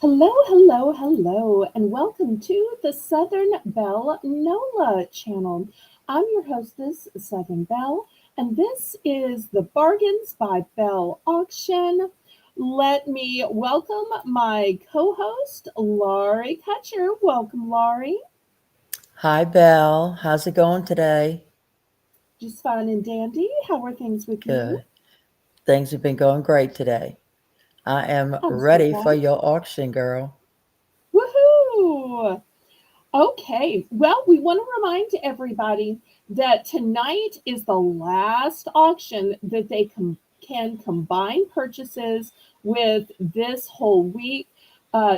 Hello, hello, hello, and welcome to the Southern Belle NOLA channel. I'm your hostess, Southern Belle, and this is the Bargains by Belle auction. Let me welcome my co host, Laurie Kutcher. Welcome, Laurie. Hi, Belle. How's it going today? Just fine and dandy. How are things with you? Good. Things have been going great today. I am I'm so ready for glad. your auction, girl. Woohoo! Okay, well, we want to remind everybody that tonight is the last auction that they can combine purchases with this whole week.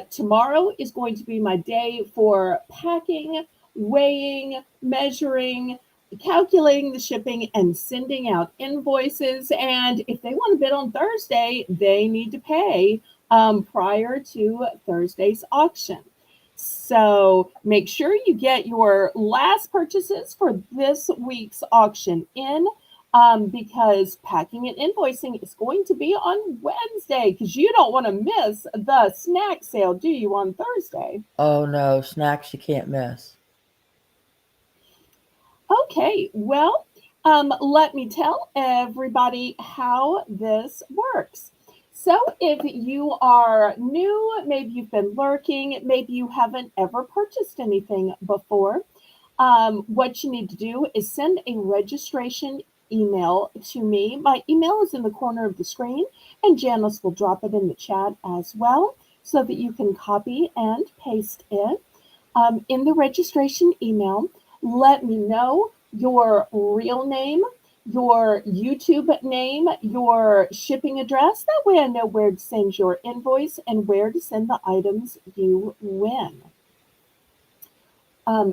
Tomorrow is going to be my day for packing, weighing, measuring, calculating the shipping, and sending out invoices. And if they want to bid on Thursday, they need to pay prior to Thursday's auction. So make sure you get your last purchases for this week's auction in because packing and invoicing is going to be on Wednesday because you don't want to miss the snack sale, do you, on Thursday? Oh no, snacks you can't miss. Okay, well, let me tell everybody how this works. So, if you are new, maybe you've been lurking, maybe you haven't ever purchased anything before, what you need to do is send a registration email to me. My email is in the corner of the screen, and Janice will drop it in the chat as well so that you can copy and paste it. In the registration email, let me know your real name, your YouTube name, your shipping address. That way I know where to send your invoice and where to send the items you win.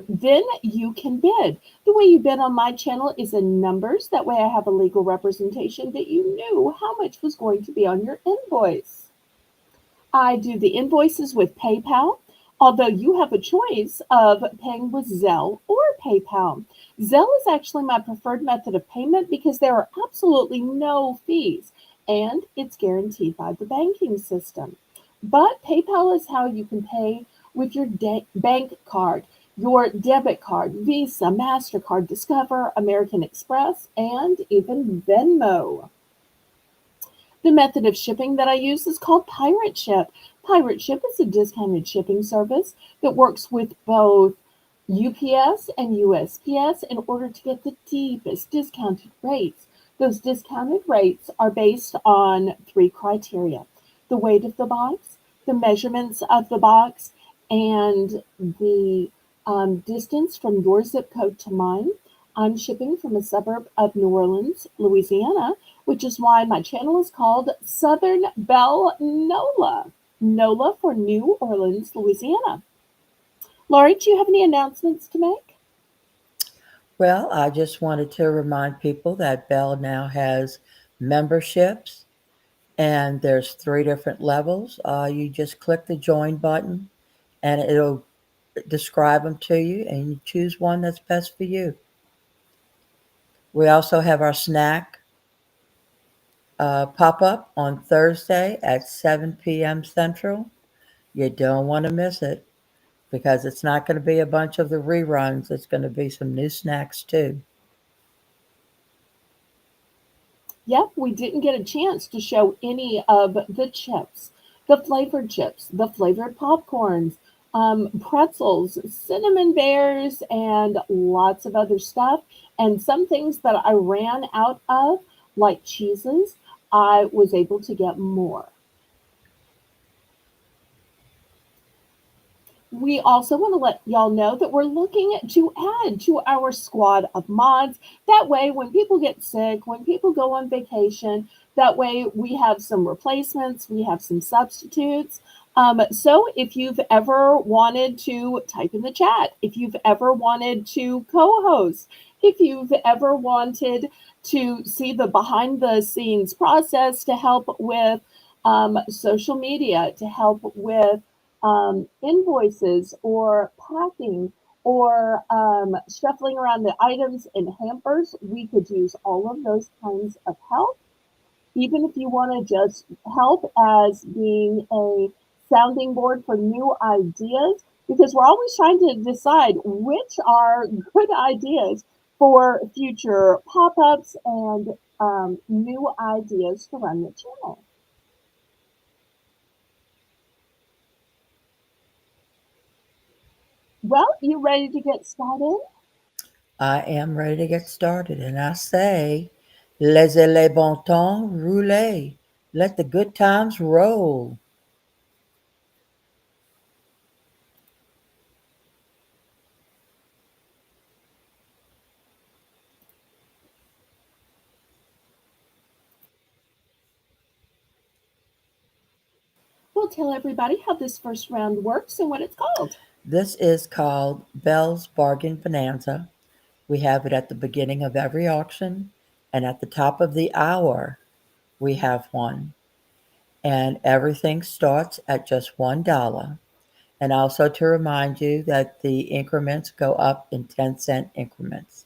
Then you can bid. The way you bid on my channel is in numbers. That way I have a legal representation that you knew how much was going to be on your invoice. I do the invoices with PayPal, although you have a choice of paying with Zelle or PayPal. Zelle is actually my preferred method of payment because there are absolutely no fees and it's guaranteed by the banking system. But PayPal is how you can pay with your bank card, your debit card, Visa, MasterCard, Discover, American Express, and even Venmo. The method of shipping that I use is called Pirate Ship. Pirate Ship is a discounted shipping service that works with both UPS and USPS in order to get the deepest discounted rates. Those discounted rates are based on three criteria: the weight of the box, the measurements of the box, and the distance from your zip code to mine. I'm shipping from a suburb of New Orleans, Louisiana, which is why my channel is called Southern Belle NOLA. NOLA for New Orleans, Louisiana. Laurie, do you have any announcements to make? Well, I just wanted to remind people that Belle now has memberships and there's three different levels. You just click the join button and it'll describe them to you and you choose one that's best for you. We also have our snack pop up on Thursday at 7 p.m. Central. You don't want to miss it because it's not going to be a bunch of the reruns. It's going to be some new snacks too. Yep, we didn't get a chance to show any of the chips, the flavored popcorns, pretzels, cinnamon bears, and lots of other stuff. And some things that I ran out of, like cheeses, I was able to get more. We also want to let y'all know that we're looking to add to our squad of mods. That way, when people get sick, when people go on vacation, that way we have some replacements, we have some substitutes. So if you've ever wanted to type in the chat, if you've ever wanted to co host, if you've ever wanted to see the behind the scenes process to help with social media, to help with invoices or packing or shuffling around the items in hampers, we could use all of those kinds of help. Even if you want to just help as being a sounding board for new ideas because we're always trying to decide which are good ideas for future pop ups and new ideas to run the channel. Well, you ready to get started? I am ready to get started, and I say, laissez les bon temps rouler. Let the good times roll. We'll tell everybody how this first round works and what it's called. This is called Belle's Bargain Bonanza. We have it at the beginning of every auction, and at the top of the hour, we have one. And everything starts at just $1. And also to remind you that the increments go up in 10-cent increments.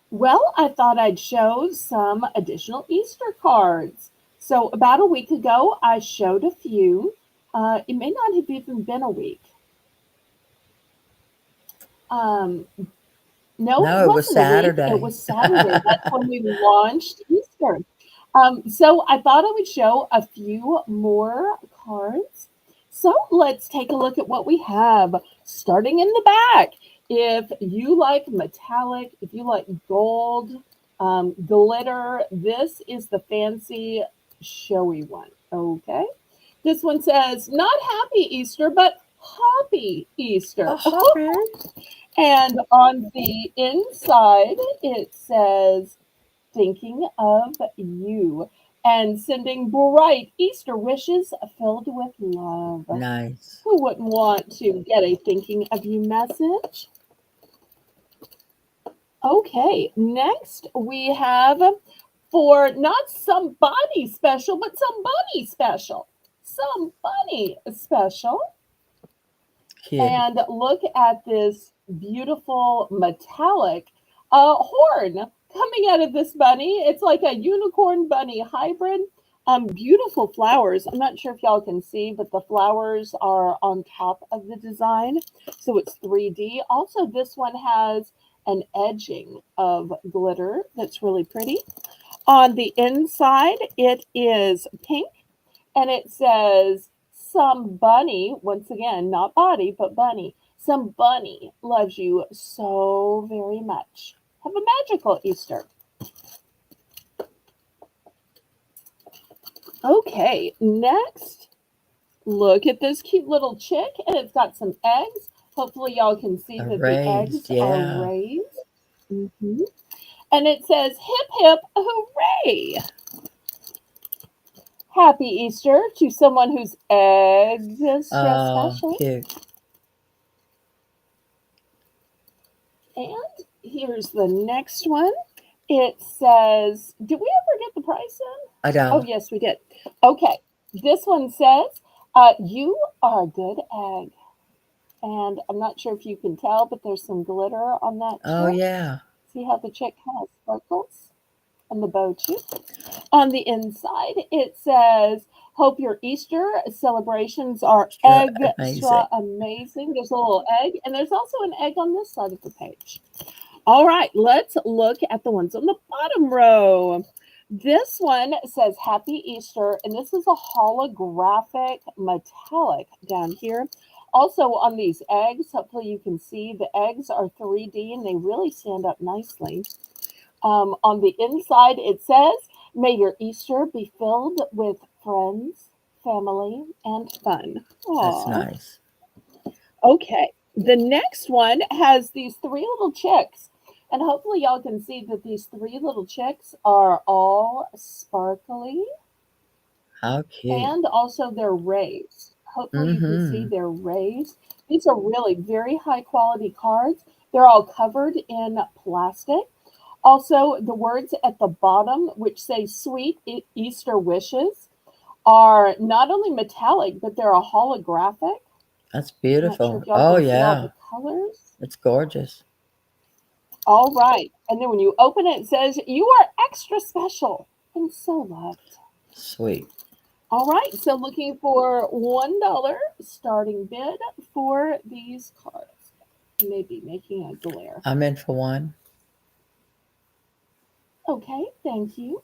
Well, I thought I'd show some additional Easter cards. So, about a week ago, I showed a few. It may not have even been a week. Um, no, it No, it was wasn't a week. It Saturday. was Saturday. That's when we launched Easter. So I thought I would show a few more cards. So let's take a look at what we have. Starting in the back, if you like metallic, if you like gold, glitter, this is the fancy, showy one. Okay. This one says, not happy Easter, but happy Easter. A happy. And on the inside, it says, thinking of you and sending bright Easter wishes filled with love. Nice. Who wouldn't want to get a thinking of you message? Okay, next we have for not somebody special, but somebody special. Somebody special. Cute. And look at this beautiful metallic horn coming out of this bunny. It's like a unicorn bunny hybrid. Beautiful flowers. I'm not sure if y'all can see, but the flowers are on top of the design. So it's 3D. Also, this one has an edging of glitter that's really pretty. On the inside, it is pink and it says, some bunny, once again, not body, but bunny, some bunny loves you so very much. Have a magical Easter. Okay, next, look at this cute little chick, and it's got some eggs. Hopefully, y'all can see that the Raised, eggs are yeah. raised. Mhm. And it says, hip, hip, hooray! Happy Easter to someone whose extra special. Cute. And here's the next one. It says, did we ever get the price in? I Oh, don't. yes, we did. Okay. This one says, you are a good egg. And I'm not sure if you can tell, but there's some glitter on that Oh, chick. yeah. See how the chick kind of sparkles on the bow too? On the inside, it says, hope your Easter celebrations are Amazing. extra amazing. There's a little egg, and there's also an egg on this side of the page. All right, let's look at the ones on the bottom row. This one says Happy Easter, and this is a holographic metallic down here. Also, on these eggs, hopefully you can see the eggs are 3D and they really stand up nicely. On the inside, it says, may your Easter be filled with friends, family, and fun. That's Aww. nice. Okay, the next one has these three little chicks. And hopefully, y'all can see that these three little chicks are all sparkly How cute. and also they're raised. Hopefully, you can see Mm-hmm. they're raised. These are really very high quality cards. They're all covered in plastic. Also, the words at the bottom, which say sweet Easter wishes, are not only metallic, but they're a holographic. That's I'm not sure if beautiful. y'all Oh, can see all yeah. the colors. It's gorgeous. All right. And then when you open it, it says, you are extra special and so loved. Sweet. All right, so looking for $1 starting bid for these cards. Maybe making a glare. I'm in for one. Okay, thank you.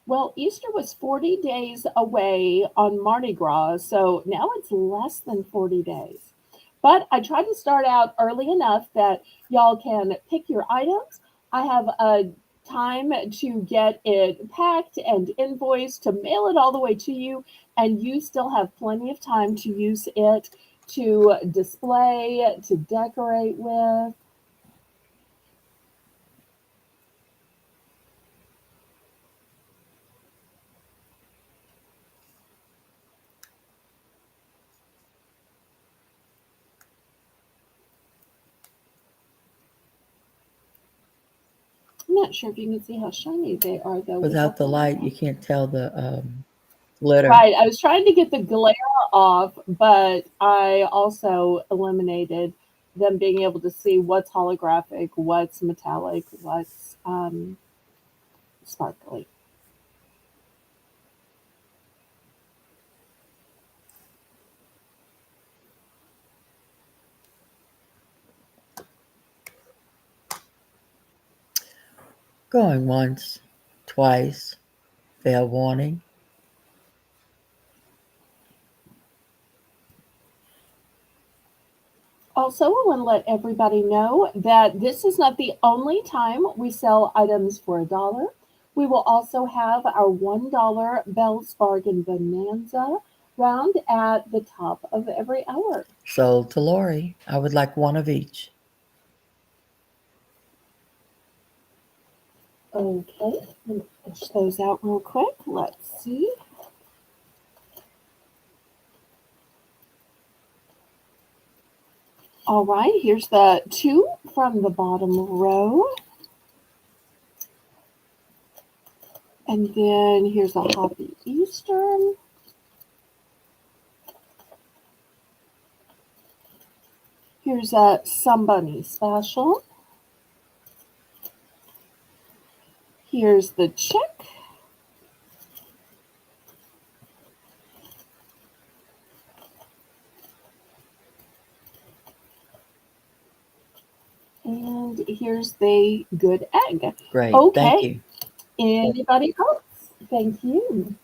Well, Easter was 40 days away on Mardi Gras, so now it's less than 40 days. But I tried to start out early enough that y'all can pick your items. I have a time to get it packed and invoiced to mail it all the way to you, and you still have plenty of time to use it to display, to decorate with. I'm not sure if you can see how shiny they are though Without without the the light light, you on. can't tell the glitter. Right. I was trying to get the glare off, but I also eliminated them being able to see what's holographic, what's metallic, what's sparkly. Going once, twice, fair warning. Also, I want to let everybody know that this is not the only time we sell items for $1. We will also have our $1 Bell's Bargain Bonanza round at the top of every hour. Sold to Lori. I would like one of each. Okay, let me push those out real quick. Let's see. All right, here's the two from the bottom row. And then here's a Happy Eastern. Here's a Somebody Special. Here's the Chick. And here's the Good Egg. Great. Thank Okay, you. anybody else? Thank you.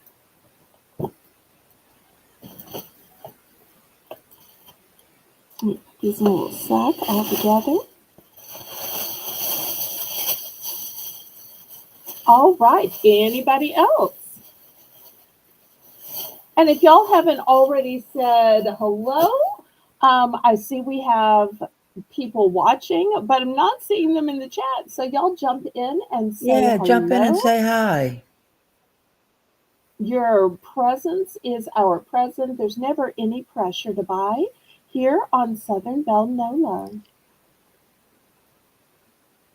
These in a little sack all together. All right, anybody else? And if y'all haven't already said hello, I see we have people watching, but I'm not seeing them in the chat. So y'all jump in and say Yeah, jump in and hello. say hi. Your presence is our present. There's never any pressure to buy here on Southern Belle NOLA.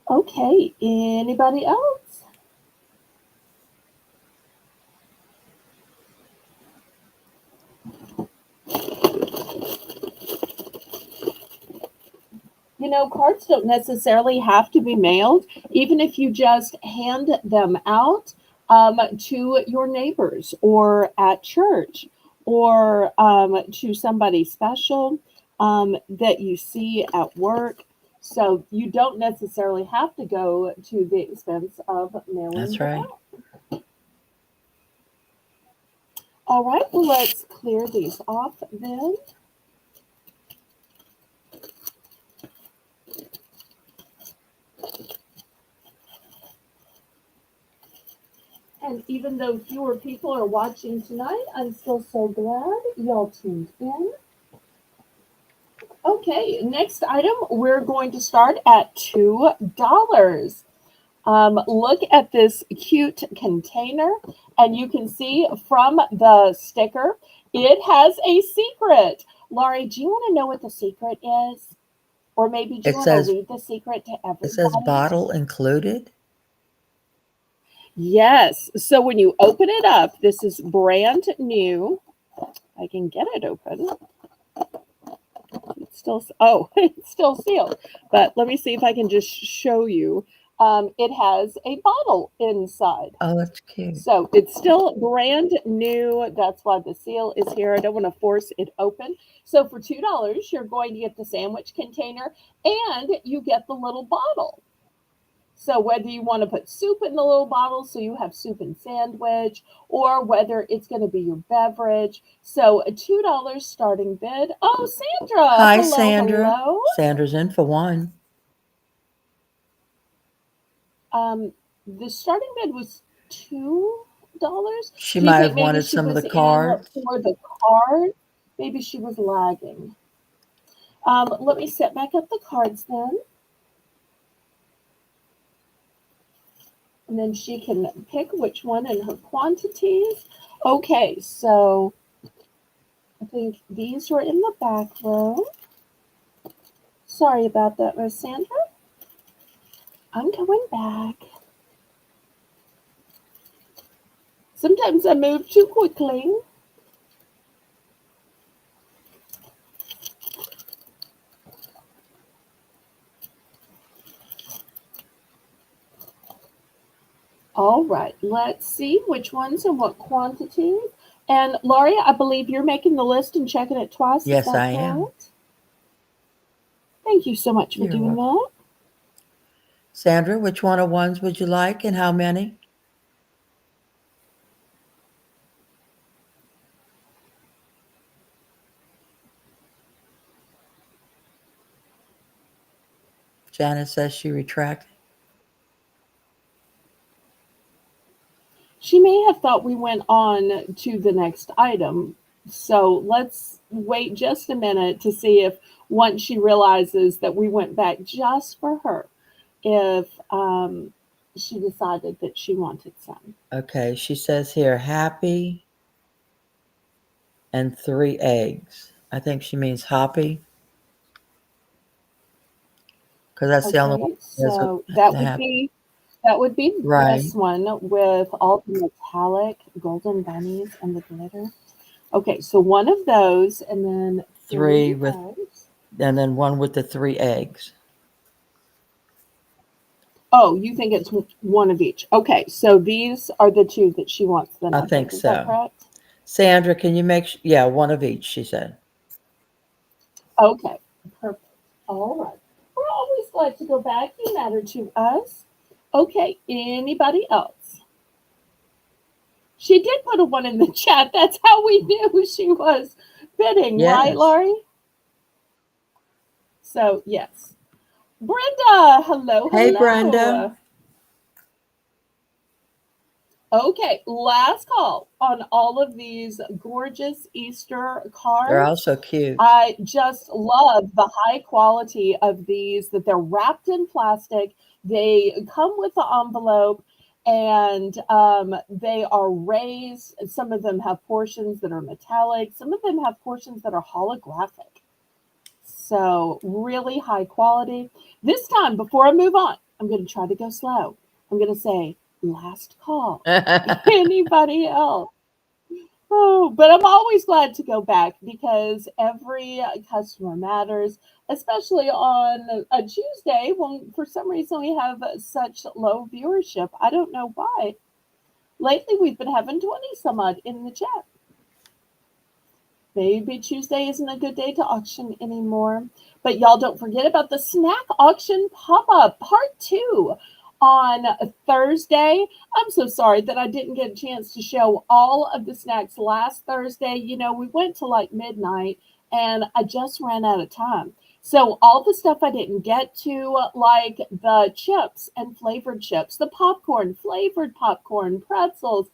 Okay, anybody else? You know, cards don't necessarily have to be mailed, even if you just hand them out to your neighbors or at church or to somebody special that you see at work. So you don't necessarily have to go to the expense of mailing That's them right. out. All right, well, let's clear these off then. And even though fewer people are watching tonight, I'm still so glad y'all tuned in. Okay, next item, we're going to start at $2. Look at this cute container, and you can see from the sticker, it has a secret. Laurie, do you want to know what the secret is? Or maybe do you It want to says read the secret to it says everybody? bottle included. Yes. So when you open it up, this is brand new. I can get it open. It's still, oh, it's still sealed. But let me see if I can just show you. It has a bottle inside. Oh, that's cute. So it's still brand new. That's why the seal is here. I don't want to force it open. So for $2, you're going to get the sandwich container and you get the little bottle. So whether you want to put soup in the little bottle so you have soup and sandwich, or whether it's going to be your beverage. So a $2 starting bid. Oh, Sandra, Hi, hello, Sandra. hello. Sandra's in for one. Um, the starting bid was $2. She Do you might think have maybe wanted she some of the was in cards. for the card? Maybe she was lagging. Let me set back up the cards then. And then she can pick which one and her quantities. Okay, so I think these were in the back row. Sorry about that, Miss Sandra. I'm going back. Sometimes I move too quickly. All right, let's see which ones and what quantities. And Laurie, I believe you're making the list and checking it twice. Is Yes, that I am. correct? Thank you so much for You're doing welcome. that. Sandra, which one of ones would you like and how many? Janet says she retracted. She may have thought we went on to the next item. So let's wait just a minute to see if once she realizes that we went back just for her, if she decided that she wanted some. Okay, she says here happy and 3 eggs. I think she means hoppy because that's the only one Okay, that has so the happy. that would be Right. this one with all the metallic golden bunnies and the glitter. Okay, so one of those and then Three three with, eggs. and then one with the 3 eggs. Oh, you think it's one of each. Okay, so these are the two that she wants then, I I think think. Is that so. correct? Sandra, can you make, yeah, one of each, she said. Okay, perfect. All right. We're always glad to go back. You matter to us. Okay, anybody else? She did put a one in the chat. That's how we knew she was bidding, right, Yes. Laurie? So, yes. Brenda, hello, Hey, Brenda. hello. Okay, last call on all of these gorgeous Easter They're all cards. so cute. I just love the high quality of these, that they're wrapped in plastic. They come with the envelope and they are raised. Some of them have portions that are metallic, some of them have portions that are holographic. So, really high quality. This time, before I move on, I'm going to try to go slow. I'm going to say, last call. Anybody else? Oh, but I'm always glad to go back because every customer matters, especially on a Tuesday when for some reason we have such low viewership. I don't know why. Lately, we've been having 20 some odd in the chat. Maybe Tuesday isn't a good day to auction anymore. But y'all don't forget about the snack auction pop up part two on Thursday. I'm so sorry that I didn't get a chance to show all of the snacks last Thursday. You know, we went to like midnight and I just ran out of time. So, all the stuff I didn't get to, like the chips and flavored chips, the popcorn, flavored popcorn, pretzels,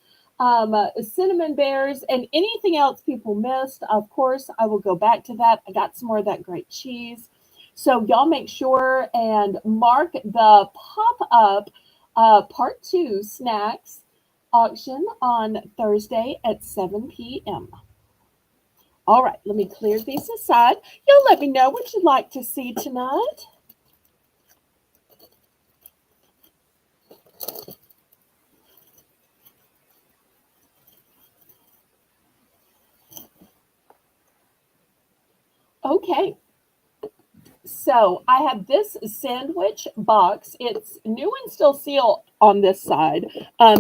cinnamon bears, and anything else people missed. Of course, I will go back to that. I got some more of that great cheese. So, y'all make sure and mark the pop up part two snacks auction on Thursday at 7 p.m. All right, let me clear these aside. Y'all let me know what you'd like to see tonight. Okay, So I have this sandwich box. It's new and still sealed on this side.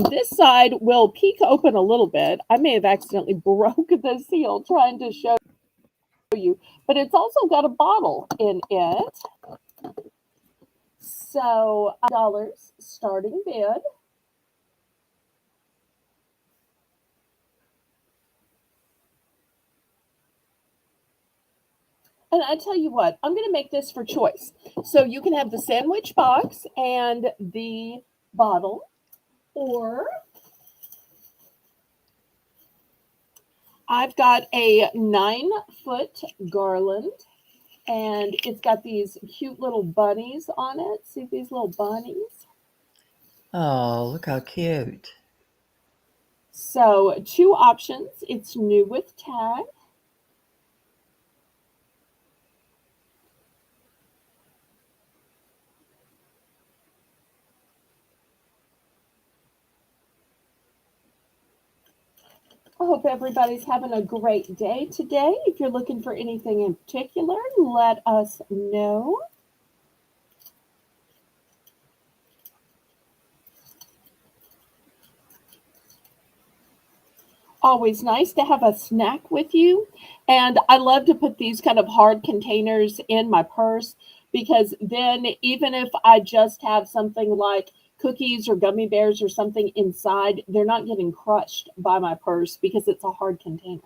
This side will peek open a little bit. I may have accidentally broke the seal trying to show you, but it's also got a bottle in it. So $5 starting bid. And I tell you what, I'm going to make this for choice. So you can have the sandwich box and the bottle, or I've got a 9-foot garland and it's got these cute little bunnies on it. See these little bunnies? Oh, look how cute. So, two options. It's new with tag. I hope everybody's having a great day today. If you're looking for anything in particular, let us know. Always nice to have a snack with you. And I love to put these kind of hard containers in my purse because then, even if I just have something like cookies or gummy bears or something inside, they're not getting crushed by my purse because it's a hard container.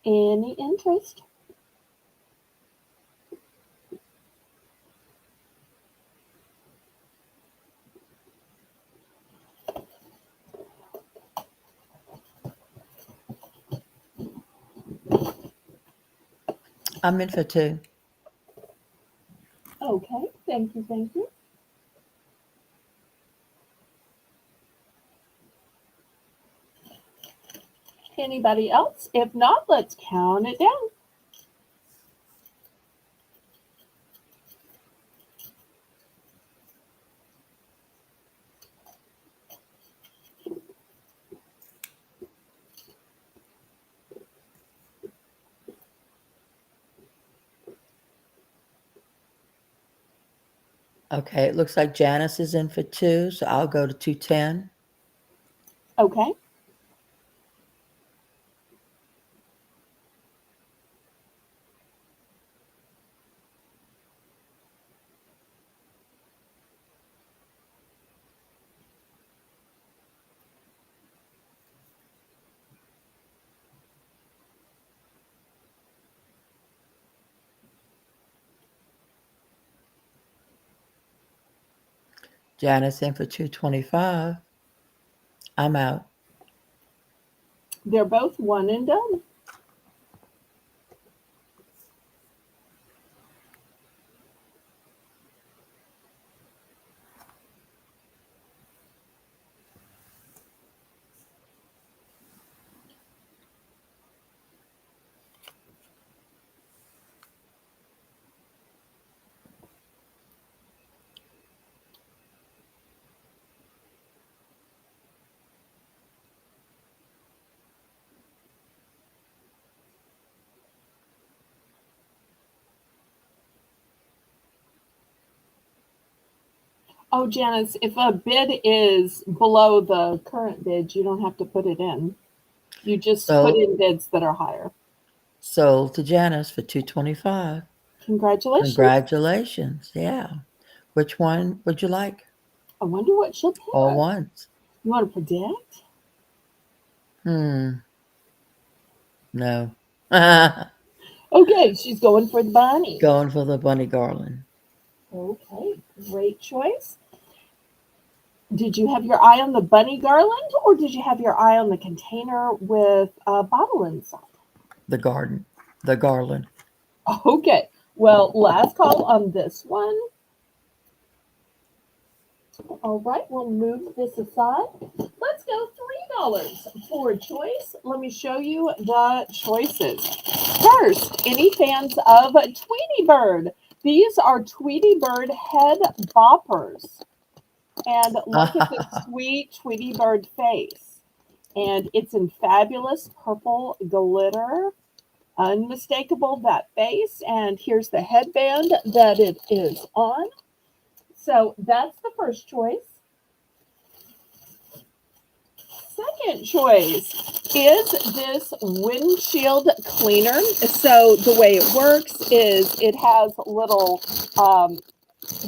Any interest? I'm in for two. Okay, thank you, thank you. Anybody else? If not, let's count it down. Okay, it looks like Janice is in for two, so I'll go to 210. Okay. Janice in for 225. I'm out. They're both one and done. Oh, Janice, if a bid is below the current bid, you don't have to put it in. You just put So in bids that are higher. sold to Janice for 225. Congratulations. Congratulations. Yeah. Which one would you like? I wonder what she'll All pick. ones. You want to predict? Hmm. No. Okay, she's going for the bunny. Going for the bunny garland. Okay, great choice. Did you have your eye on the bunny garland or did you have your eye on the container with a bottle inside? The garden. The garland. Okay, well, last call on this one. All right, we'll move this aside. Let's go $3 for choice. Let me show you the choices. First, any fans of Tweety Bird? These are Tweety Bird head boppers. And look at this sweet Tweety Bird face. And it's in fabulous purple glitter. Unmistakable, that face. And here's the headband that it is on. So that's the first choice. Second choice is this windshield cleaner. So the way it works is it has little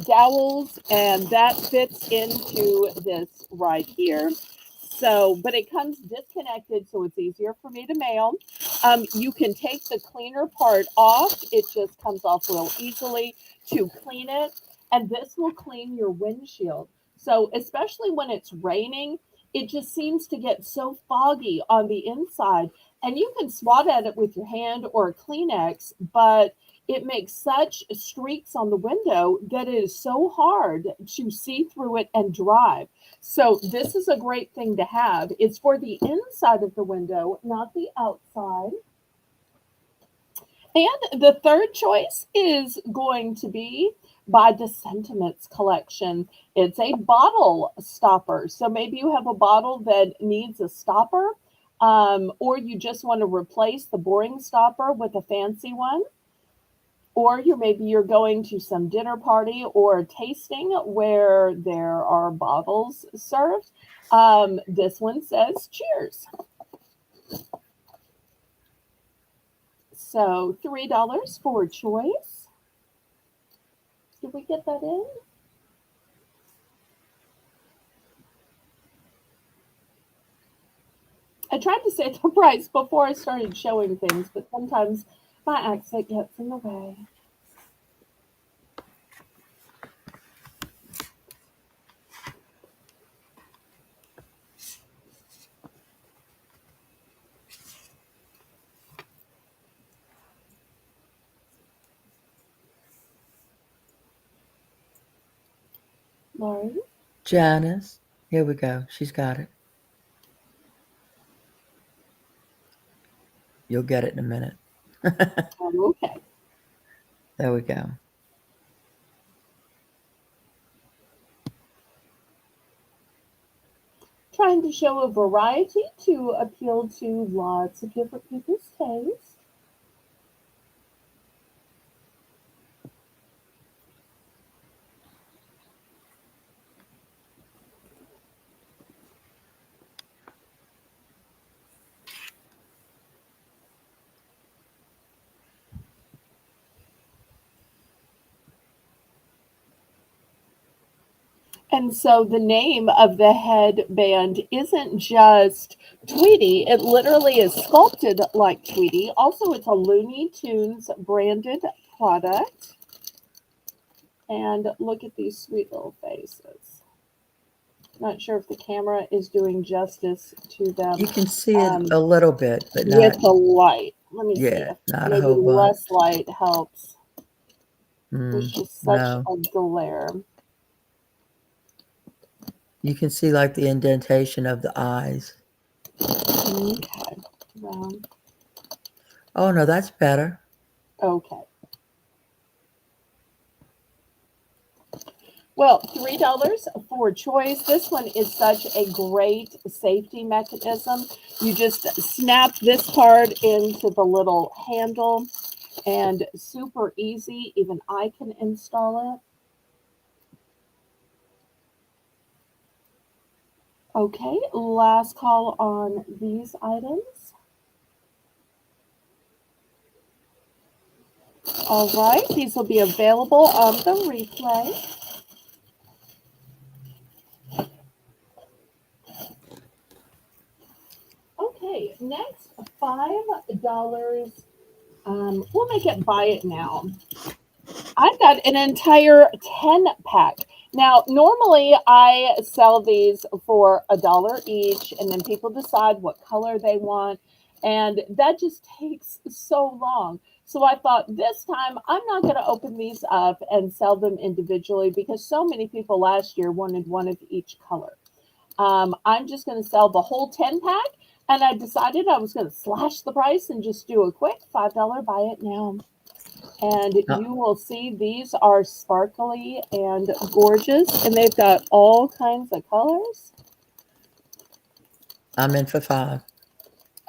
dowels, and that fits into this right here. So, but it comes disconnected, so it's easier for me to mail. You can take the cleaner part off. It just comes off real easily to clean it, and this will clean your windshield. So, especially when it's raining, it just seems to get so foggy on the inside, and you can swat at it with your hand or a Kleenex, but it makes such streaks on the window that it is so hard to see through it and drive. So this is a great thing to have. It's for the inside of the window, not the outside. And the third choice is going to be by the Sentiments collection. It's a bottle stopper. So maybe you have a bottle that needs a stopper, or you just want to replace the boring stopper with a fancy one. Or maybe you're going to some dinner party or tasting where there are bottles served. This one says cheers. So $3 for choice. Did we get that in? I tried to say the price before I started showing things, but sometimes my accent gets in the way. Laurie? Janice, here we go. She's got it. You'll get it in a minute. Okay. There we go. Trying to show a variety to appeal to lots of different people's tastes. And so the name of the headband isn't just Tweety, it literally is sculpted like Tweety. Also, it's a Looney Tunes branded product. And look at these sweet little faces. Not sure if the camera is doing justice to them. You can see it a little bit, but not. With the light. Let me see Yeah, if not a maybe whole bunch. less light helps. There's just such No. a glare. You can see like the indentation of the eyes. Okay. Well, Oh, no, that's better. okay. Well, $3 for choice. This one is such a great safety mechanism. You just snap this part into the little handle, and super easy. Even I can install it. Okay, last call on these items. All right, these will be available on the replay. Okay, next $5. We'll make it buy it now. I've got an entire 10 pack. Now, normally I sell these for $1 each, and then people decide what color they want, and that just takes so long. So I thought this time I'm not going to open these up and sell them individually because so many people last year wanted one of each color. I'm just going to sell the whole 10 pack, and I decided I was going to slash the price and just do a quick $5 buy it now. And Uh, you will see these are sparkly and gorgeous, and they've got all kinds of colors. I'm in for 5.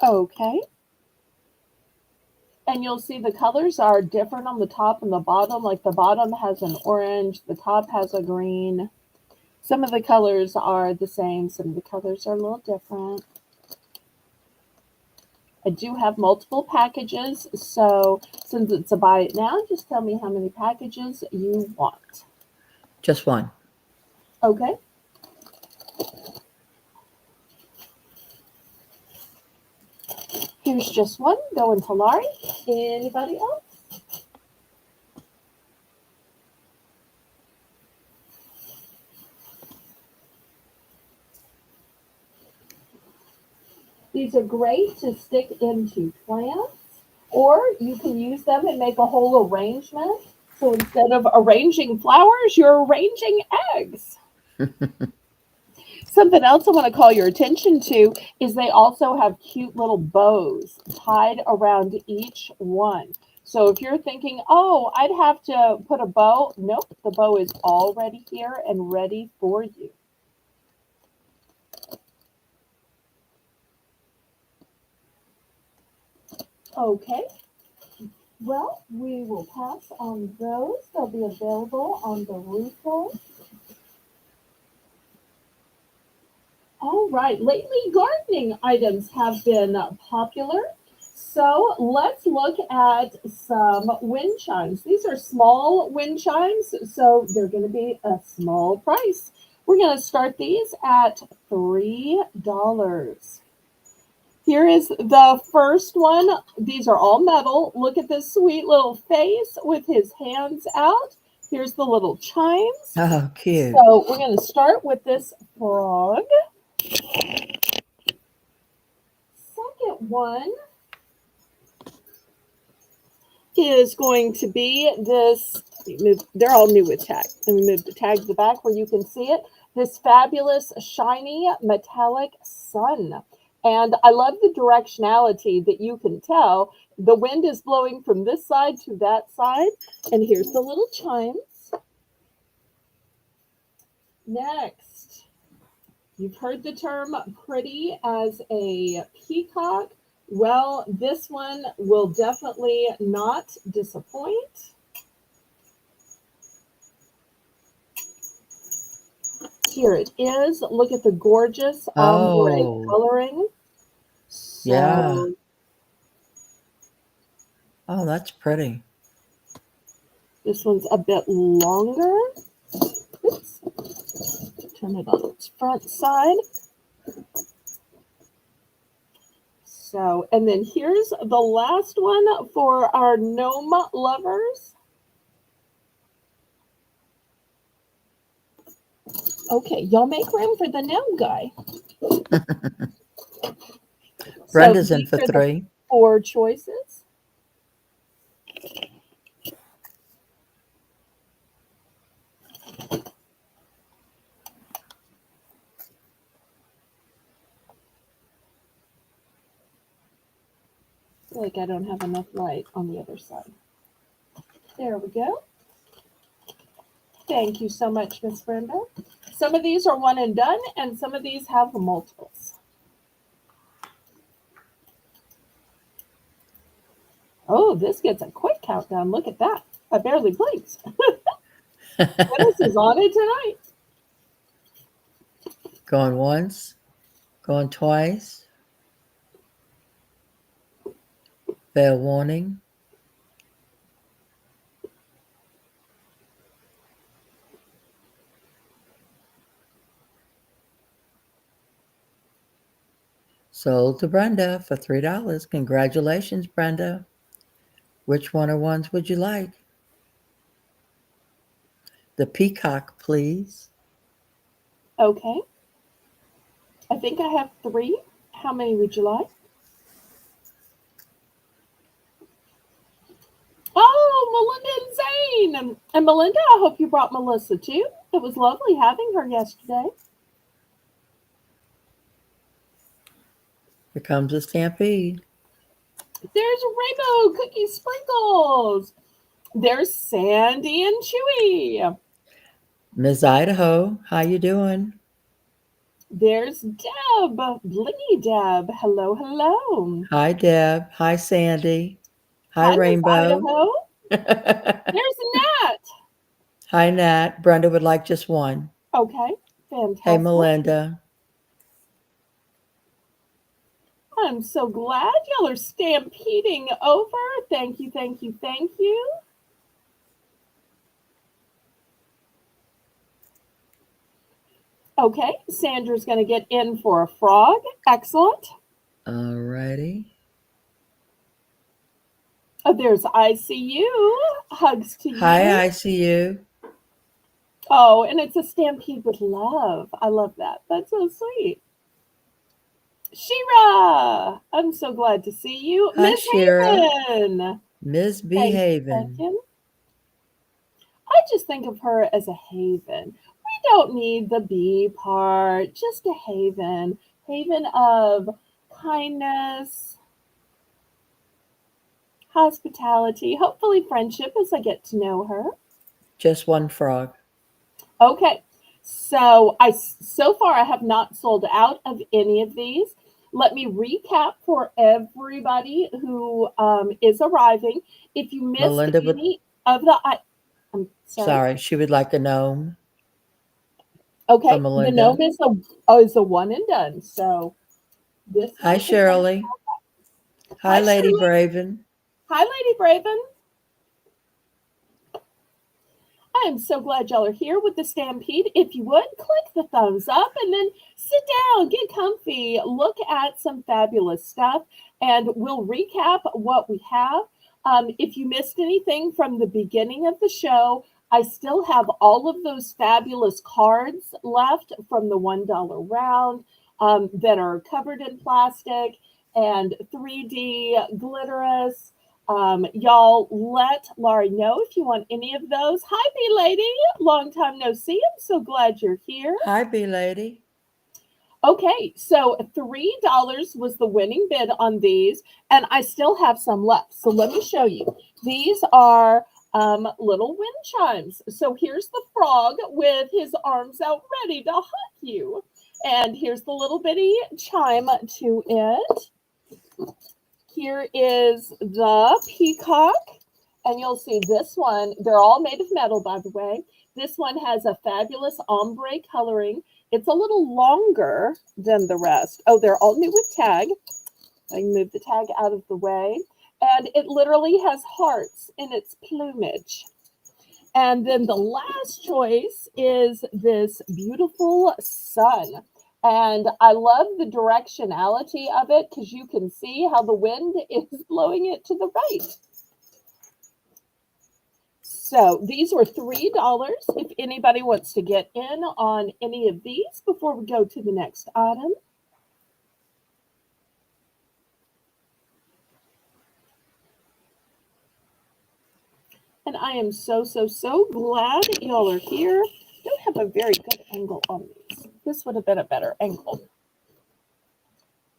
Okay. And you'll see the colors are different on the top and the bottom. Like the bottom has an orange, the top has a green. Some of the colors are the same, some of the colors are a little different. I do have multiple packages, so since it's a buy it now, just tell me how many packages you want. Just one. Okay. Here's just one going to Laurie. Anybody else? These are great to stick into plants, or you can use them and make a whole arrangement. So instead of arranging flowers, you're arranging eggs. Something else I want to call your attention to is they also have cute little bows tied around each one. So if you're thinking, oh, I'd have to put a bow, nope, the bow is already here and ready for you. Okay, well, we will pass on those. They'll be available on the retail. All right, lately gardening items have been popular. So let's look at some wind chimes. These are small wind chimes, so they're going to be a small price. We're going to start these at $3. Here is the first one. These are all metal. Look at this sweet little face with his hands out. Here's the little chimes. Oh, cute. So we're going to start with this frog. Second one is going to be this. They're all new with tag. Let me move the tag to the back where you can see it. This fabulous, shiny, metallic sun. And I love the directionality that you can tell. The wind is blowing from this side to that side. And here's the little chimes. Next, you've heard the term pretty as a peacock. Well, this one will definitely not disappoint. Here it is. Look at the gorgeous ombre Oh, coloring. yeah. So Oh, that's pretty. this one's a bit longer. Oops. Turn it on its front side. So, and then here's the last one for our gnome lovers. Okay, y'all make room for the gnome guy. So Brenda's in these for are the 3. four choices. I feel like I don't have enough light on the other side. There we go. Thank you so much, Miss Brenda. Some of these are one and done, and some of these have multiples. Oh, this gets a quick countdown. Look at that. I barely blinked. Dennis is on it tonight. Going once, going twice. Fair warning. Sold to Brenda for $3. Congratulations, Brenda. Which one or ones would you like? The peacock, please. Okay. I think I have three. How many would you like? Oh, Melinda and Zane. And Melinda, I hope you brought Melissa too. It was lovely having her yesterday. Here comes a stampede. There's Rainbow Cookie Sprinkles. There's Sandy and Chewy. Miss Idaho, how you doing? There's Deb, Blingy Deb. Hello, hello. Hi, Deb. Hi, Sandy. Hi, Hi, Miss Rainbow. Idaho. Hi, There's Nat. Nat. Brenda would like just one. Okay, Hey, fantastic. Melinda. I'm so glad y'all are stampeding over. Thank you, thank you, thank you. Okay, Sandra's going to get in for a frog. Excellent. Alrighty. Oh, there's ICU. Hugs to Hi, you. I see you. Oh, and it's a stampede with love. I love that. That's so sweet. Shira, I'm so glad to see you. Hi, Miss Shira. Haven. Thank you, thank Misbehaving. you. I just think of her as a haven. We don't need the B part, just a haven. Haven of kindness, hospitality, hopefully friendship as I get to know her. Just one frog. Okay. So far I have not sold out of any of these. Let me recap for everybody who is arriving. If you missed Melinda would, any of the, I'm sorry. sorry, she would like a gnome from Okay, the Melinda. gnome is a one and done. So this Hi, one is going. Shirley. Hi, Hi, Lady Shirley. Braven. Hi, Lady Braven. I am so glad y'all are here with the Stampede. If you would, click the thumbs up and then sit down, get comfy, look at some fabulous stuff, and we'll recap what we have. If you missed anything from the beginning of the show, I still have all of those fabulous cards left from the $1 round that are covered in plastic and 3D glitterous. Y'all let Laurie know if you want any of those. Hi, B Lady. Long time no see. I'm so glad you're here. Hi, Bee Lady. Okay, so $3 was the winning bid on these, and I still have some left. So let me show you. These are little wind chimes. So here's the frog with his arms out ready to hug you. And here's the little bitty chime to it. Here is the peacock. And you'll see this one, they're all made of metal, by the way. This one has a fabulous ombre coloring. It's a little longer than the rest. Oh, they're all made with tag. I can move the tag out of the way. And it literally has hearts in its plumage. And then the last choice is this beautiful sun. And I love the directionality of it because you can see how the wind is blowing it to the right. So these were $3 if anybody wants to get in on any of these before we go to the next item. And I am so glad y'all are here. I don't have a very good angle on these. This would have been a better angle.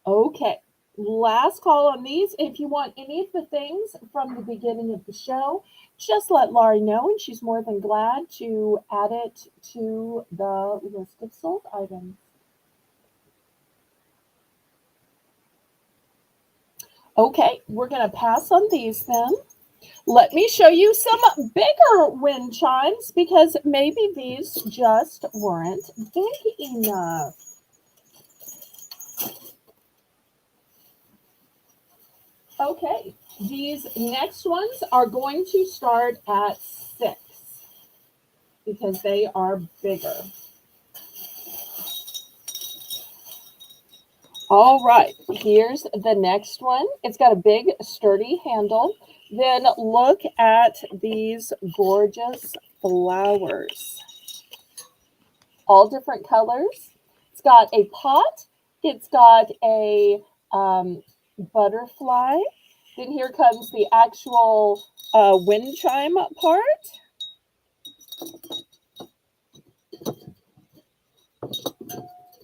Okay, last call on these. If you want any of the things from the beginning of the show, just let Laurie know, and she's more than glad to add it to the list of sold items. Okay, we're going to pass on these then. Let me show you some bigger wind chimes because maybe these just weren't big enough. Okay, these next ones are going to start at 6 because they are bigger. All right, here's the next one. It's got a big, sturdy handle. Then look at these gorgeous flowers. All different colors. It's got a pot. It's got a butterfly. Then here comes the actual wind chime part.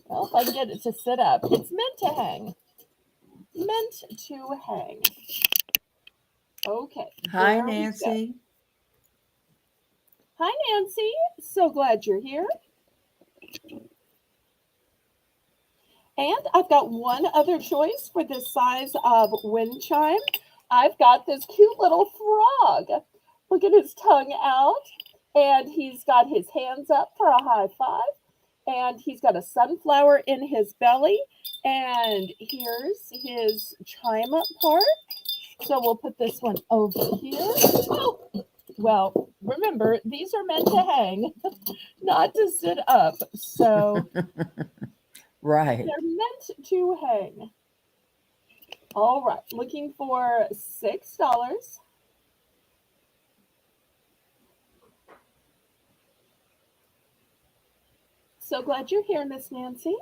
Well, if I can get it to sit up, it's meant to hang. Meant to hang. Okay, Hi, there we go. Nancy. Hi, Nancy. So glad you're here. And I've got one other choice for this size of wind chime. I've got this cute little frog. Look at his tongue out, and he's got his hands up for a high five, and he's got a sunflower in his belly, and here's his chime part. So we'll put this one over here. Oh, well, remember, these are meant to hang, not to sit up. So Right. they're meant to hang. All right, looking for $6. So glad you're here, Miss Nancy.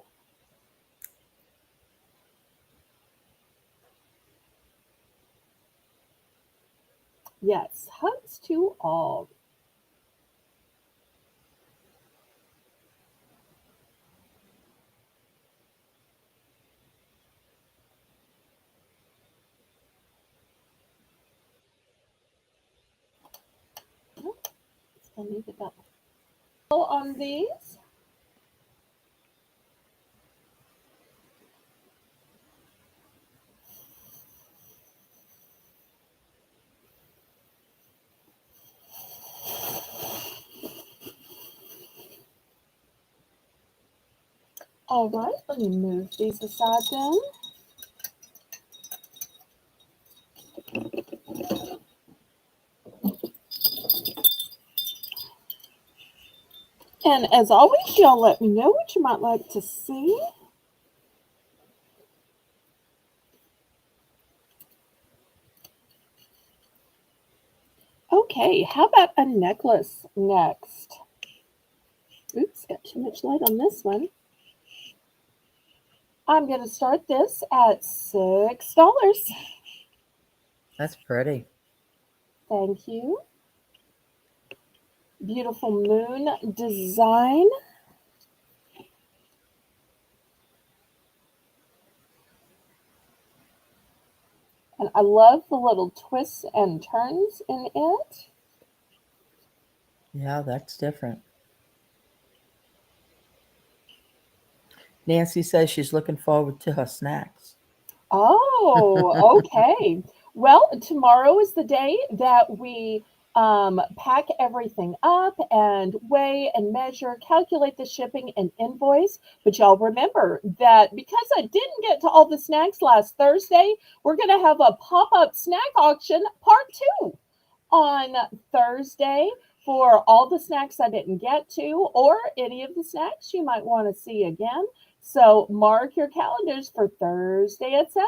Yes, hugs to all. Oh, still need it up. On these. All right, let me move these aside then. And as always, y'all let me know what you might like to see. Okay, how about a necklace next? Oops, got too much light on this one. I'm going to start this at $6. That's pretty. Thank you. Beautiful moon design. And I love the little twists and turns in it. Yeah, that's different. Nancy says she's looking forward to her snacks. Oh, okay. Well, tomorrow is the day that we pack everything up and weigh and measure, calculate the shipping and invoice. But y'all remember that because I didn't get to all the snacks last Thursday, we're going to have a pop up snack auction part two on Thursday for all the snacks I didn't get to or any of the snacks you might want to see again. So mark your calendars for Thursday at 7.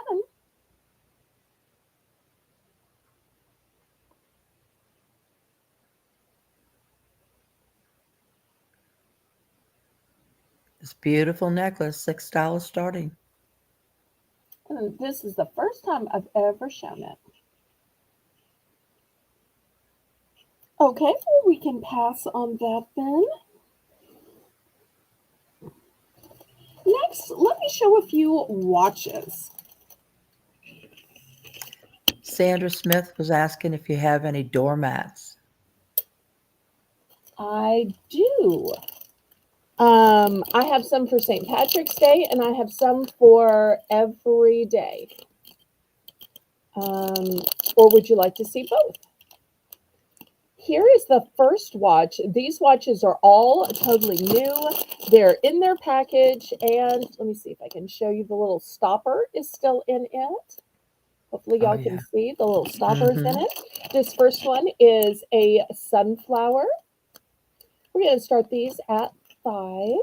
This beautiful necklace, $6 starting. And this is the first time I've ever shown it. Okay, well, we can pass on that then. Next, let me show a few watches. Sandra Smith was asking if you have any doormats. I do. I have some for St. Patrick's Day, and I have some for every day. Or would you like to see both? Here is the first watch. These watches are all totally new. They're in their package, and let me see if I can show you the little stopper is still in it. Hopefully Oh, y'all can yeah. see the little stoppers in Mm-hmm. it. This first one is a sunflower. We're going to start these at 5.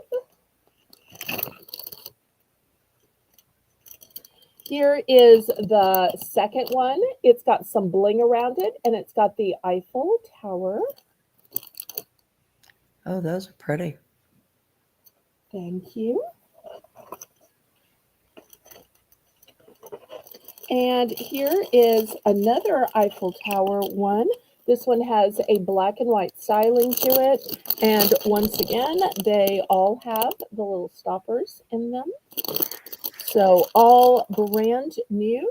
Here is the second one. It's got some bling around it, and it's got the Eiffel Tower. Oh, those are pretty. Thank you. And here is another Eiffel Tower one. This one has a black and white styling to it. And once again, they all have the little stoppers in them. So all brand new.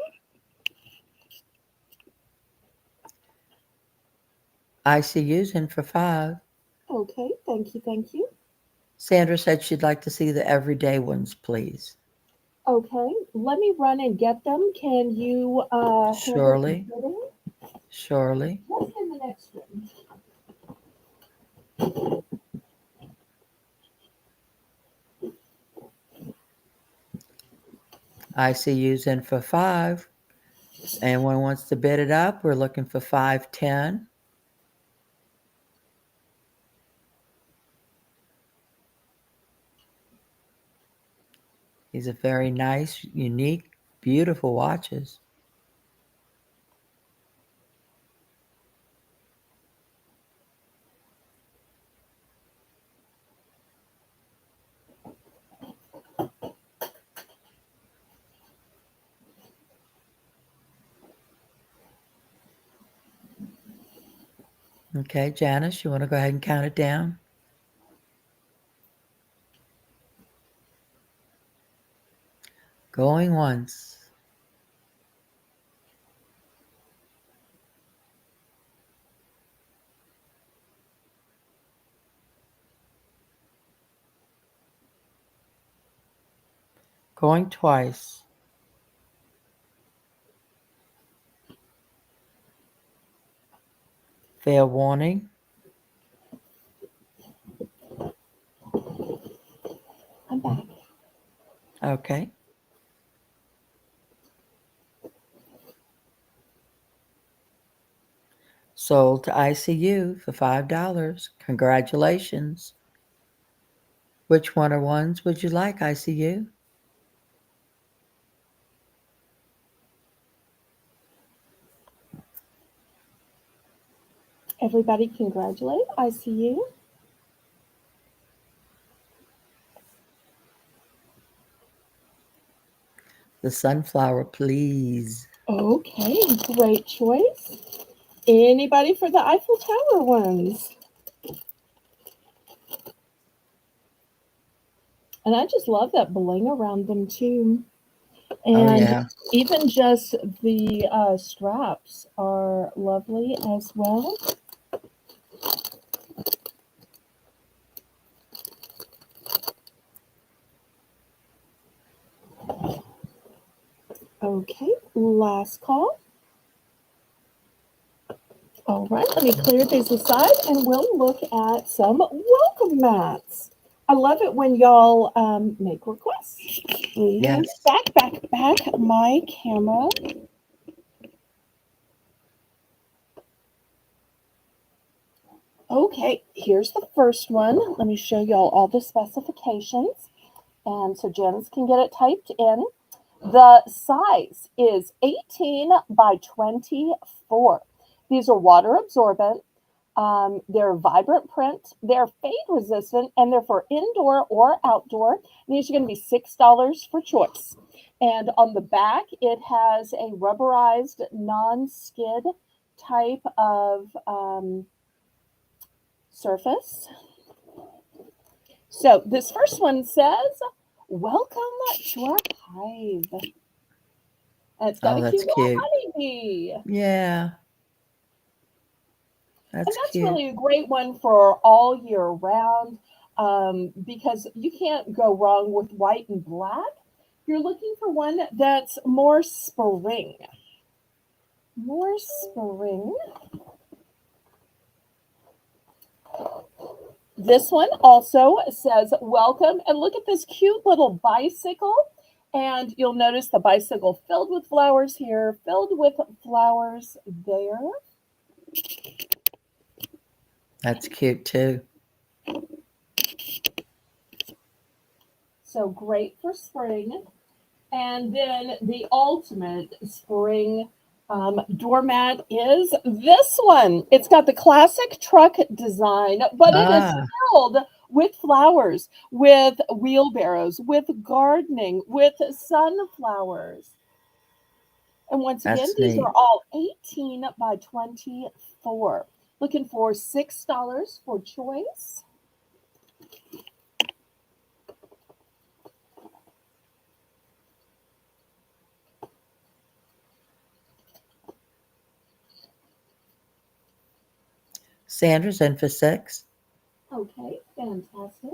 ICU's in for 5. Okay, thank you, thank you. Sandra said she'd like to see the everyday ones, please. Okay, let me run and get them. Can you handle Surely, getting surely. just in the next room? ICU's in for 5. Anyone wants to bid it up? We're looking for 510. These are very nice, unique, beautiful watches. Okay, Janice, you want to go ahead and count it down? Going once. Going twice. Fair warning. I'm back. Okay. Sold to ICU for $5. Congratulations. Which one or ones would you like, ICU? Everybody congratulate. I see you. The sunflower, please. Okay, great choice. Anybody for the Eiffel Tower ones? And I just love that bling around them too. Oh, And yeah. even just the straps are lovely as well. Okay, last call. All right, let me clear these aside and we'll look at some welcome mats. I love it when y'all make requests. Let me Yes. get back my camera. Okay, here's the first one. Let me show y'all all the specifications. And so Janice can get it typed in. The size is 18 by 24. These are water absorbent. They're vibrant print, they're fade resistant, and they're for indoor or outdoor. These are going to be $6 for choice. And on the back, it has a rubberized non skid type of surface. So this first one says, "Welcome to our hive." And it's got Oh, a that's cute little cute. honeybee. Yeah, And that's that's cute. really a great one for all year round because you can't go wrong with white and black. You're looking for one that's more spring. More spring. This one also says welcome. And look at this cute little bicycle. And you'll notice the bicycle filled with flowers here, filled with flowers there. That's cute too. So great for spring. And then the ultimate spring doormat is this one. It's got the classic truck design, but it is Ah, filled with flowers, with wheelbarrows, with gardening, with sunflowers. And once again, that's these are neat. all 18 by 24. Looking for $6 for choice. Sandra's in for 6. Okay, fantastic.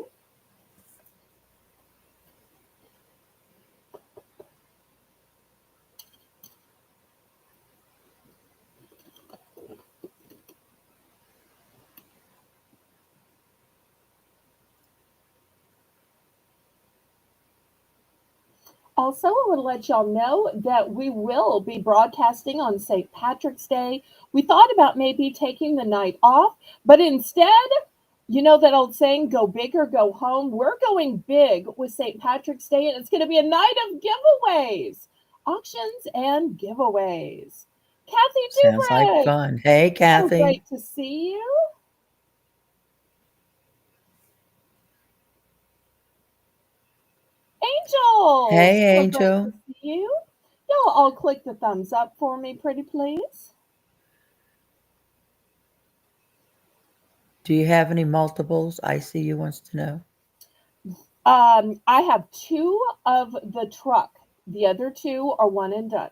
Also, I want to let y'all know that we will be broadcasting on St. Patrick's Day. We thought about maybe taking the night off, but instead, you know that old saying, go big or go home? We're going big with St. Patrick's Day, and it's going to be a night of giveaways, auctions, and giveaways. Kathy Sounds like Dubrick, fun. Hey, so Kathy. great to see you. Angel, Hey, so great to Angel. see you. Y'all all click the thumbs up for me, pretty please. Do you have any multiples? ICU wants to know. I have two of the truck. The other two are one and done.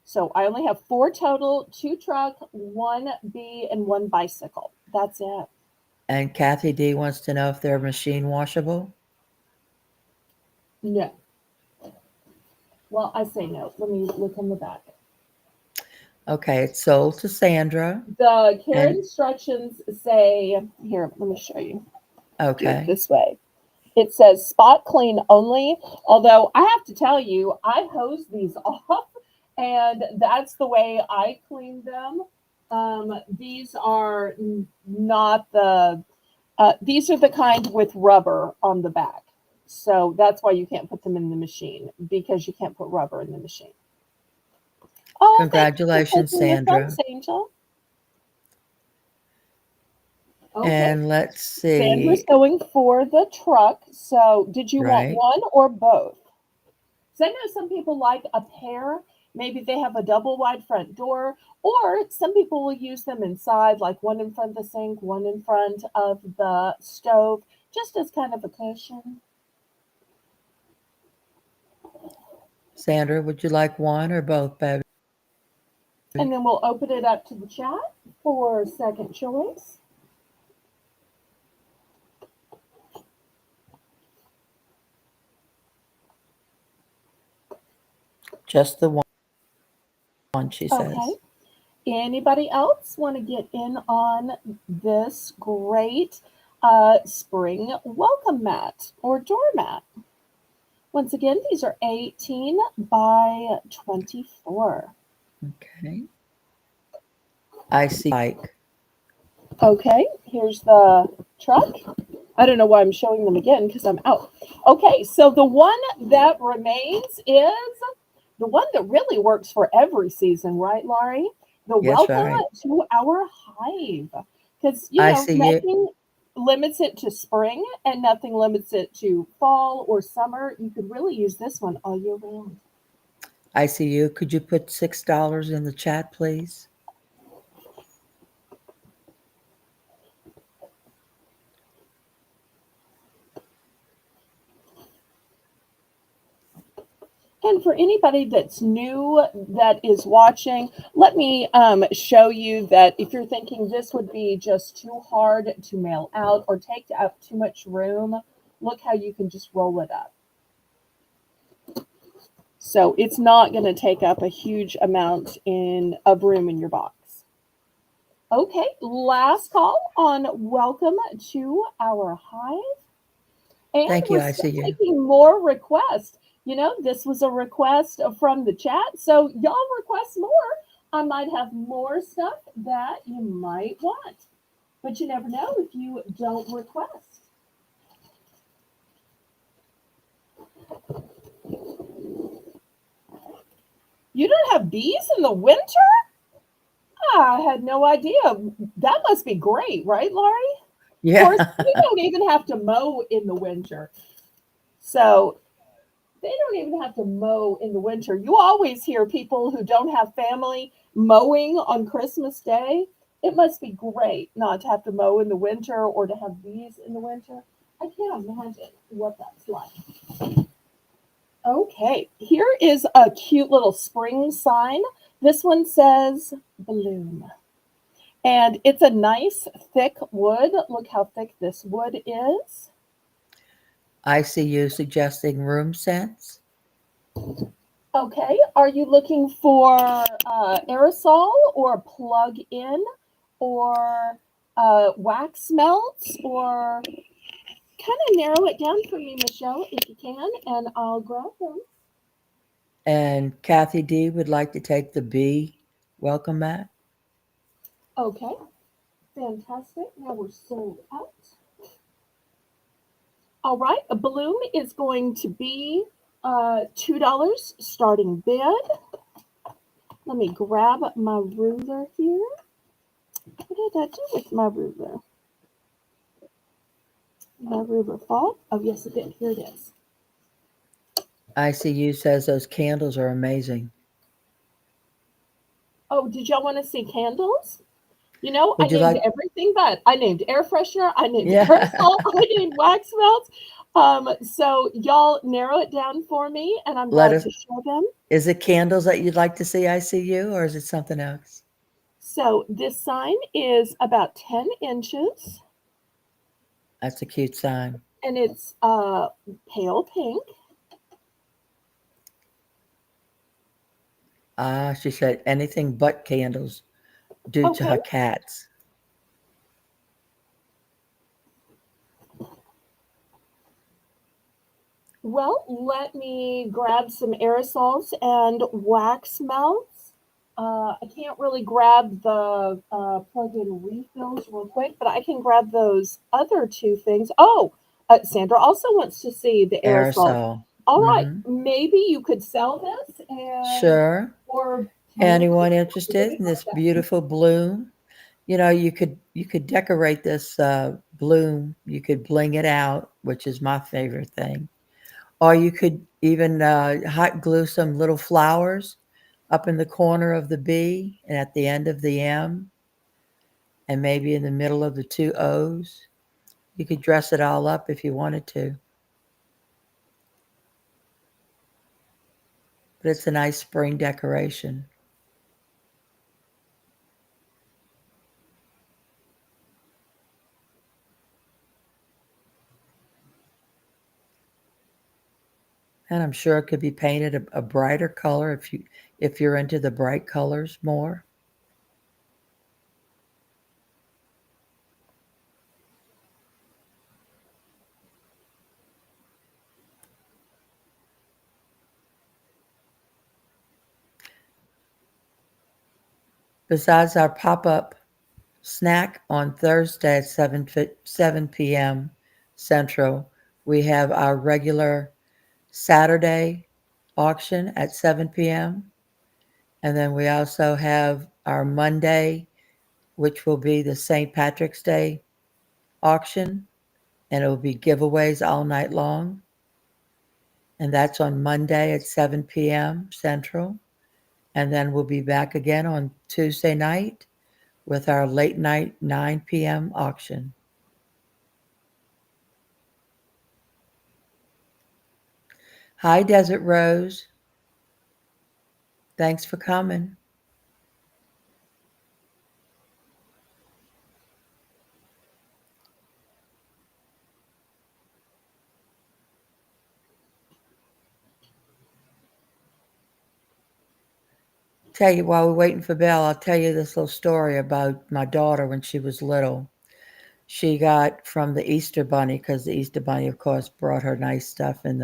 So I only have four total, two truck, one bee, and one bicycle. That's it. And Kathy D wants to know if they're machine washable. No. Well, I say no. Let me look on the back. Okay, it's sold to Sandra. The care And instructions say, here, let me show you. Do it okay. this way. It says spot clean only. Although I have to tell you, I hose these off, and that's the way I clean them. These are not the. These are the kind with rubber on the back, so that's why you can't put them in the machine because you can't put rubber in the machine. Oh, thank you for Congratulations, clicking the thumbs, Sandra. Angel. Okay, And let's Sandra's see. going for the truck. So, did you want Right. one or both? So I know some people like a pair. Maybe they have a double wide front door, or some people will use them inside, like one in front of the sink, one in front of the stove, just as kind of a cushion. Sandra, would you like one or both, baby? And then we'll open it up to the chat for second choice. Just the one, she Okay. says. Anybody else want to get in on this great spring welcome mat or doormat? Once again, these are 18 by 24. Okay. I see Mike. Okay, here's the truck. I don't know why I'm showing them again because I'm out. Okay, so the one that remains is the one that really works for every season, right, Laurie? The Yes, welcome right. to our hive. Because, I see you. nothing limits it to spring and nothing limits it to fall or summer. You could really use this one all year round. I see you. Could you put $6 in the chat, please? And for anybody that's new that is watching, let me show you that if you're thinking this would be just too hard to mail out or take up too much room, look how you can just roll it up. So it's not going to take up a huge amount of room in your box. Okay, last call on welcome to our hive. And Thank we're you. I still see you. taking more requests. This was a request from the chat. So y'all request more. I might have more stuff that you might want. But you never know if you don't request. You don't have bees in the winter? I had no idea. That must be great, right, Laurie? Of Yeah. course, we don't even have to mow in the winter. So they don't even have to mow in the winter. You always hear people who don't have family mowing on Christmas Day. It must be great not to have to mow in the winter or to have bees in the winter. I can't imagine what that's like. Okay, here is a cute little spring sign. This one says bloom. And it's a nice thick wood. Look how thick this wood is. I see you suggesting room scents. Okay, are you looking for aerosol or plug in or wax melts or kind of narrow it down for me, Michelle, if you can, and I'll grab them. And Kathy D would like to take the B welcome mat. Okay, fantastic. Now we're sold out. All right, a bloom is going to be $2 starting bid. Let me grab my ruler here. What did I do with my ruler? My ruler fall? Oh, yes, it did. Here it is. ICU says those candles are amazing. Oh, did y'all want to see candles? You know, I Would you named like? everything but I named air freshener, I named Yeah. aerosol, I named wax melts. So y'all narrow it down for me, and I'm Let glad us. to show them. Is it candles that you'd like to see ICU, or is it something else? So this sign is about 10 inches, That's a cute sign. and it's pale pink. Ah, she said anything but candles due to Okay, her cats. well, let me grab some aerosols and wax melts. I can't really grab the plug-in refills real quick, but I can grab those other two things. Oh, Sandra also wants to see the aerosols. Aerosol. All right, Mm-hmm. maybe you could sell this and Sure. or tell me Anyone what interested you in this want. beautiful bloom? You know, you could decorate this bloom. You could bling it out, which is my favorite thing. Or you could even hot glue some little flowers up in the corner of the B and at the end of the M and maybe in the middle of the two O's. You could dress it all up if you wanted to. But it's a nice spring decoration. And I'm sure it could be painted a brighter color if you're into the bright colors more. Besides our pop-up snack on Thursday at 7 p.m. Central, we have our regular Saturday auction at 7 p.m. And then we also have our Monday, which will be the St. Patrick's Day auction, and it will be giveaways all night long. And that's on Monday at 7 p.m. Central. And then we'll be back again on Tuesday night with our late night 9 p.m. auction. Hi, Desert Rose. Thanks for coming. Tell you while we're waiting for Belle, I'll tell you this little story about my daughter when she was little. She got from the Easter Bunny because the Easter Bunny, of course, brought her nice stuff in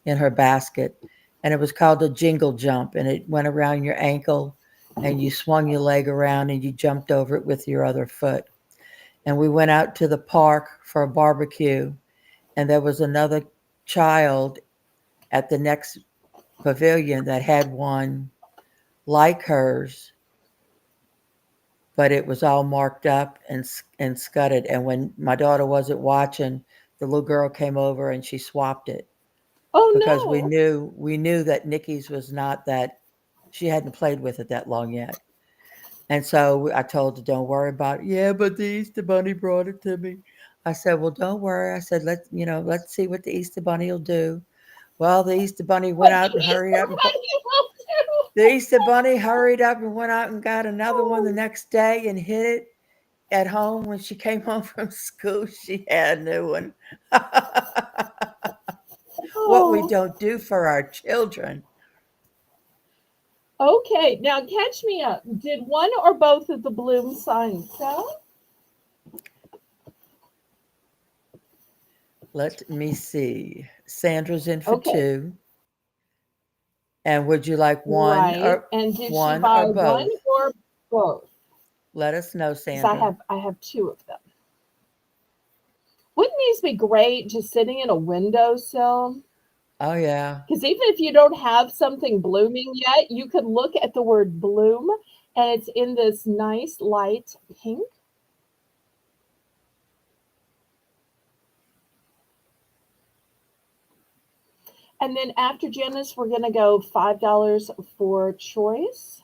her basket, and it was called a jingle jump, and it went around your ankle, and you swung your leg around and you jumped over it with your other foot. And we went out to the park for a barbecue, and there was another child at the next pavilion that had one like hers, but it was all marked up and scudded. And when my daughter wasn't watching, the little girl came over and she swapped it Oh because we no. knew we knew that Nikki's was not that she hadn't played with it that long yet. And so I told her, "Don't worry about it." Yeah, but the Easter Bunny brought it to me. I said, "Well, don't worry." I said, let's see what the Easter Bunny will do." Well, the Easter Bunny went What the out and hurried Easter out and Bunny will do. The Easter Bunny hurried up and went out and got another one the next day and hid it at home. When she came home from school, she had a new one. What we Oh, don't do for our children. okay. Now catch me up. Did one or both of the bloom signs sell? Let me see. Sandra's in for Okay, two. And would you like right. And did she one buy or one both? or both? Let us know, Because I Sandra. have I have two of them. Wouldn't these be great just sitting in a windowsill? Oh yeah. Because even if you don't have something blooming yet, you could look at the word bloom and it's in this nice light pink. And then after Janice, we're going to go $5 for choice.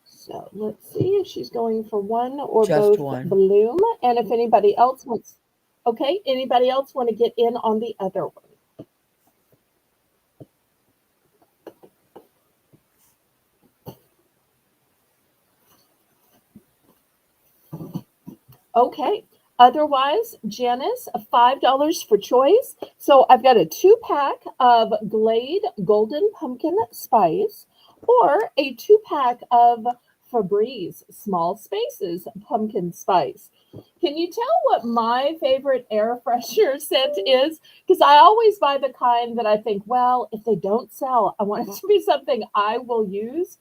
So let's see if she's going for one or Just both one. bloom. And if anybody else wants, okay, anybody else want to get in on the other one? Okay. Otherwise, Janice, $5 for choice. So I've got a 2-pack of Glade Golden Pumpkin Spice or a 2-pack of Febreze Small Spaces Pumpkin Spice. Can you tell what my favorite air freshener scent is? Because I always buy the kind that I think, well, if they don't sell, I want it to be something I will use.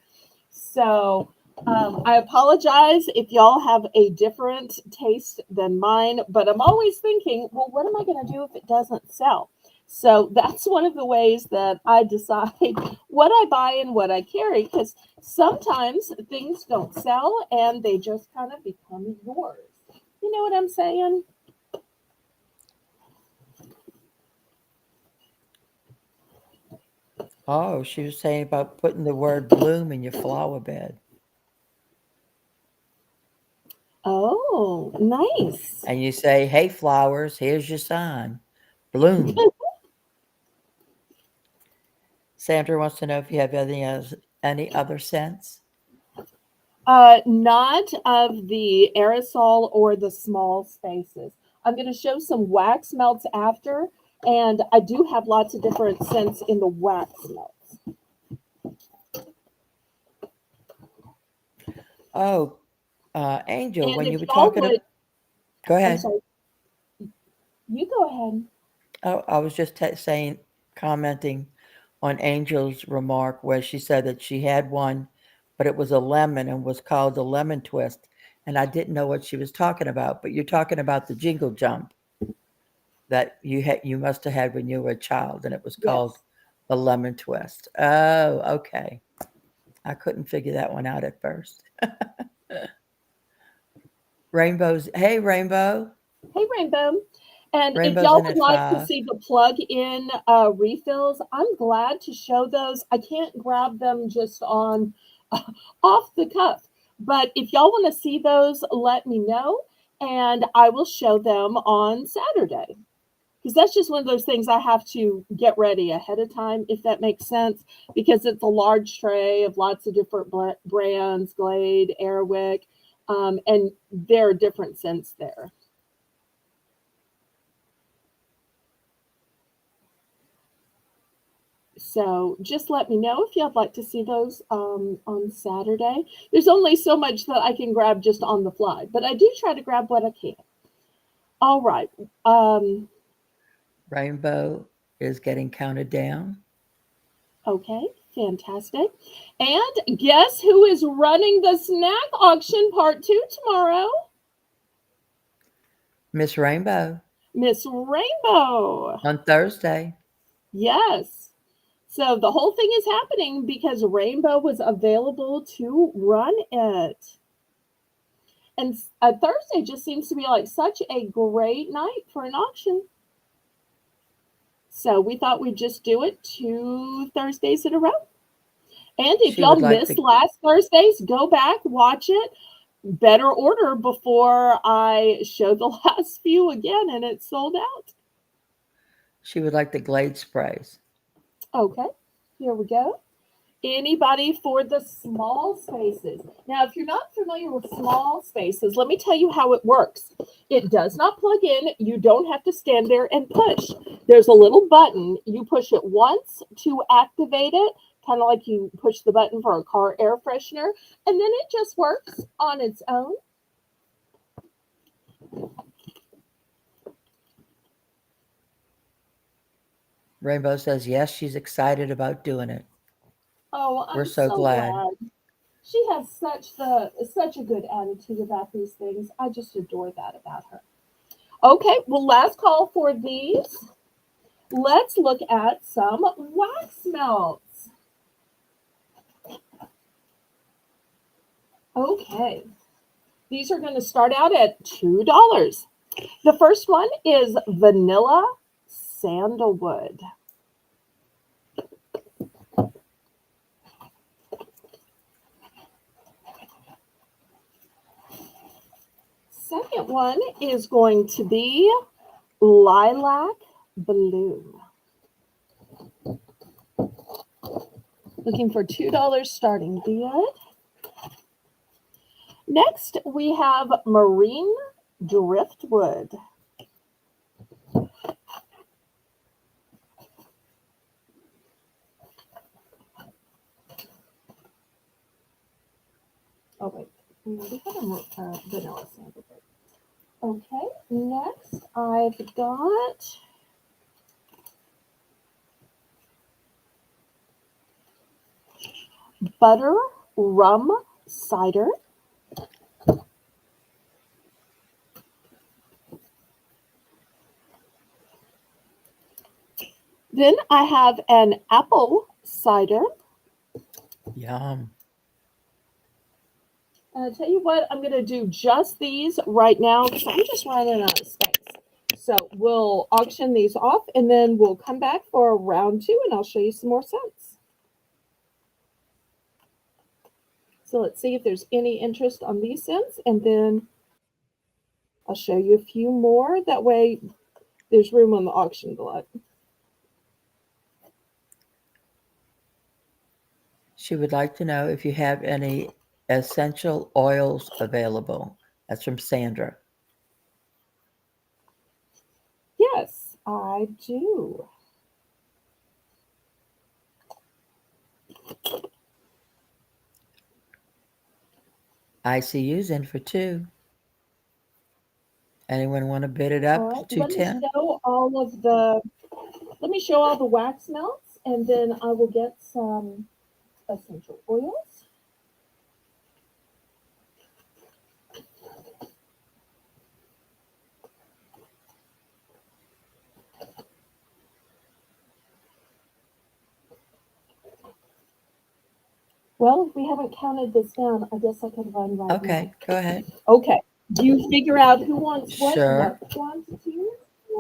So I apologize if y'all have a different taste than mine, but I'm always thinking, well, what am I going to do if it doesn't sell? So that's one of the ways that I decide what I buy and what I carry because sometimes things don't sell and they just kind of become yours. You know what I'm saying? Oh, she was saying about putting the word bloom in your flower bed. Oh, nice. And you say, hey, flowers, here's your sign. Bloom. Sandra wants to know if you have any other scents. Not of the aerosol or the small spaces. I'm going to show some wax melts after, and I do have lots of different scents in the wax melts. Oh, Angel, And when you if were y'all talking, would, go I'm ahead. sorry, you go ahead. Oh, I was just saying, commenting on Angel's remark where she said that she had one, but it was a lemon and was called a lemon twist. And I didn't know what she was talking about, but you're talking about the jingle jump that you must have had when you were a child, and it was called Yes. a lemon twist. Oh, okay. I couldn't figure that one out at first. Rainbows. Hey, Rainbow. Hey, Rainbow. And if Rainbow's y'all in would at like to 5. see the plug-in refills, I'm glad to show those. I can't grab them just on off the cuff, but if y'all want to see those, let me know, and I will show them on Saturday. Because that's just one of those things I have to get ready ahead of time, if that makes sense. Because it's a large tray of lots of different brands, Glade, Airwick, and there are different scents there. So just let me know if you'd like to see those on Saturday. There's only so much that I can grab just on the fly, but I do try to grab what I can. All right. Um, Rainbow is getting counted down. okay, fantastic. And guess who is running the snack auction part two tomorrow? Miss Rainbow Miss Rainbow. on Thursday. Yes. So the whole thing is happening because Rainbow was available to run it. And Thursday just seems to be like such a great night for an auction. So we thought we'd just do it 2 Thursdays in a row. And if She y'all would like missed to. last Thursday's, go back, watch it. Better order before I show the last few again and it's sold out. She would like the Glade sprays. Okay, here we go. Anybody for the small spaces? Now, if you're not familiar with small spaces, let me tell you how it works. It does not plug in. You don't have to stand there and push. There's a little button. You push it once to activate it, kind of like you push the button for a car air freshener, and then it just works on its own. Rainbow says yes, she's excited about doing it. Oh, We're I'm so so glad. glad. She has such a good attitude about these things. I just adore that about her. Okay, well, last call for these. Let's look at some wax melts. Okay, these are going to start out at $2. The first one is vanilla sandalwood. Second one is going to be lilac blue. Looking for $2 starting bid. Next, we have marine driftwood. Oh, wait. We have a vanilla sandalwood. Okay, next I've got butter rum cider. Then I have an apple cider. Yum. And I tell you what, I'm going to do just these right now because I'm just running out of space. So we'll auction these off and then we'll come back for round two and I'll show you some more scents. So let's see if there's any interest on these scents and then I'll show you a few more. That way there's room on the auction block. She would like to know if you have any essential oils available. That's from Sandra. Yes, I do. ICU's in for 2. Anyone want to bid it All up right, to 210? let me show all the wax melts and then I will get some essential oils. Well, if we haven't counted this down, I guess I could run right now. Okay, go ahead. Okay, you figure out who wants Sure. what quantity,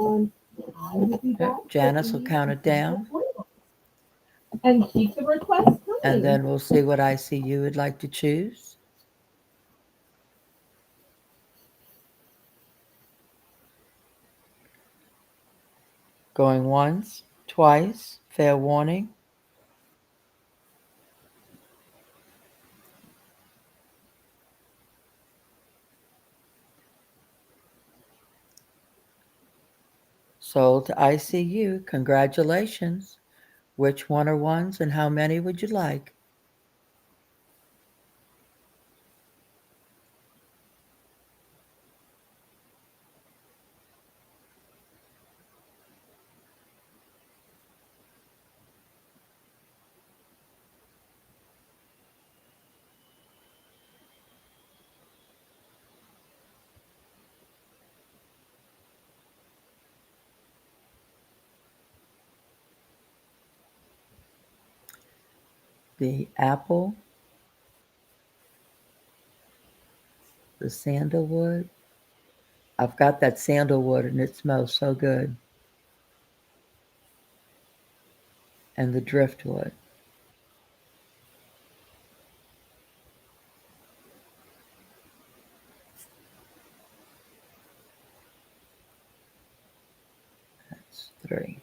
and I will be back Yep, with Janice will the count it essential down, oils. And keep the requests and coming. then we'll see what ICU would like to choose. Going once, twice, fair warning. Sold to ICU. Congratulations. Which one are ones and how many would you like? The apple, the sandalwood. I've got that sandalwood and it smells so good. And the driftwood. That's 3.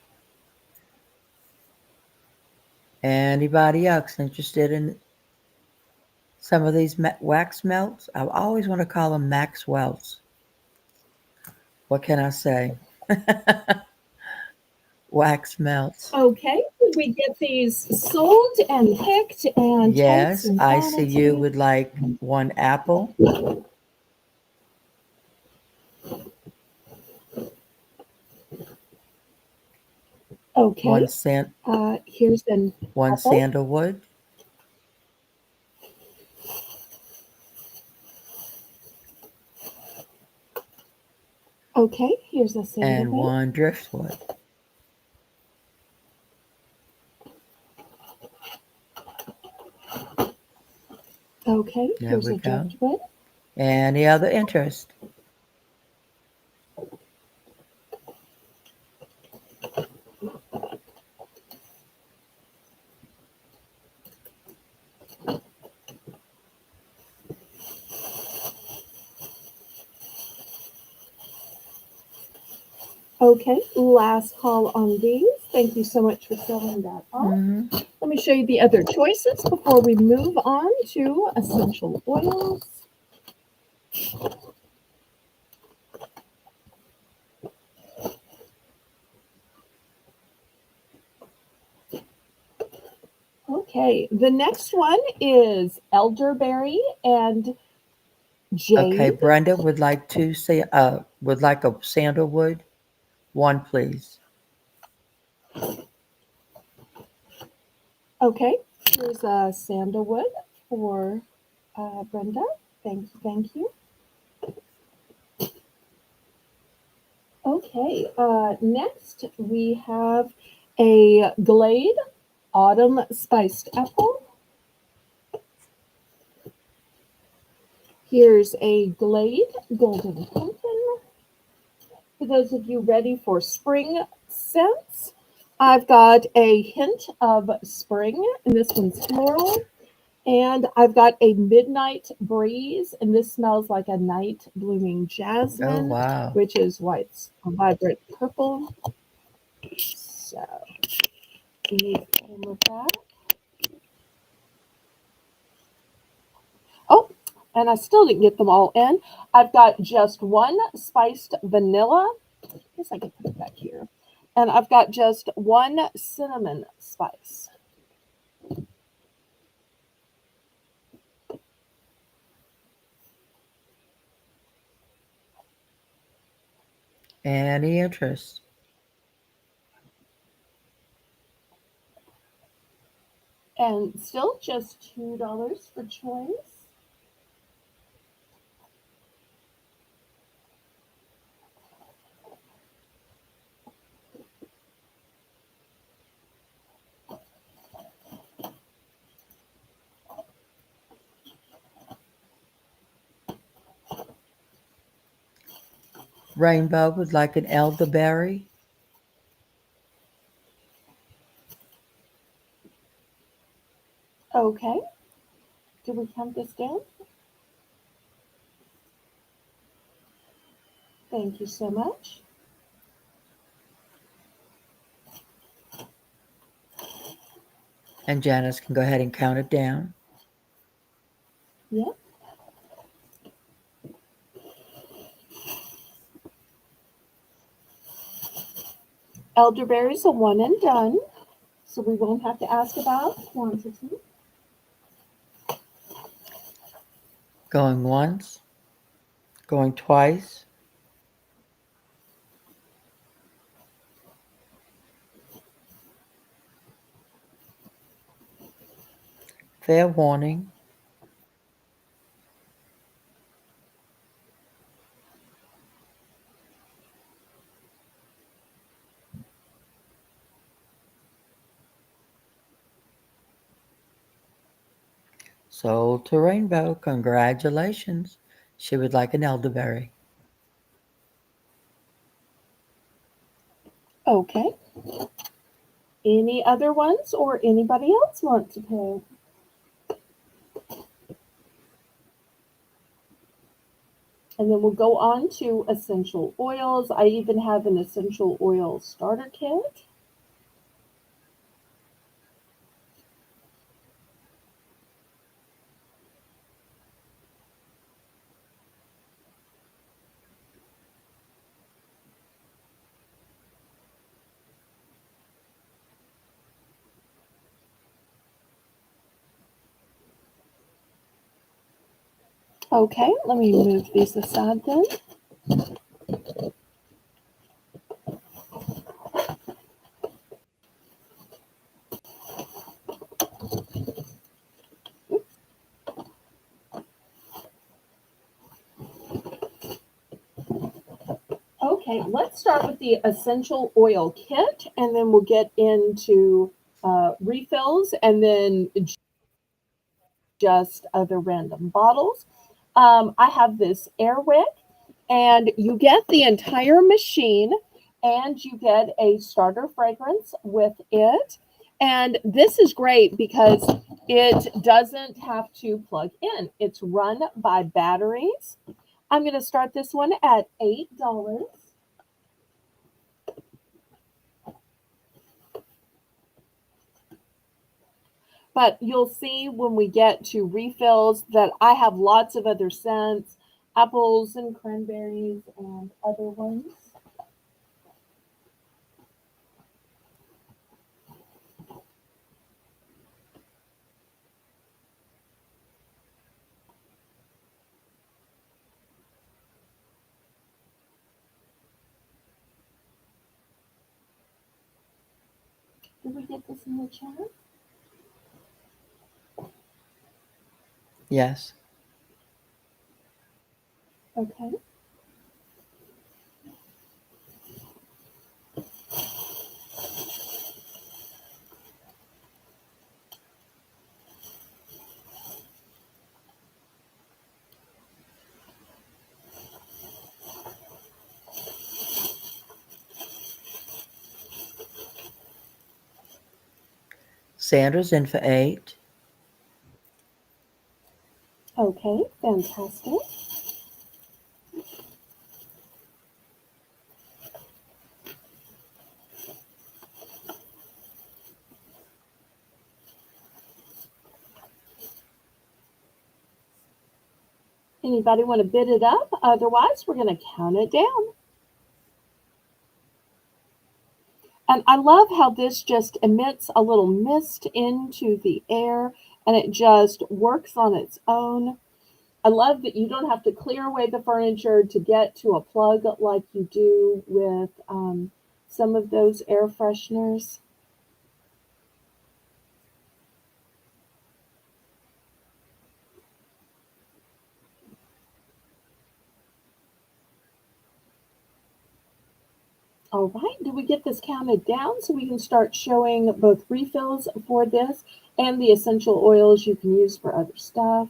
Anybody else interested in some of these wax melts? I always want to call them Maxwell's. What can I say? Wax melts. Okay, we get these sold and picked and types Yes, and I see you quantity. would like one apple, Okay, one san- here's an one apple. sandalwood, Okay, here's a and sandalwood. one driftwood. Okay, There here's we a go. driftwood. Any other interest? Okay, last call on these. Thank you so much for filling that off. Hmm. Let me show you the other choices before we move on to essential oils. Okay, the next one is elderberry and Okay, jade. Brenda would like a sandalwood. One, please. Okay, here's a sandalwood for Brenda. Thank you, thank you. Okay, next we have a Glade Autumn Spiced Apple. Here's a Glade Golden Pumpkin. For those of you ready for spring scents, I've got a hint of spring, and this one's floral. And I've got a Midnight Breeze, and this smells like a night blooming Oh, jasmine, wow. which is why it's a vibrant purple. So we need to put in with that. Oh, and I still didn't get them all in. I've got just one spiced vanilla. I guess I can put it back here. And I've got just one cinnamon spice. Any interest? And still just $2 for choice. Rainbow would like an elderberry. Okay. Do we count this down? Thank you so much. And Janice can go ahead and count it down. Yep. Elderberry's a one and done, so we won't have to ask about quantity. Going once, going twice. Fair warning. Sold to Rainbow. Congratulations. She would like an elderberry. Okay. Any other ones or anybody else want to pay? And then we'll go on to essential oils. I even have an essential oil starter kit. Okay, let me move these aside then. Okay, let's start with the essential oil kit and then we'll get into refills and then just other random bottles. I have this air wick, and you get the entire machine, and you get a starter fragrance with it. And this is great because it doesn't have to plug in, it's run by batteries. I'm going to start this one at $8. But you'll see when we get to refills that I have lots of other scents, apples and cranberries and other ones. Did we get this in the chat? Yes. Okay. Sandra's in for 8. Okay, fantastic. Anybody want to bid it up? Otherwise, we're going to count it down. And I love how this just emits a little mist into the air and it just works on its own. I love that you don't have to clear away the furniture to get to a plug like you do with some of those air fresheners. All right, do we get this counted down so we can start showing both refills for this and the essential oils you can use for other stuff?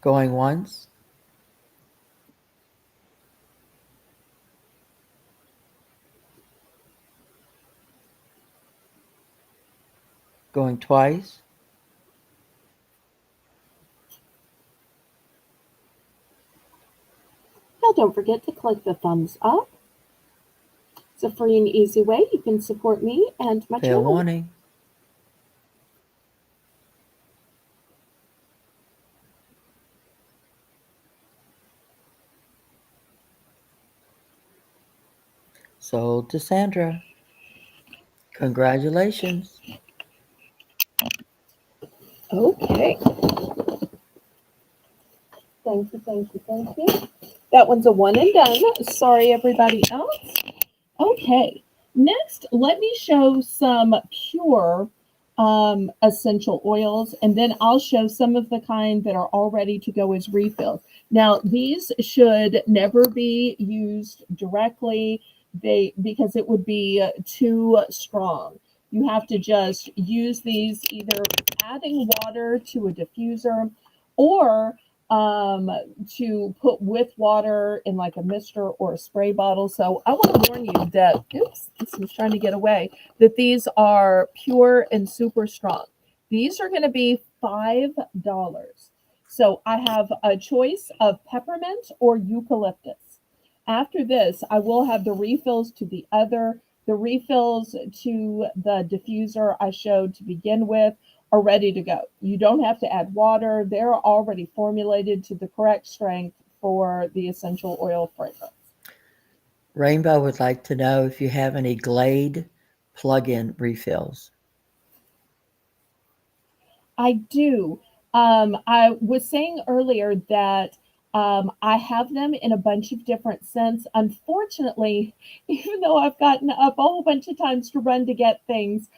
Going once. Going twice. Now don't forget to click the thumbs up. It's a free and easy way you can support me and my Fair channel. warning. Sold to Sandra. Congratulations. Okay. Thank you, thank you, thank you. That one's a one and done. Sorry, everybody else. Okay. Next, let me show some pure essential oils, and then I'll show some of the kind that are all ready to go as refills. Now, these should never be used directly because it would be too strong. You have to just use these either adding water to a diffuser or um, to put with water in like a mister or a spray bottle. So I want to warn you that, oops, this was trying to get away, that these are pure and super strong. These are going to be $5. So I have a choice of peppermint or eucalyptus. After this, I will have the refills to the refills to the diffuser I showed to begin with are ready to go. You don't have to add water. They're already formulated to the correct strength for the essential oil fragrance. Rainbow would like to know if you have any Glade plug-in refills. I do. I was saying earlier that I have them in a bunch of different scents. Unfortunately, even though I've gotten up a whole bunch of times to run to get things,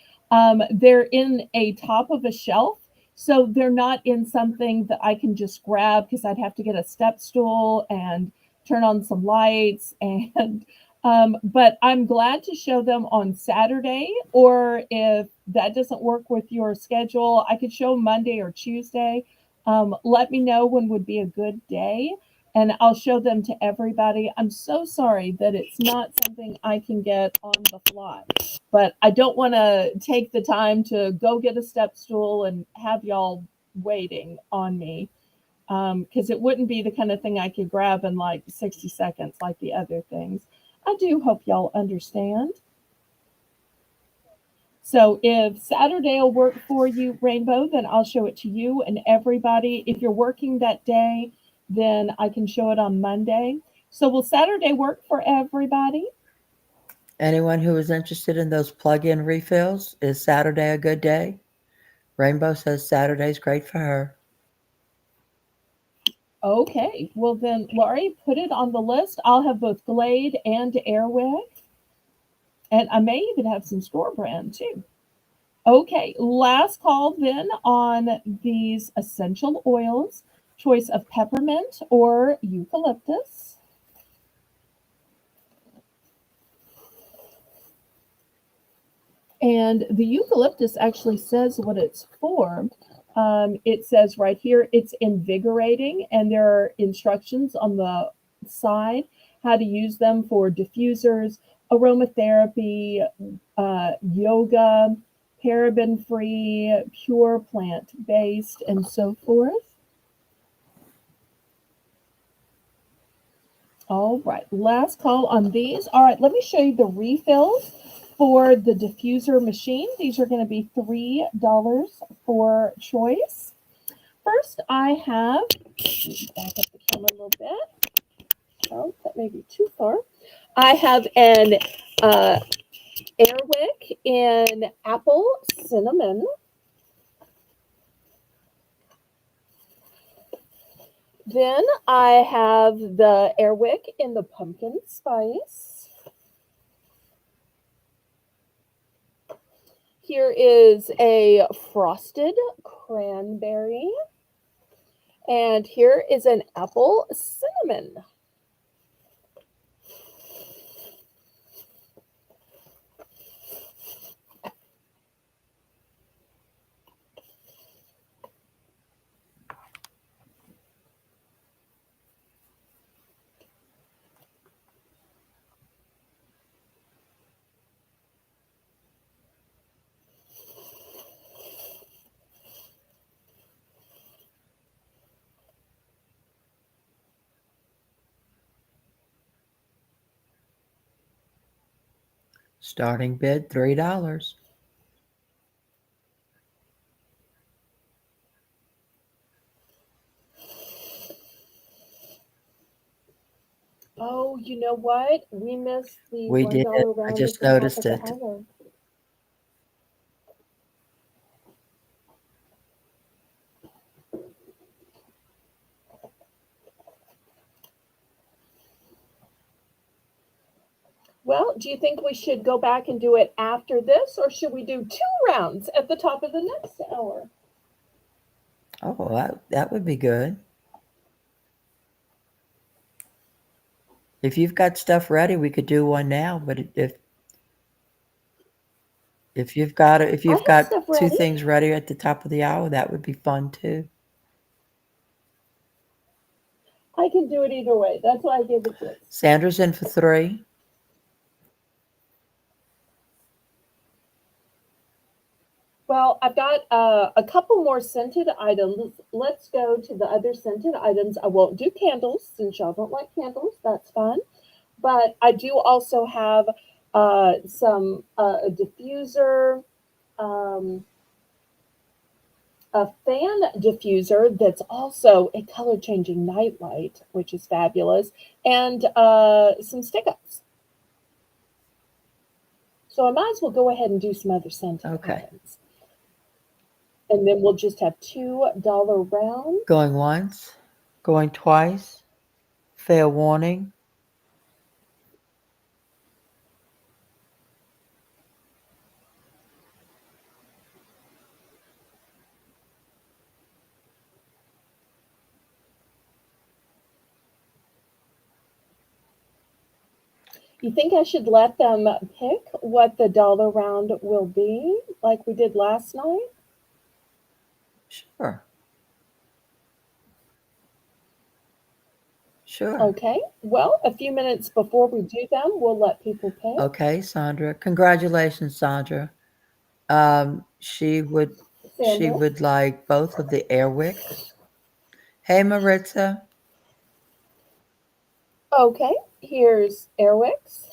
they're in a top of a shelf. So they're not in something that I can just grab because I'd have to get a step stool and turn on some lights and but I'm glad to show them on Saturday, or if that doesn't work with your schedule, I could show Monday or Tuesday. Let me know when would be a good day, and I'll show them to everybody. I'm so sorry that it's not something I can get on the fly, but I don't want to take the time to go get a step stool and have y'all waiting on me because it wouldn't be the kind of thing I could grab in like 60 seconds like the other things. I do hope y'all understand. So if Saturday will work for you, Rainbow, then I'll show it to you and everybody. If you're working that day, then I can show it on Monday. So will Saturday work for everybody? Anyone who is interested in those plug-in refills, is Saturday a good day? Rainbow says Saturday's great for her. Okay. Well, then, Laurie, put it on the list. I'll have both Glade and Airwick, and I may even have some store brand too. Okay, last call then on these essential oils. Choice of peppermint or eucalyptus. And the eucalyptus actually says what it's for. It says right here it's invigorating, and there are instructions on the side how to use them for diffusers, aromatherapy, yoga, paraben free, pure plant based, and so forth. All right, last call on these. All right, let me show you the refills for the diffuser machine. These are going to be $3 for choice. First, I have, let me back up the camera a little bit. Oh, that may be too far. I have an uh, Airwick in apple cinnamon. Then I have the Airwick in the pumpkin spice. Here is a frosted cranberry. And here is an apple cinnamon. Starting bid $3. Oh, you know what? We missed the We $1 did. I round at just the top noticed of the it. hour. Well, do you think we should go back and do it after this, or should we do 2 rounds at the top of the next hour? Oh, that would be good. If you've got stuff ready, we could do one now. But if I you've have got stuff two ready. things ready at the top of the hour, that would be fun too. I can do it either way. That's why I gave the choice. Sandra's in for 3. Well, I've got a couple more scented items. Let's go to the other scented items. I won't do candles since y'all don't like candles. That's fine. But I do also have some a diffuser, um, a fan diffuser that's also a color changing nightlight, which is fabulous, and some stick ups. So I might as well go ahead and do some other scented Okay. items. And then we'll just have $2 rounds. Going once, going twice, fair warning. You think I should let them pick what the dollar round will be, like we did last night? Sure, sure. Okay. Well, a few minutes before we do them, we'll let people pick. Okay, Sandra. Congratulations, Sandra. She would she Sandra. would like both of the Airwicks. Hey, Maritza. Okay. Here's Airwix.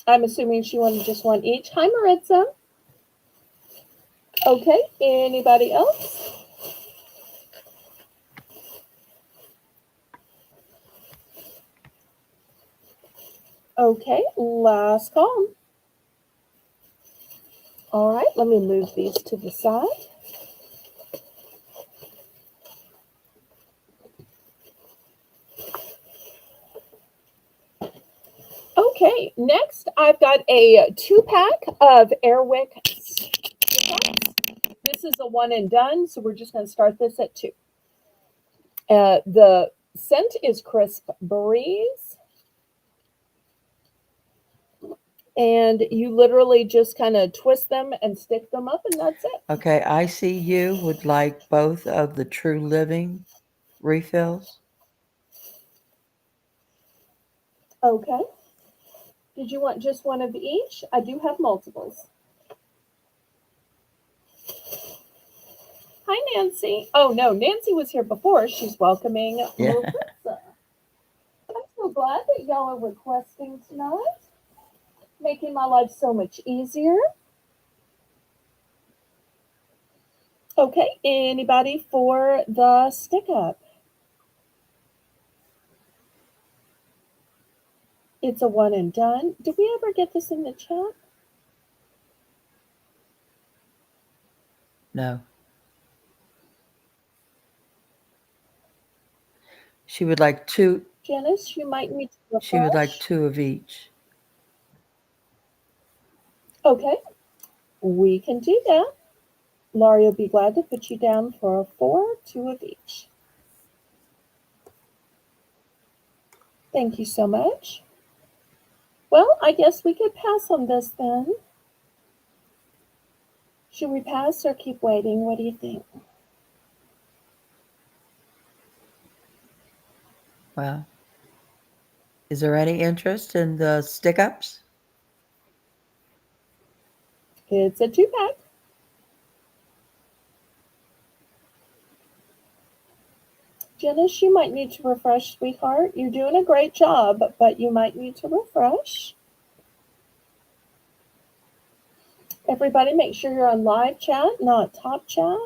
I'm assuming she wanted just one each. Hi, Maritza. Okay. Anybody else? Okay. Last call. All right. Let me move these to the side. Okay, next I've got a 2-pack of Airwick stick-ups. This is a one and done, so we're just going to start this at 2. The scent is Crisp Breeze, and you literally just kind of twist them and stick them up, and that's it. Okay, I see you would like both of the True Living refills. Okay. Did you want just one of each? I do have multiples. Hi, Nancy. Oh, no, Nancy was here before. She's welcoming Yeah. Marissa. I'm so glad that y'all are requesting tonight, making my life so much easier. Okay, anybody for the stick up? It's a one and done. Did we ever get this in the chat? No. She would like two. Janice, you might need to She would like refresh. 2 of each. Okay, we can do that. Laurie will be glad to put you down for 4, 2 of each. Thank you so much. Well, I guess we could pass on this then. Should we pass or keep waiting? What do you think? Well, is there any interest in the stick ups? It's a 2-pack. Janice, you might need to refresh, sweetheart. You're doing a great job, but you might need to refresh. Everybody, make sure you're on live chat, not top chat.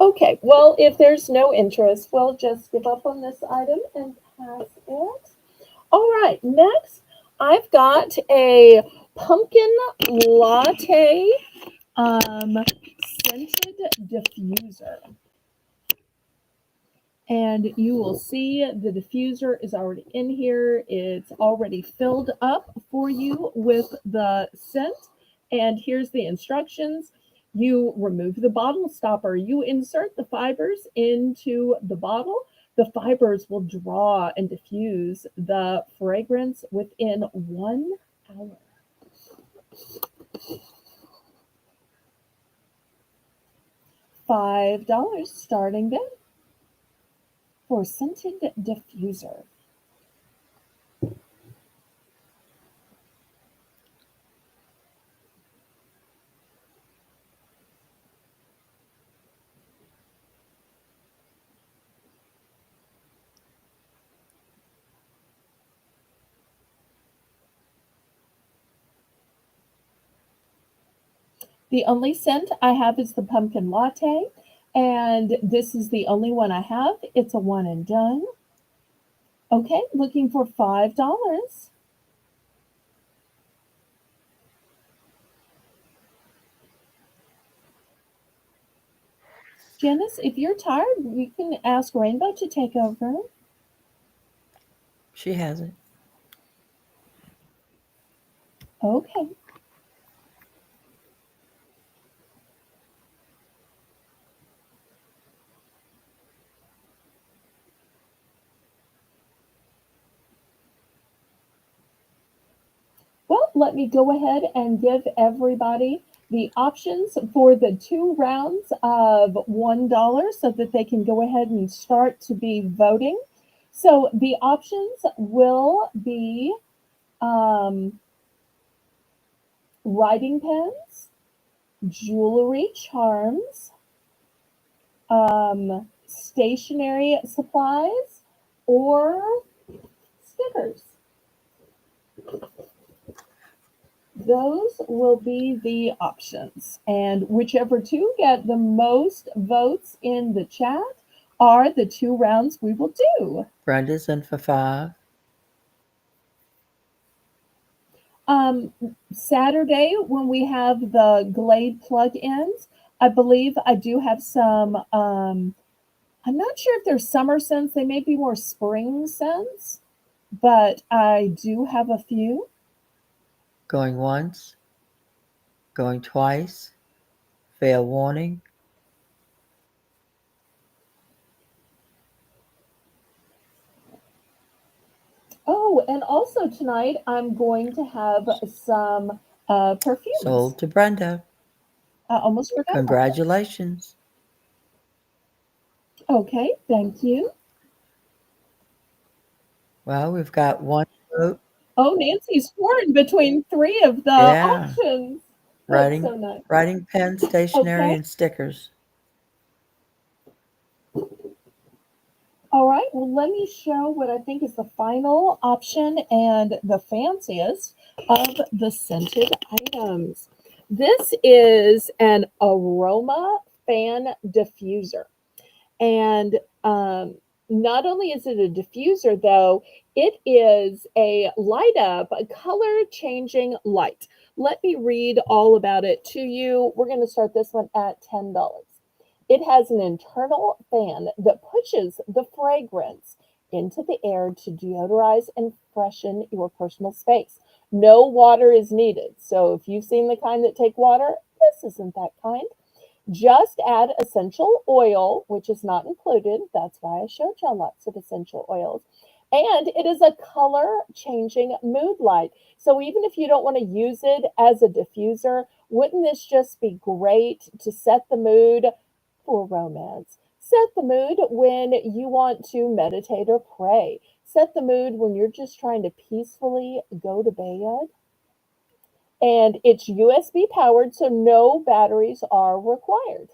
Okay, well, if there's no interest, we'll just give up on this item and pass it. All right, next, I've got a pumpkin latte scented diffuser. And you will see the diffuser is already in here. It's already filled up for you with the scent. And here's the instructions. You remove the bottle stopper. You insert the fibers into the bottle. The fibers will draw and diffuse the fragrance within 1 hour. $5 starting then for scented diffuser. The only scent I have is the pumpkin latte, and this is the only one I have. It's a one and done. Okay, looking for $5. Janice, if you're tired, we can ask Rainbow to take over. She hasn't. Okay. Well, let me go ahead and give everybody the options for the 2 rounds of $1 so that they can go ahead and start to be voting. So the options will be um, writing pens, jewelry charms, stationery supplies, or stickers. Those will be the options. And whichever two get the most votes in the chat are the 2 rounds we will do. Brenda's in for 5. Um, Saturday, when we have the Glade plug-ins, I believe I do have some. I'm not sure if they're summer scents. They may be more spring scents, but I do have a few. Going once, going twice, fair warning. Oh, and also tonight I'm going to have some perfumes. Sold to Brenda. I almost forgot about that. Congratulations. Okay, thank you. Well, we've got one vote. Oh, Nancy's torn between three of the Yeah. options. That's Writing so nice. writing pen, stationery, Okay. and stickers. All right. Well, let me show what I think is the final option and the fanciest of the scented items. This is an aroma fan diffuser. And not only is it a diffuser, though, it is a light up, a color changing light. Let me read all about it to you. We're going to start this one at $10. It has an internal fan that pushes the fragrance into the air to deodorize and freshen your personal space. No water is needed. So if you've seen the kind that take water, this isn't that kind. Just add essential oil, which is not included. That's why I showed y'all lots of essential oils. And it is a color changing mood light. So even if you don't want to use it as a diffuser, wouldn't this just be great to set the mood for romance? Set the mood when you want to meditate or pray. Set the mood when you're just trying to peacefully go to bed. And it's USB powered, so no batteries are required.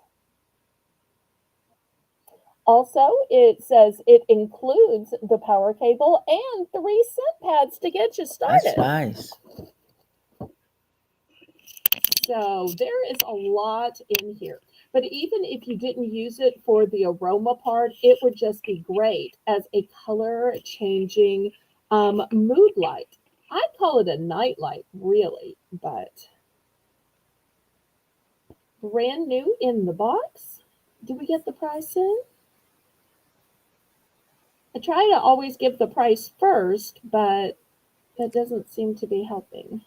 Also, it says it includes the power cable and 3 scent pads to get you That's started. nice. So there is a lot in here. But even if you didn't use it for the aroma part, it would just be great as a color changing mood light. I'd call it a night light, really, but brand new in the box. Did we get the price in? I try to always give the price first, but that doesn't seem to be helping.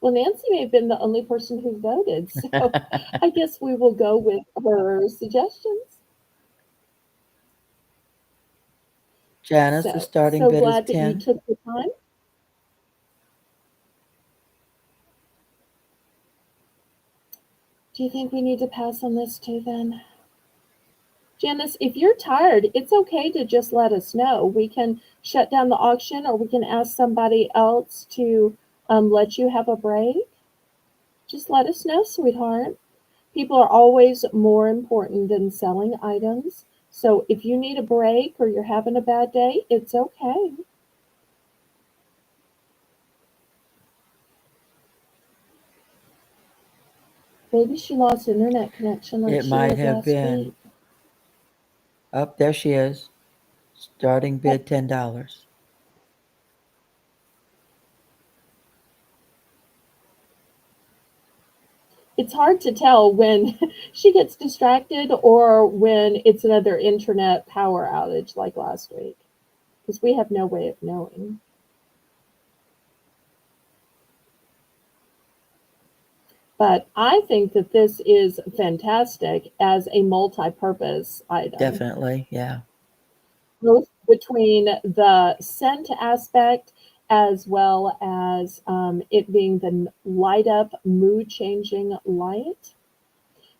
Well, Nancy may have been the only person who voted, so I guess we will go with her suggestions. Janice, the So, starting so bid is glad that you 10. took the time. Do you think we need to pass on this too then? Janice, if you're tired, it's okay to just let us know. We can shut down the auction or we can ask somebody else to let you have a break. Just let us know, sweetheart. People are always more important than selling items. So if you need a break or you're having a bad day, it's okay. Maybe she lost internet connection like It she might did have last been. week. Up there she is. Starting But bid $10. it's hard to tell when she gets distracted or when it's another internet power outage like last week because we have no way of knowing. But I think that this is fantastic as a multi-purpose item, Definitely, yeah. both between the scent aspect as well as it being the light up mood changing light.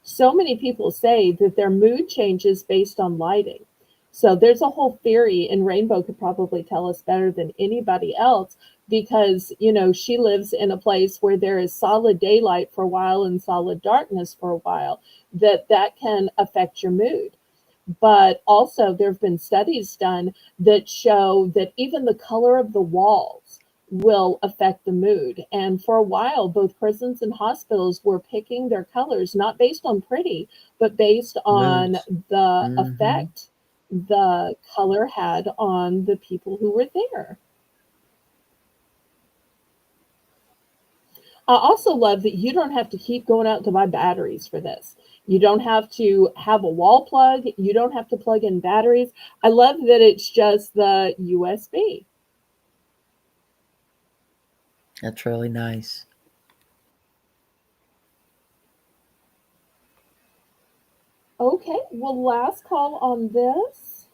So many people say that their mood changes based on lighting. So there's a whole theory, and Rainbow could probably tell us better than anybody else because, she lives in a place where there is solid daylight for a while and solid darkness for a while, that can affect your mood. But also, there have been studies done that show that even the color of the walls will affect the mood. And for a while, both prisons and hospitals were picking their colors not based on pretty, but based on Moods. the Mm-hmm. effect the color had on the people who were there. I also love that you don't have to keep going out to buy batteries for this. You don't have to have a wall plug. You don't have to plug in batteries. I love that it's just the USB. That's really nice. Okay, well, last call on this.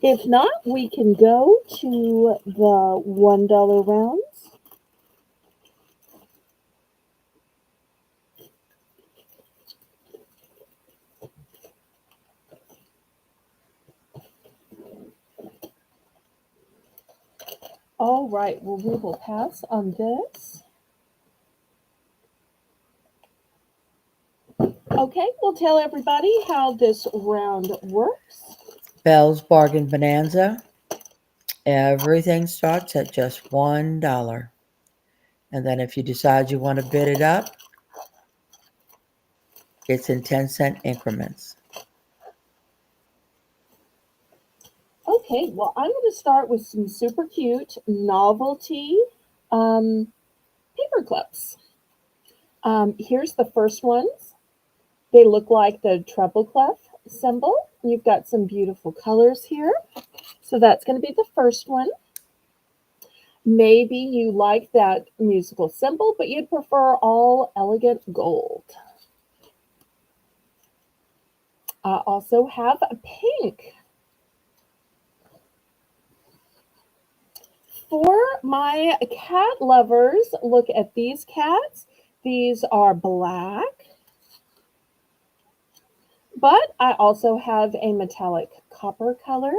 If not, we can go to the $1 rounds. All right, well, we will pass on this. Okay, we'll tell everybody how this round works. Belle's Bargain Bonanza. Everything starts at just $1. And then if you decide you want to bid it up, it's in 10-cent increments. Okay, well, I'm going to start with some super cute novelty um, paper clips. Here's the first ones. They look like the treble clef symbol. You've got some beautiful colors here. So that's going to be the first one. Maybe you like that musical symbol, but you'd prefer all elegant gold. I also have a pink. For my cat lovers, look at these cats. These are black, but I also have a metallic copper color,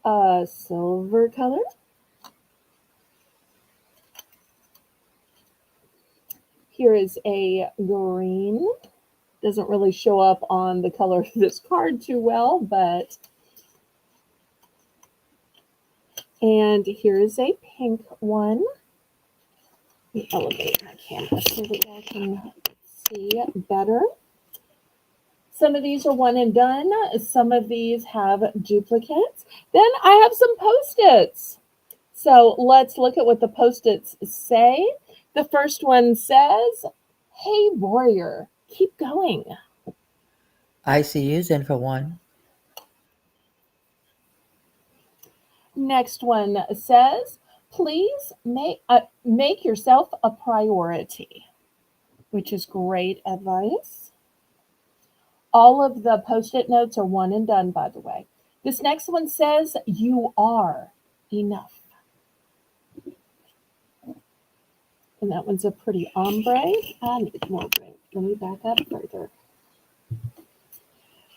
a silver color. Here is a green. Doesn't really show up on the color of this card too well, and here is a pink one. Let me elevate my camera so that y'all can see better. Some of these are one and done. Some of these have duplicates. Then I have some Post-its. So let's look at what the Post-its say. The first one says, "Hey warrior, keep going." ICU's in for one. Next one says, "Please make yourself a priority," which is great advice. All of the Post-it notes are one and done, by the way. This next one says, "You are enough." And that one's a pretty ombre. I need more red. Let me back up further.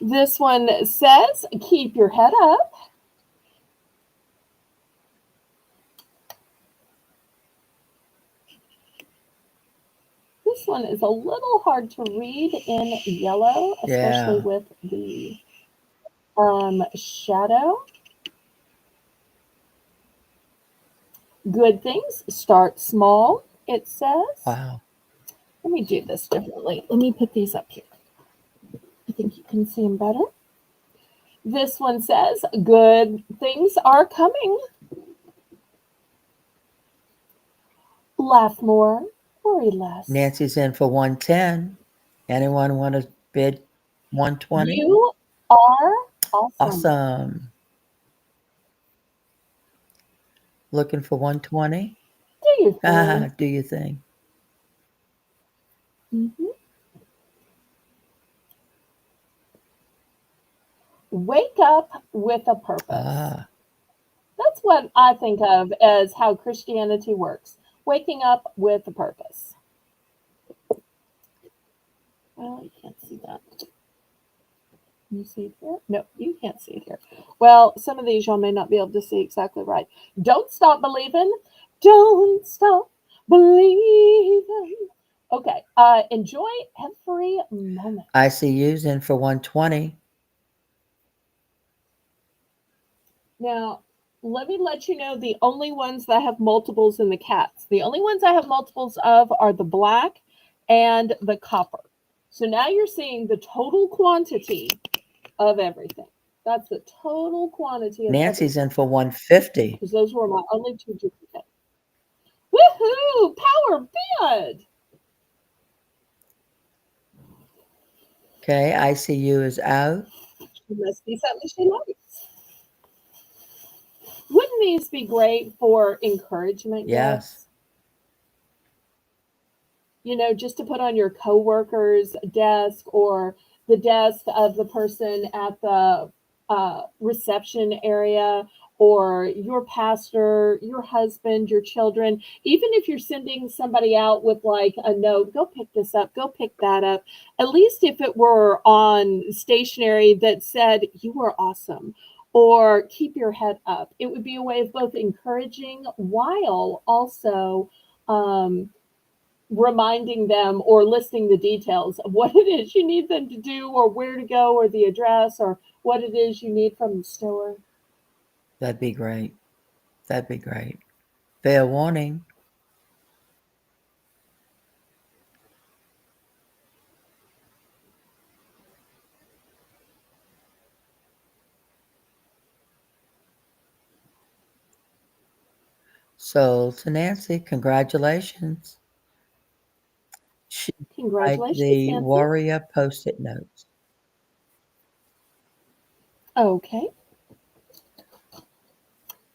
This one says, keep your head up. This one is a little hard to read in yellow, especially Yeah. with the shadow. Good things start small, it says. Wow. Let me do this differently. Let me put these up here. I think you can see them better. This one says, good things are coming. Laugh more, worry less. Nancy's in for 110. Anyone want to bid 120? You are awesome. Awesome. Looking for 120? Do you think? Do you think? Mm-hmm. Wake up with a purpose. That's what I think of as how Christianity works. Waking up with a purpose. Well, you can't see that. Can you see it here? No, you can't see it here. Well, some of these y'all may not be able to see exactly right. Don't stop believing. Don't stop believing. Okay. Enjoy every moment. ICU's in for 120. Now, let me let you know the only ones that have multiples in the cats. The only ones I have multiples of are the black and the copper. So now you're seeing the total quantity of everything. That's the total quantity of Nancy's everything. in for 150. Because those were my only two duplicates. Woohoo! Power bid! Okay, ICU is out. She must be something she likes. Wouldn't these be great for encouragement Yes. gifts? You know, just to put on your coworker's desk or the desk of the person at the reception area, or your pastor, your husband, your children. Even if you're sending somebody out with like a note, go pick this up, go pick that up. At least if it were on stationery that said, you were awesome, or keep your head up, it would be a way of both encouraging while also reminding them or listing the details of what it is you need them to do, or where to go, or the address, or what it is you need from the store. That'd be great. That'd be great. Fair warning. So to Nancy, congratulations. She like Congratulations, the Nancy. warrior post-it notes. Okay,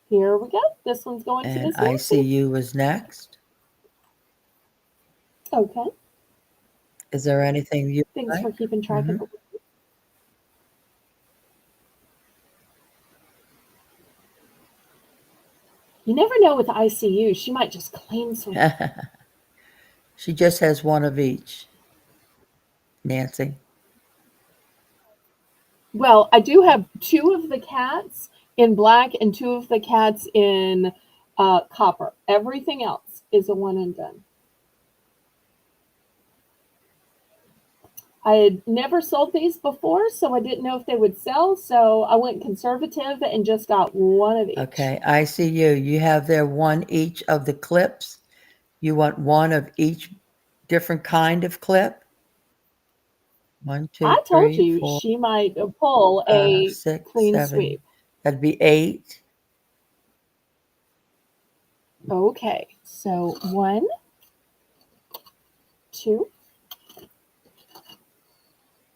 here we go. This one's going to And Miss Nancy. ICU was next. Okay, Is there anything you thanks like? for keeping track of it. You never know with ICU, she might just claim some. She just has one of each, Nancy. Well, I do have two of the cats in black and two of the cats in copper. Everything else is a one and done. I had never sold these before, so I didn't know if they would sell. So I went conservative and just got one of each. Okay, ICU, you have there one each of the clips. You want one of each different kind of clip? 1, 2, I told 3, you 4, she might pull 5, a 6, clean 7. sweep. That'd be 8. Okay, so 1, 2,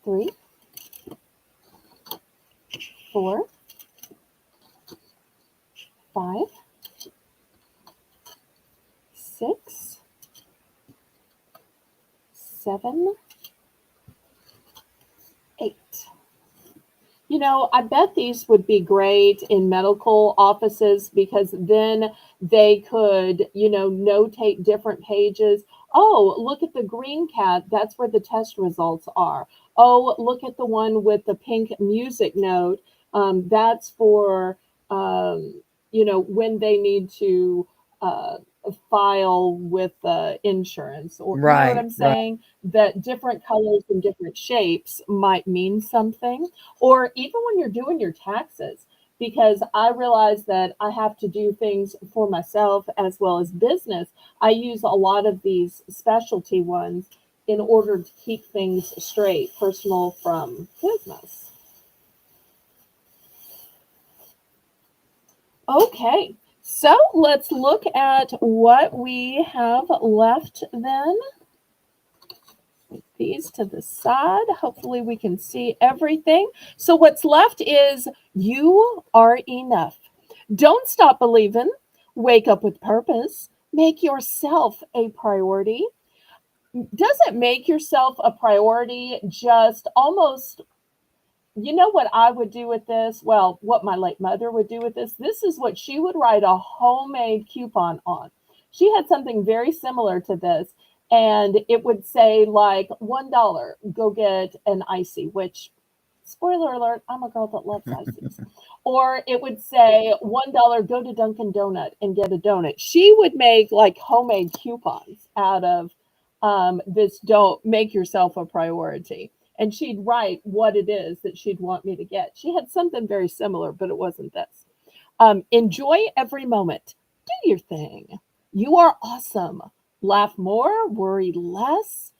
3, 4, 5, 6, 7, 8. I bet these would be great in medical offices because then they could, notate different pages. Oh, look at the green cat. That's where the test results are. Oh, look at the one with the pink music note. That's for, when they need to uh, file with insurance. Or, you know what Right, I'm right. saying? That different colors and different shapes might mean something, or even when you're doing your taxes, because I realize that I have to do things for myself as well as business. I use a lot of these specialty ones in order to keep things straight, personal from business. Okay, so let's look at what we have left then. These to the side. Hopefully, we can see everything. So, what's left is you are enough. Don't stop believing. Wake up with purpose. Make yourself a priority. Doesn't make yourself a priority just almost, what I would do with this? Well, what my late mother would do with this. This is what she would write a homemade coupon on. She had something very similar to this, and it would say like $1, go get an icy, which spoiler alert, I'm a girl that loves ices. Or it would say $1, go to Dunkin' Donut and get a donut. She would make like homemade coupons out of this don't make yourself a priority. And she'd write what it is that she'd want me to get. She had something very similar, but it wasn't this. Enjoy every moment. Do your thing. You are awesome. Laugh more, worry less.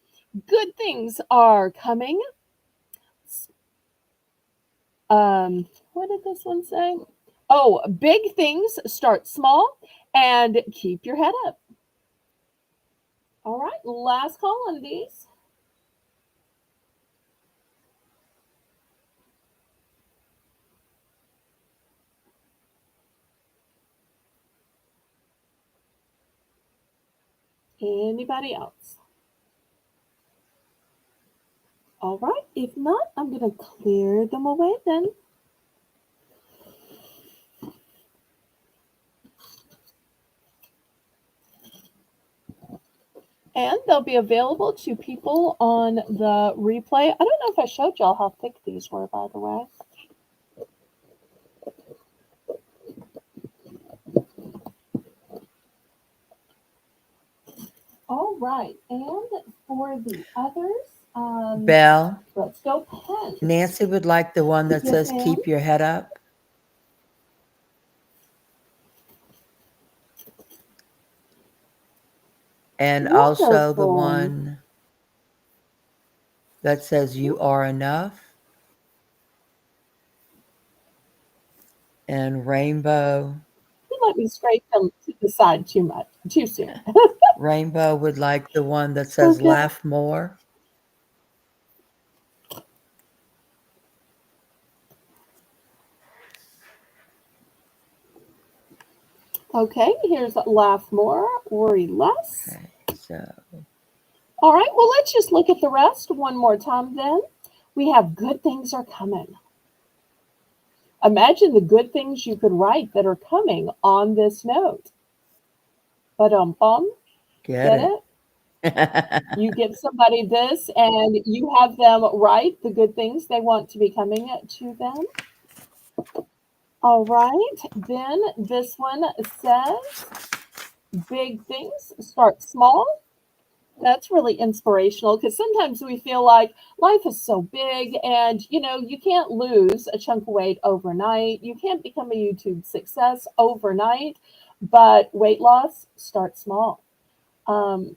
Good things are coming. What did this one say? Oh, big things start small and keep your head up. All right, last call on these. Anybody else? All right, if not, I'm going to clear them away then. And they'll be available to people on the replay. I don't know if I showed y'all how thick these were, by the way. All right, and for the others, Belle, let's go pens. Nancy would like the one that Yes, says ma'am. keep your head up. And also the Wonderful. one that says you are enough. And You let me scrape them to the side too much, too soon. Rainbow would like the one that says Okay. laugh more. Okay, here's laugh more, worry less. Okay, so All right, well, let's just look at the rest one more time then. We have good things are coming. Imagine the good things you could write that are coming on this note. But bum, get get it. it? You give somebody this and you have them write the good things they want to be coming to them. All right, then this one says big things start small. That's really inspirational because sometimes we feel like life is so big and you can't lose a chunk of weight overnight. You can't become a YouTube success overnight, but weight loss start small. Um,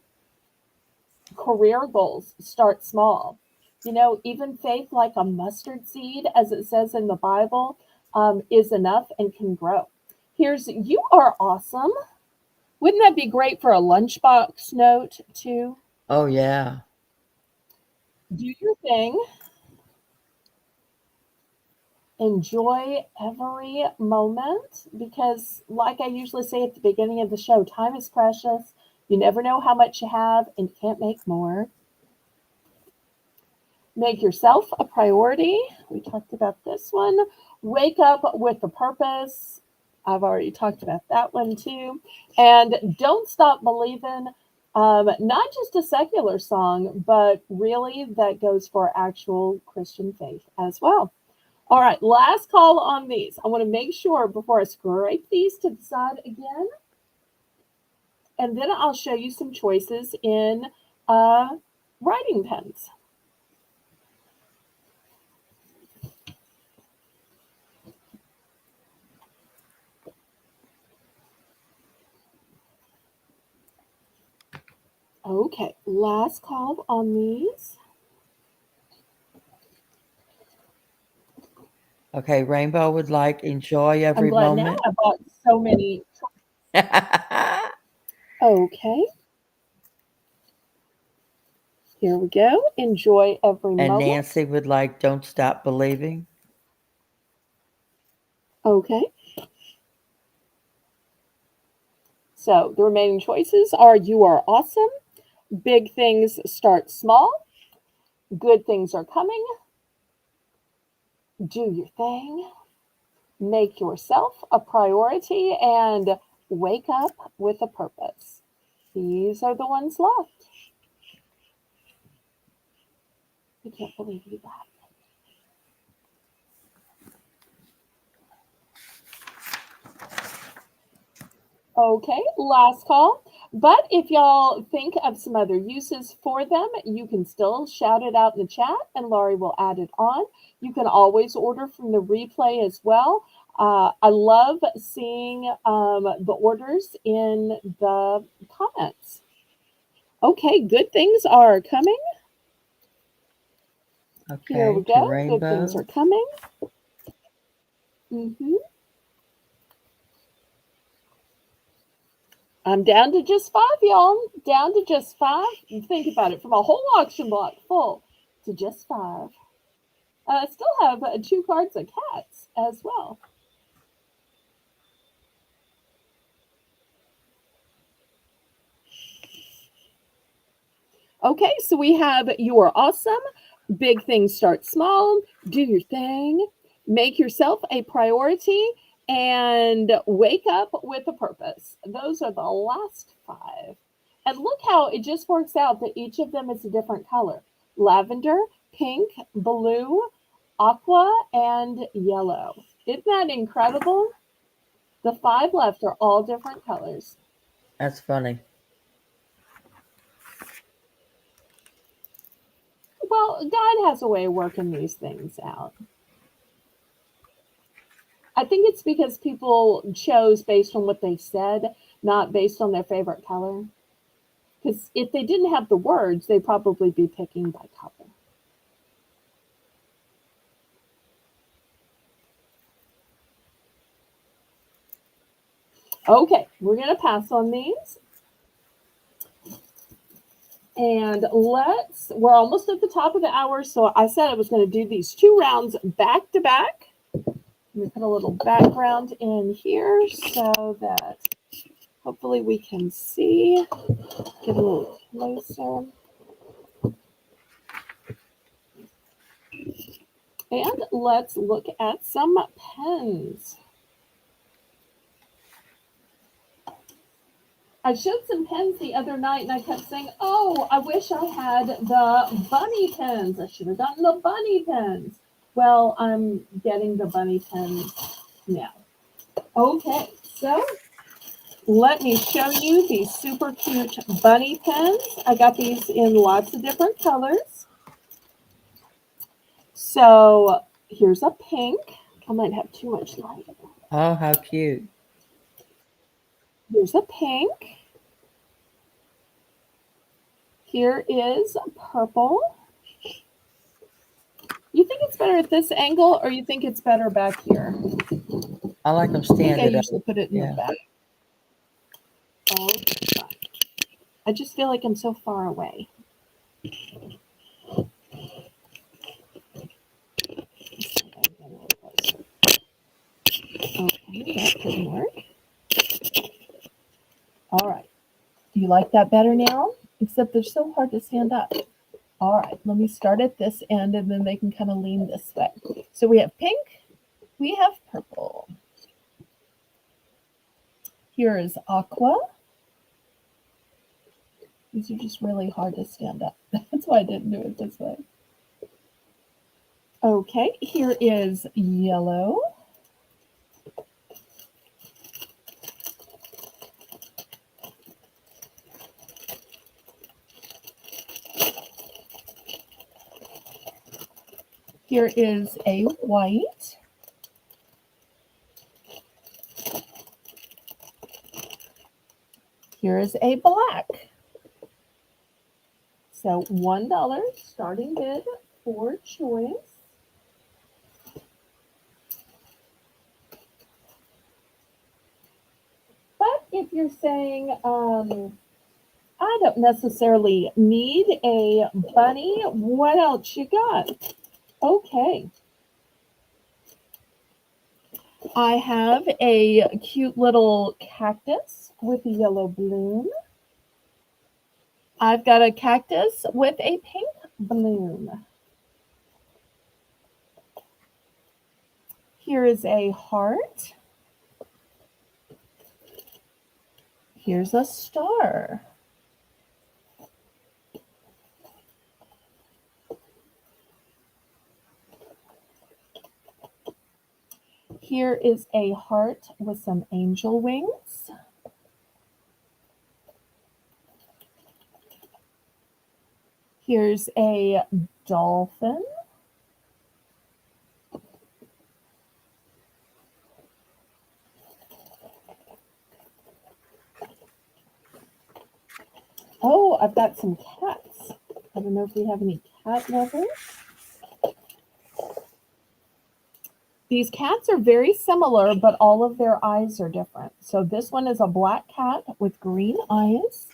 Career goals start small. Even faith like a mustard seed, as it says in the Bible, is enough and can grow. Here's you are awesome. Wouldn't that be great for a lunchbox note too? Oh, yeah. Do your thing. Enjoy every moment because, like I usually say at the beginning of the show, time is precious. You never know how much you have and you can't make more. Make yourself a priority. We talked about this one. Wake up with a purpose. I've already talked about that one too. And don't stop believing. Not just a secular song, but really that goes for actual Christian faith as well. All right, last call on these. I want to make sure before I scrape these to the side again, and then I'll show you some choices in writing pens. Okay, last call on these. Okay, Rainbow would like enjoy I'm every glad now moment. I bought so many. And Okay, here we go. Enjoy every moment. Nancy would like don't stop believing. Okay, so the remaining choices are you are awesome, big things start small, good things are coming, do your thing, make yourself a priority, and wake up with a purpose. These are the ones left. I can't believe you laughed. Okay, last call. But if y'all think of some other uses for them, you can still shout it out in the chat and Laurie will add it on. You can always order from the replay as well. I love seeing the orders in the comments. Okay, good things are coming. Here we Okay, to go. Good things are Rainbow. coming. hmm I'm down to just five, y'all. Down to just five. Think about it, from a whole auction block full to just five. I still have two cards of cats as well. Okay, so we have you are awesome. Big things start small. Do your thing. Make yourself a priority and wake up with a purpose. Those are the last five. And look how it just works out that each of them is a different color: lavender, pink, blue, aqua, and yellow. Isn't that incredible? The five left are all different colors. That's funny. Well, God has a way of working these things out. I think it's because people chose based on what they said, not based on their favorite color. Because if they didn't have the words, they'd probably be picking by color. Okay, we're going to pass on these. And we're almost at the top of the hour. So I said I was going to do these two rounds back to back. Let me put a little background in here so that hopefully we can see. Get a little closer. And let's look at some pens. I showed some pens the other night and I kept saying, oh, I wish I had the bunny pens. I should have gotten the bunny pens. Well, I'm getting the bunny pens now. Okay, so let me show you these super cute bunny pens. I got these in lots of different colors. So here's a pink. I might have too much light. Oh, how cute. Here's a pink. Here is purple. You think it's better at this angle or you think it's better back here? I like them I think I standing up. usually put it in the back. Oh, I just feel like I'm so far away. Okay, that didn't work. All right. Do you like that better now? Except they're so hard to stand up. All right, let me start at this end and then they can kind of lean this way. So we have pink, we have purple. Here is aqua. These are just really hard to stand up. That's why I didn't do it this way. Okay, here is yellow. Here is a white. Here is a black. So $1 starting bid for choice. But if you're saying, I don't necessarily need a bunny, what else you got? Okay. I have a cute little cactus with a yellow bloom. I've got a cactus with a pink bloom. Here is a heart. Here's a star. Here is a heart with some angel wings. Here's a dolphin. Oh, I've got some cats. I don't know if we have any cat lovers. These cats are very similar, but all of their eyes are different. So this one is a black cat with green eyes.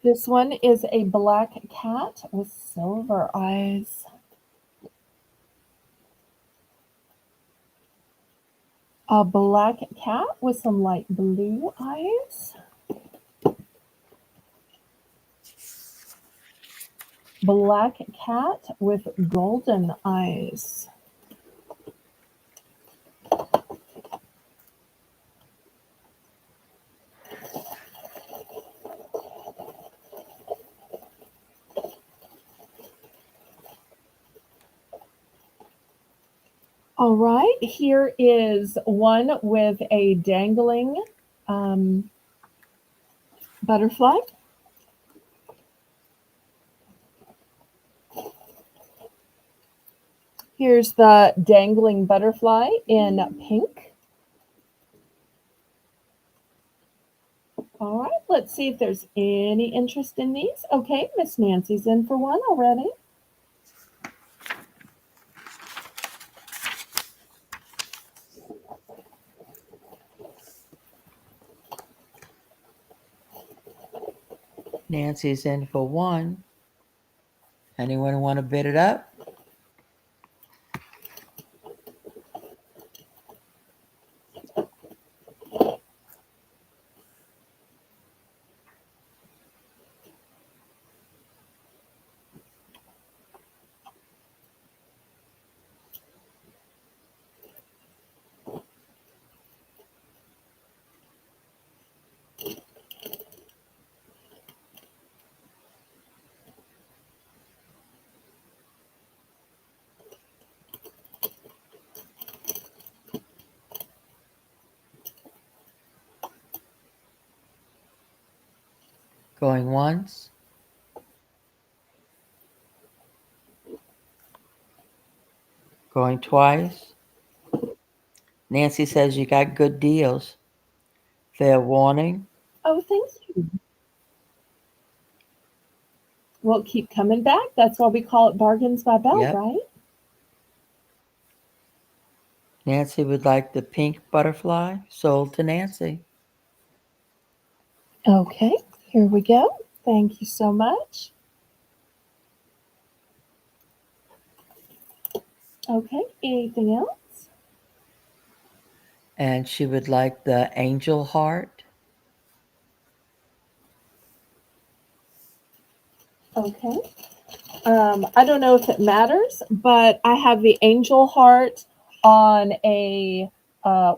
This one is a black cat with silver eyes. A black cat with some light blue eyes. Black cat with golden eyes. All right, here is one with a dangling butterfly. Here's the dangling butterfly in pink. All right, let's see if there's any interest in these. Okay, Miss Nancy's in for one already. Nancy's in for one. Anyone want to bid it up? Going once. Going twice. Nancy says you got good deals. Fair warning. Oh, thank you. Well, keep coming back. That's why we call it Bargains by Belle, Yep. right? Nancy would like the pink butterfly sold to Nancy. Okay, here we go. Thank you so much. Okay, anything else? And she would like the angel heart. Okay. I don't know if it matters, but I have the angel heart on a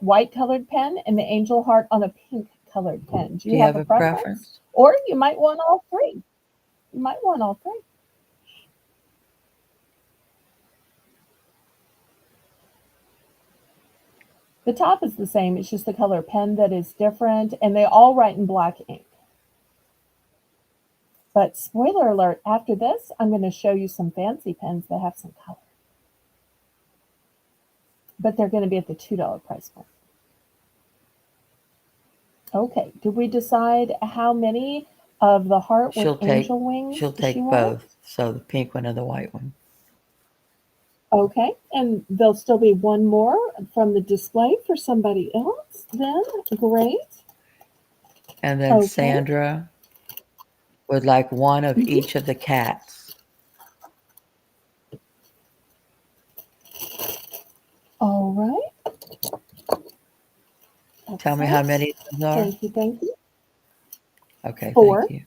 white colored pen and the angel heart on a pink colored pen. Do Do you you have have a a preference? preference? Or you might want all three. You might want all three. The top is the same, it's just the color pen that is different, and they all write in black ink. But spoiler alert, after this, I'm going to show you some fancy pens that have some color. But they're going to be at the $2 price point. Okay, did we decide how many of the heart with She'll angel take wings she'll she take wants? both. So the pink one and the white one. Okay, and there'll still be one more from the display for somebody else then. Great. And then Okay. Sandra would like one of Mhm. each of the cats. All right. Tell me how Excellent. many those are. Thank you. Thank you. Okay, thank Four. you.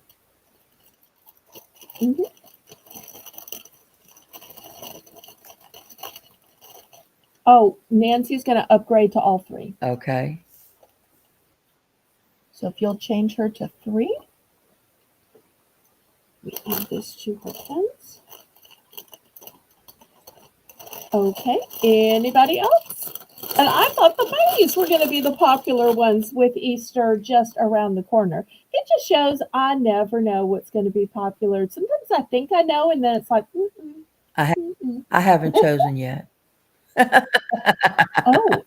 Mhm. Oh, Nancy's going to upgrade to all three. Okay. So if you'll change her to three, we add this to her pens. Okay, anybody else? And I thought the bunnies were going to be the popular ones with Easter just around the corner. It just shows I never know what's going to be popular. Sometimes I think I know, and then it's like, mm-mm, I ha- mm-mm. I haven't chosen yet. Oh,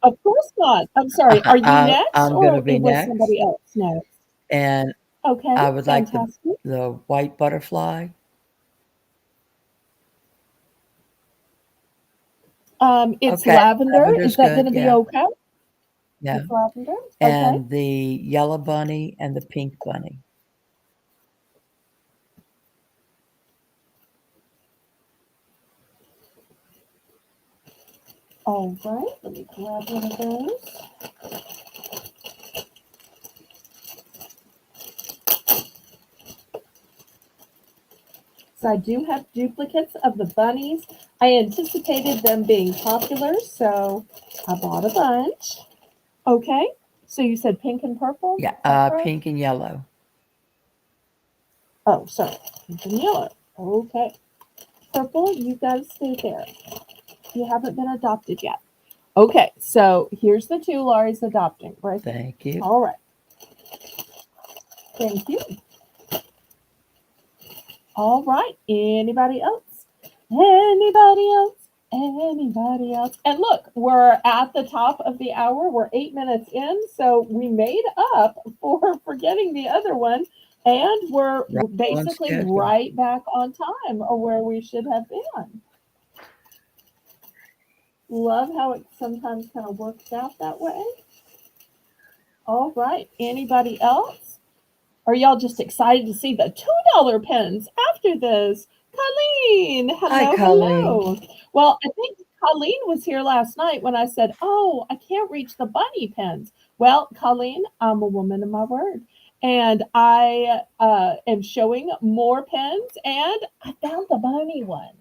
of course not. I'm sorry. Are you next, I'm gonna or be it was next, somebody else next? and Okay, I would like fantastic. the white butterfly. It's Okay, lavender. Is lavender's that going good. to be Yeah, okay? yeah. It's lavender. Okay. And the yellow bunny and the pink bunny. All right. Let me grab one of those. So I do have duplicates of the bunnies. I anticipated them being popular, so I bought a bunch. Okay. So you said pink and purple? Yeah, Is that correct? pink and yellow. Oh, sorry. Pink and yellow. Okay. Purple, you guys stay there. You haven't been adopted yet. Okay, so here's the two Laurie's adopting right there. Thank you. All right. Thank you. All right. Anybody else? Anybody else? Anybody else? And look, we're at the top of the hour. We're 8 minutes in, so we made up for forgetting the other one, and we're Right on basically schedule. right back on time or where we should have been. Love how it sometimes kind of works out that way. All right. Anybody else? Are y'all just excited to see the $2 pens after this? Colleen, Hi, hello, Colleen. hello. Well, I think Colleen was here last night when I said, oh, I can't reach the bunny pens. Well, Colleen, I'm a woman of my word. And I am showing more pens, and I found the bunny ones.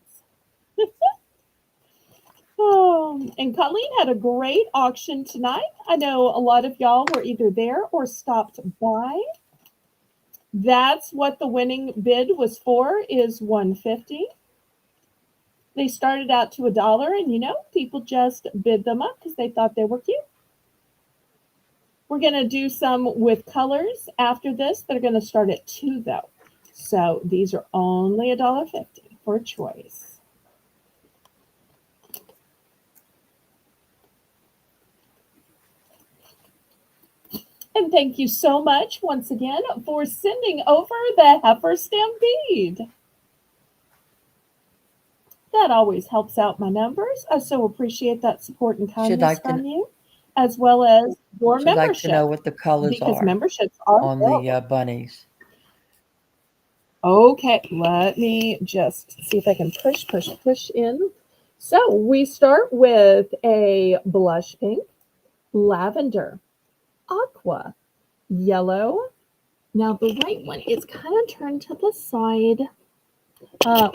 Oh, and Colleen had a great auction tonight. I know a lot of y'all were either there or stopped by. That's what the winning bid was for is 150. They started out to $1 and people just bid them up because they thought they were cute. We're going to do some with colors after this that are going to start at 2 though. So these are only $1.50 for choice. And thank you so much once again for sending over the Heifer Stampede. That always helps out my numbers. I so appreciate that support and Should kindness like to from you, as well as your should like to know membership, what the colors because are memberships are on the available. bunnies. Okay, let me just see if I can push in. So we start with a blush pink, lavender, aqua, yellow, Now the right one is kind of turned to the side,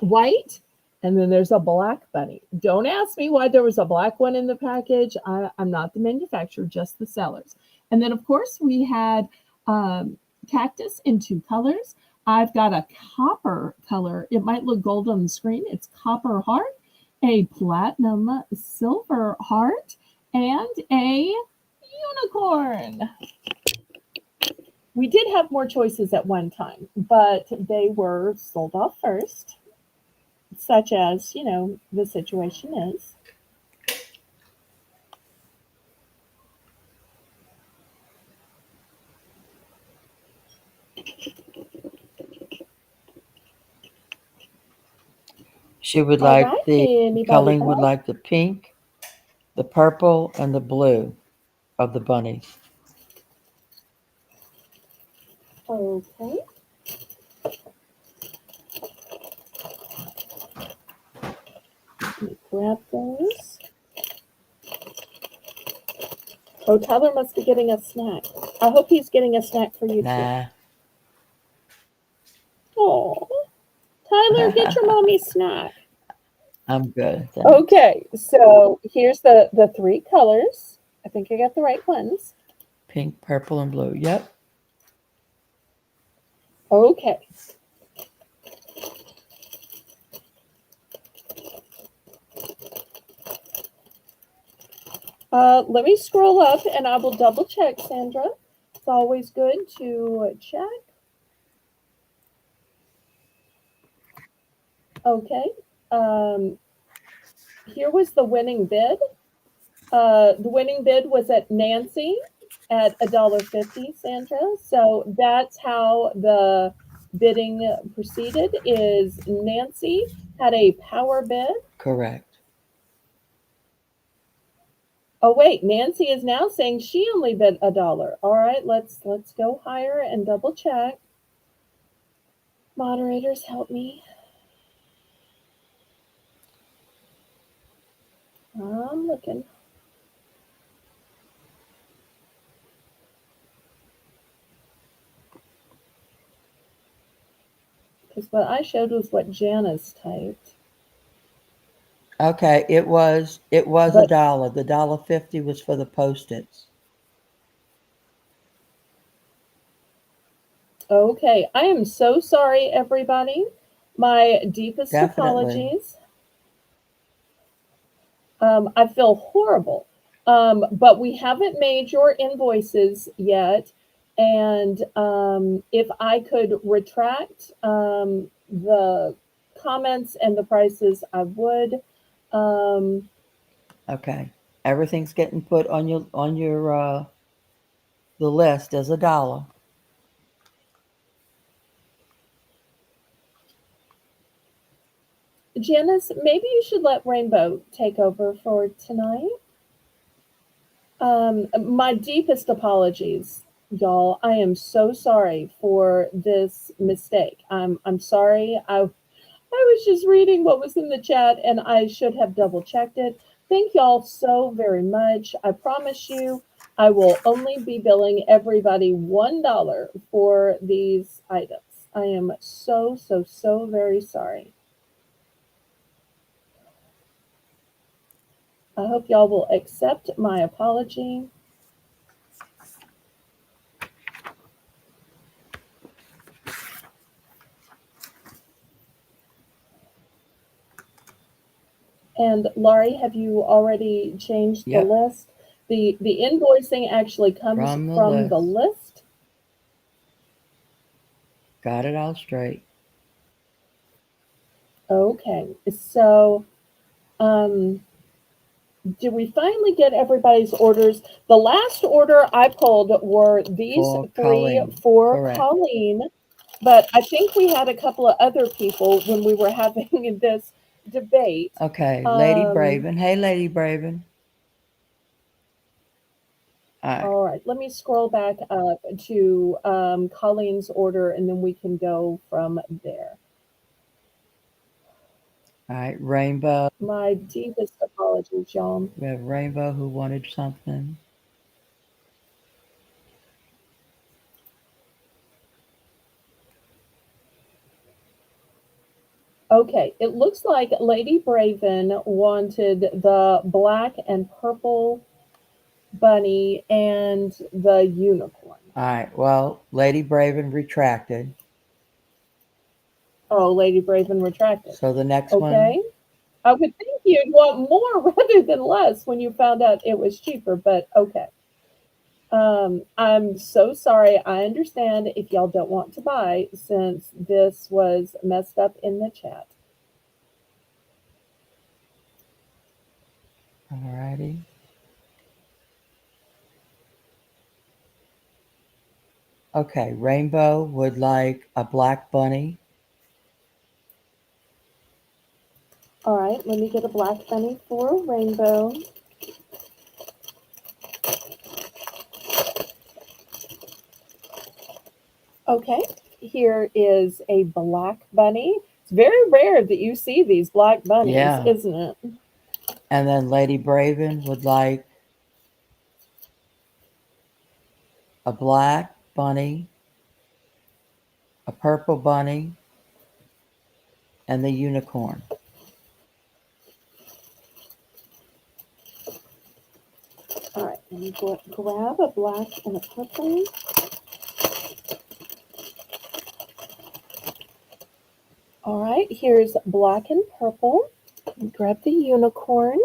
white, and then there's a black bunny. Don't ask me why there was a black one in the package. I'm not the manufacturer, just the sellers. And then, of course, we had um, cactus in two colors. I've got a copper color. It might look gold on the screen. It's copper heart, a platinum silver heart, and a unicorn. We did have more choices at one time, but they were sold off first, such as, the situation is. She would All like right, the anybody Colleen would else? like the pink, the purple, and the blue of the bunnies. Okay. Let me grab those. Oh, Tyler must be getting a snack. I hope he's getting a snack for you too. Nah. Oh, Tyler, get your mommy snack. I'm good, thanks. Okay, so here's the three colors. I think I got the right ones. Pink, purple, and blue. Yep. Okay. Let me scroll up and I will double check, Sandra. It's always good to check. Okay. Um, Here was the winning bid. The winning bid was at Nancy at $1.50, Sandra. So that's how the bidding proceeded. Is Nancy had a power bid. Correct. Oh wait, Nancy is now saying she only bid $1. All right, let's go higher and double check. Moderators, help me. I'm looking. Because what I showed was what Janice typed. Okay, it was a But dollar. The $1.50 was for the Post-its. okay, I am so sorry, everybody. My deepest Definitely. apologies. I feel horrible. But we haven't made your invoices yet. And if I could retract the comments and the prices, I would. Um, Okay. Everything's getting put on your the list as a dollar. Janice, maybe you should let Rainbow take over for tonight. My deepest apologies, y'all. I am so sorry for this mistake. I'm sorry. I was just reading what was in the chat and I should have double checked it. Thank y'all so very much. I promise you, I will only be billing everybody $1 for these items. I am so, so, so very sorry. I hope y'all will accept my apology. And Laurie, have you already changed the Yep. list? The invoicing actually comes From the from the list. list. Got it all straight. Okay. So um did we finally get everybody's orders? The last order I pulled were these For three Colleen. for Correct. Colleen, but I think we had a couple of other people when we were having this debate. Okay. Lady Um, Braven. Hey, Lady Braven. All right. all right, let me scroll back up to Colleen's order and then we can go from there. All right. Rainbow. My deepest apologies, y'all. We have Rainbow who wanted something. Okay, it looks like Lady Braven wanted the black and purple bunny and the unicorn. All right. Well, Lady Braven retracted. Oh, Lady Braven retracted. So the next one, Okay. I would think you'd want more rather than less when you found out it was cheaper, but okay. I'm so sorry. I understand if y'all don't want to buy since this was messed up in the chat. alrighty. Okay, Rainbow would like a black bunny. All right, let me get a black bunny for Rainbow. Okay, here is a black bunny. It's very rare that you see these black bunnies, Yeah. isn't it? And then Lady Braven would like a black bunny, a purple bunny, and the unicorn. All right, let me grab a black and a purple. All right, here's black and purple. Grab the unicorn.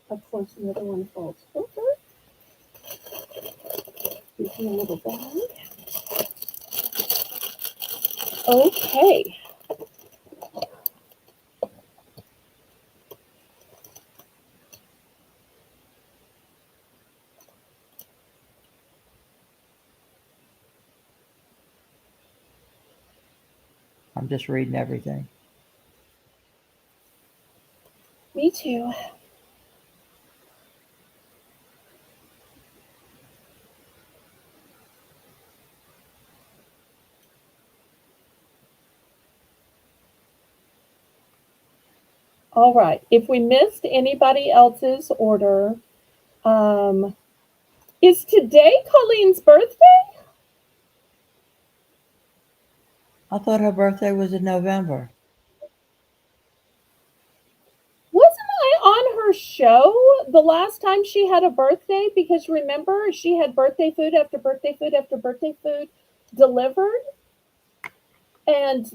Of course, the other one falls over. Using a little bag. Okay. I'm just reading everything. Me too. All right. If we missed anybody else's order, um, is today Colleen's birthday? I thought her birthday was in November. Wasn't I on her show the last time she had a birthday? Because remember, she had birthday food after birthday food after birthday food delivered, and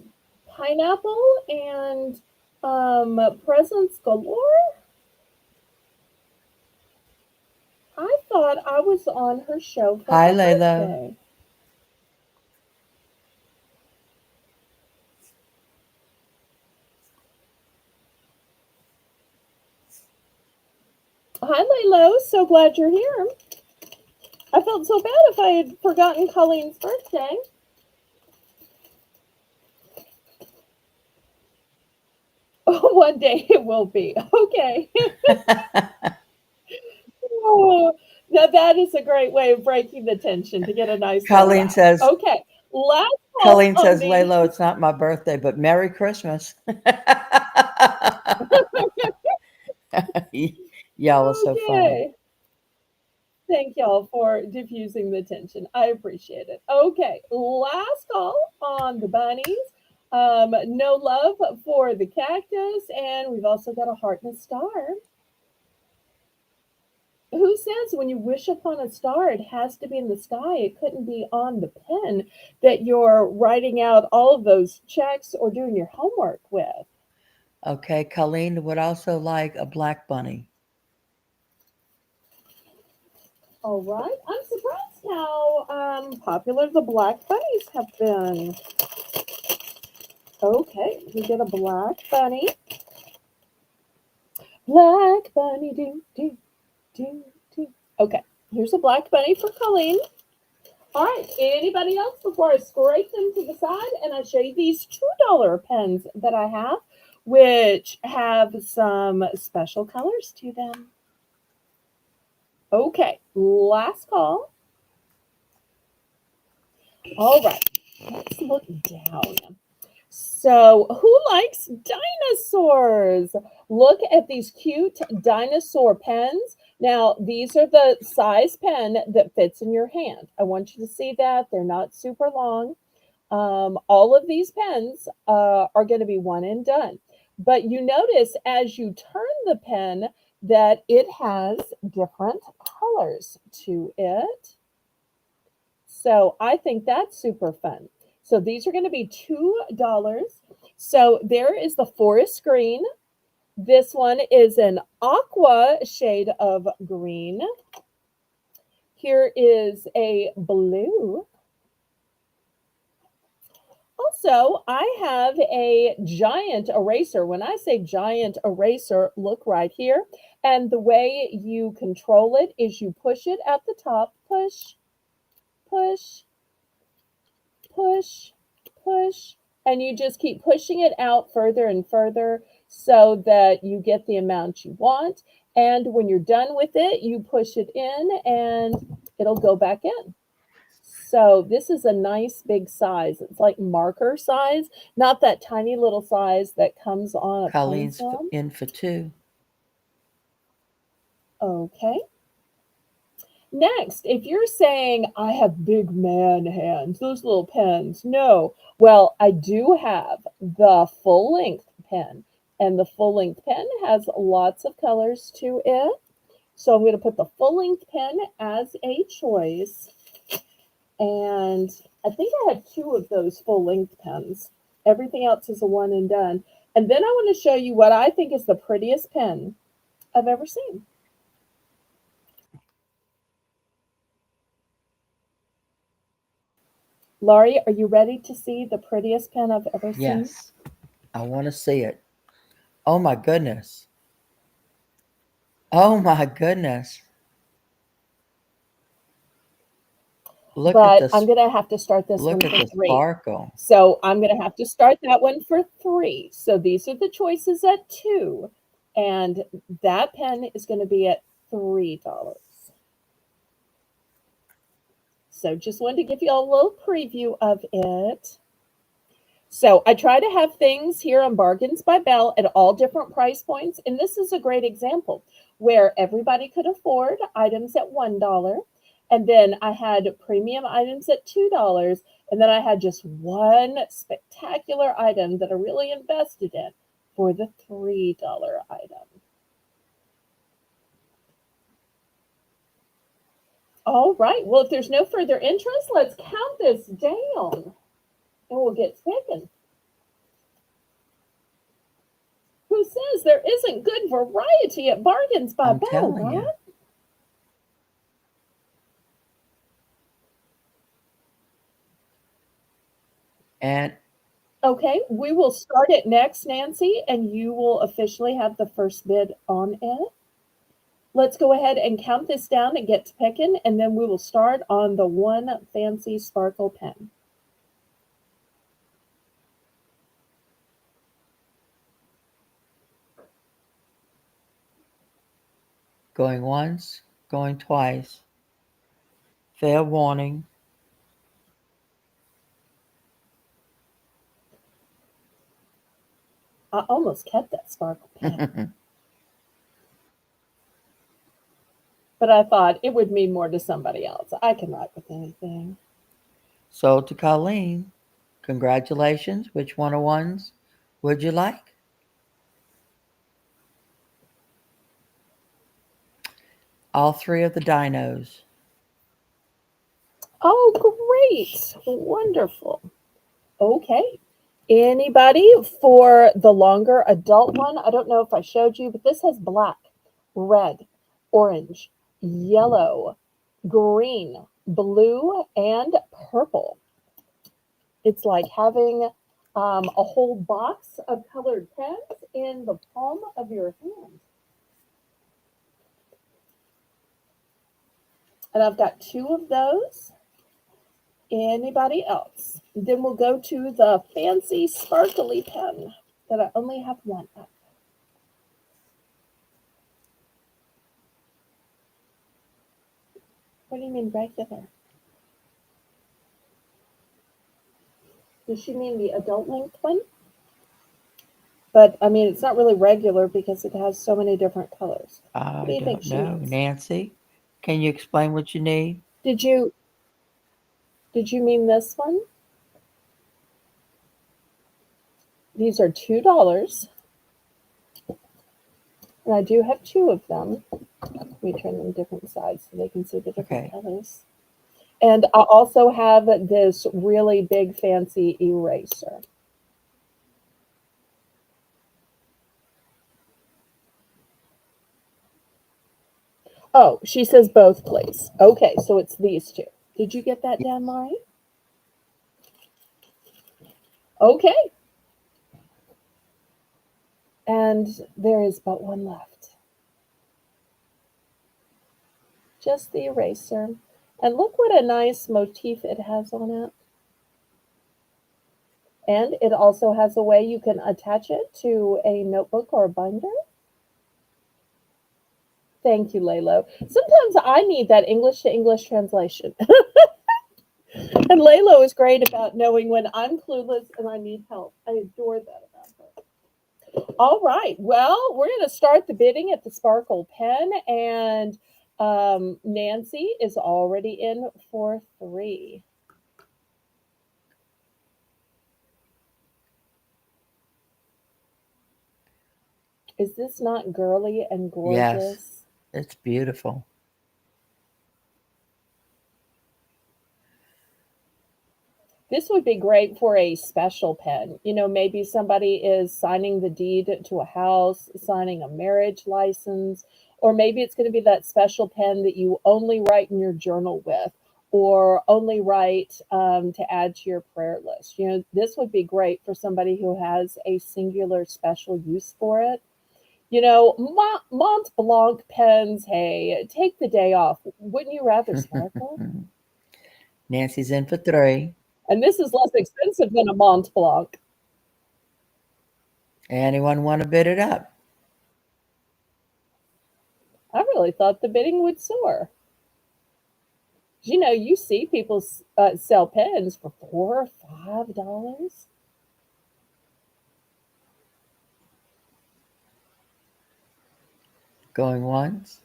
pineapple and presents galore. I thought I was on her show for Hi, her Layla. birthday. Hi, Laylo. So glad you're here. I felt so bad if I had forgotten Colleen's birthday. Oh, one day it will be. Okay. Oh, now that is a great way of breaking the tension to get a nice little Colleen laugh. says, Okay. Last call Colleen on says, these. Laylo, it's not my birthday, but Merry Christmas. Y'all are so funny. Okay. Thank y'all for diffusing the tension. I appreciate it. Okay, last call on the bunnies. No love for the cactus, and we've also got a heart and a star. Who says when you wish upon a star, it has to be in the sky? It couldn't be on the pen that you're writing out all of those checks or doing your homework with. Okay, Colleen would also like a black bunny. All right, I'm surprised how popular the black bunnies have been. Okay, we get a black bunny. Black bunny, do, do, do, do. Okay, here's a black bunny for Colleen. All right, anybody else before I scrape them to the side and I show you these $2 pens that I have, which have some special colors to them. Okay, last call. All right, let's look down. So, who likes dinosaurs? Look at these cute dinosaur pens. Now, these are the size pen that fits in your hand. I want you to see that. They're not super long. All of these pens are going to be one and done. But you notice as you turn the pen that it has different colors to it. So I think that's super fun. So these are going to be $2. So there is the forest green. This one is an aqua shade of green. Here is a blue. Also, I have a giant eraser. When I say giant eraser, look right here. And the way you control it is you push it at the top, push, push, push, push, and you just keep pushing it out further and further so that you get the amount you want. And when you're done with it, you push it in and it'll go back in. So this is a nice big size. It's like marker size, not that tiny little size that comes on a plain Colleen's film. in for 2. Okay. Next, if you're saying, I have big man hands, those little pens, no. Well, I do have the full length pen, and the full length pen has lots of colors to it. So I'm going to put the full length pen as a choice. And I think I have 2 of those full length pens. Everything else is a one and done. And then I want to show you what I think is the prettiest pen I've ever seen. Laurie, are you ready to see the prettiest pen I've ever seen? Yes, I want to see it. Oh my goodness. Oh my goodness. Look at But I'm this. going to have to start this one Look at for the 3. sparkle. So I'm going to have to start that one for 3. So these are the choices at 2. And that pen is going to be at $3. So just wanted to give you a little preview of it. So I try to have things here on Bargains by Belle at all different price points. And this is a great example where everybody could afford items at $1. And then I had premium items at $2. And then I had just one spectacular item that I really invested in for the $3 item. All right. Well, if there's no further interest, let's count this down and we'll get picking. Who says there isn't good variety at Bargains by I'm Belle, telling right? you. And Okay, we will start it next, Nancy, and you will officially have the first bid on it. Let's go ahead and count this down and get to picking, and then we will start on the one fancy sparkle pen. going once, going twice. Fair warning. I almost kept that sparkle pen, but I thought it would mean more to somebody else. I can write with anything. So to Colleen, congratulations. Which one of ones would you like? All 3 of the dinos. Oh, great. Wonderful. Okay. Anybody for the longer adult one? I don't know if I showed you, but this has black, red, orange, yellow, green, blue, and purple. It's like having a whole box of colored pens in the palm of your hand. And I've got 2 of those. Anybody else? Then we'll go to the fancy sparkly pen that I only have 1 of. What do you mean regular? Does she mean the adult length one? But I mean, it's not really regular because it has so many different colors. What do I you think don't she know. means? Nancy, can you explain what you need? Did you mean this one? These are $2, and I do have two of them. Let me turn them different sides so they can see the different Okay. colors. And I also have this really big fancy eraser. Oh, she says both, please. Okay, so it's these two. Did you get that down, Laurie? Okay. And there is but one left. Just the eraser. And look what a nice motif it has on it. And it also has a way you can attach it to a notebook or a binder. Thank you, Laylo. Sometimes I need that English to English translation. And Laylo is great about knowing when I'm clueless and I need help. I adore that about her. All right. Well, we're going to start the bidding at the Sparkle Pen, and Nancy is already in for 3. Is this not girly and Yes, gorgeous? it's beautiful. This would be great for a special pen. Maybe somebody is signing the deed to a house, signing a marriage license, or maybe it's going to be that special pen that you only write in your journal with, or only write to add to your prayer list. This would be great for somebody who has a singular special use for it. Mont Blanc pens, hey, take the day off. Wouldn't you rather sparkle? Nancy's in for 3. And this is less expensive than a Mont Blanc. Anyone want to bid it up? I really thought the bidding would soar. You see people sell pens for $4 or $5. Going once?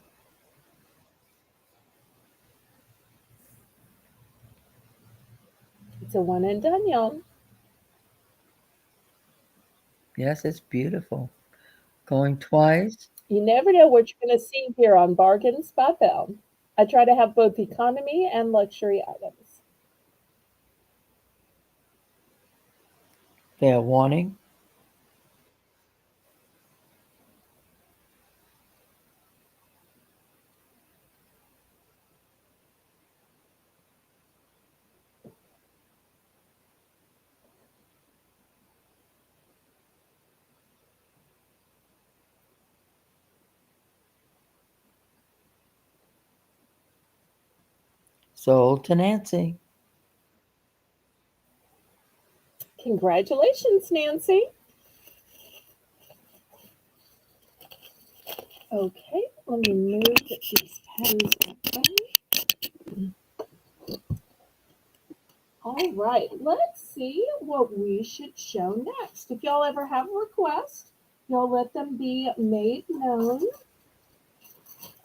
It's a one and done, y'all. Yes, it's beautiful. Going twice? You never know what you're going to see here on Bargains by Belle. I try to have both economy and luxury items. Fair warning. Sold to Nancy. Congratulations, Nancy. Okay, let me move these pens away. All right, let's see what we should show next. If y'all ever have a request, y'all let them be made known.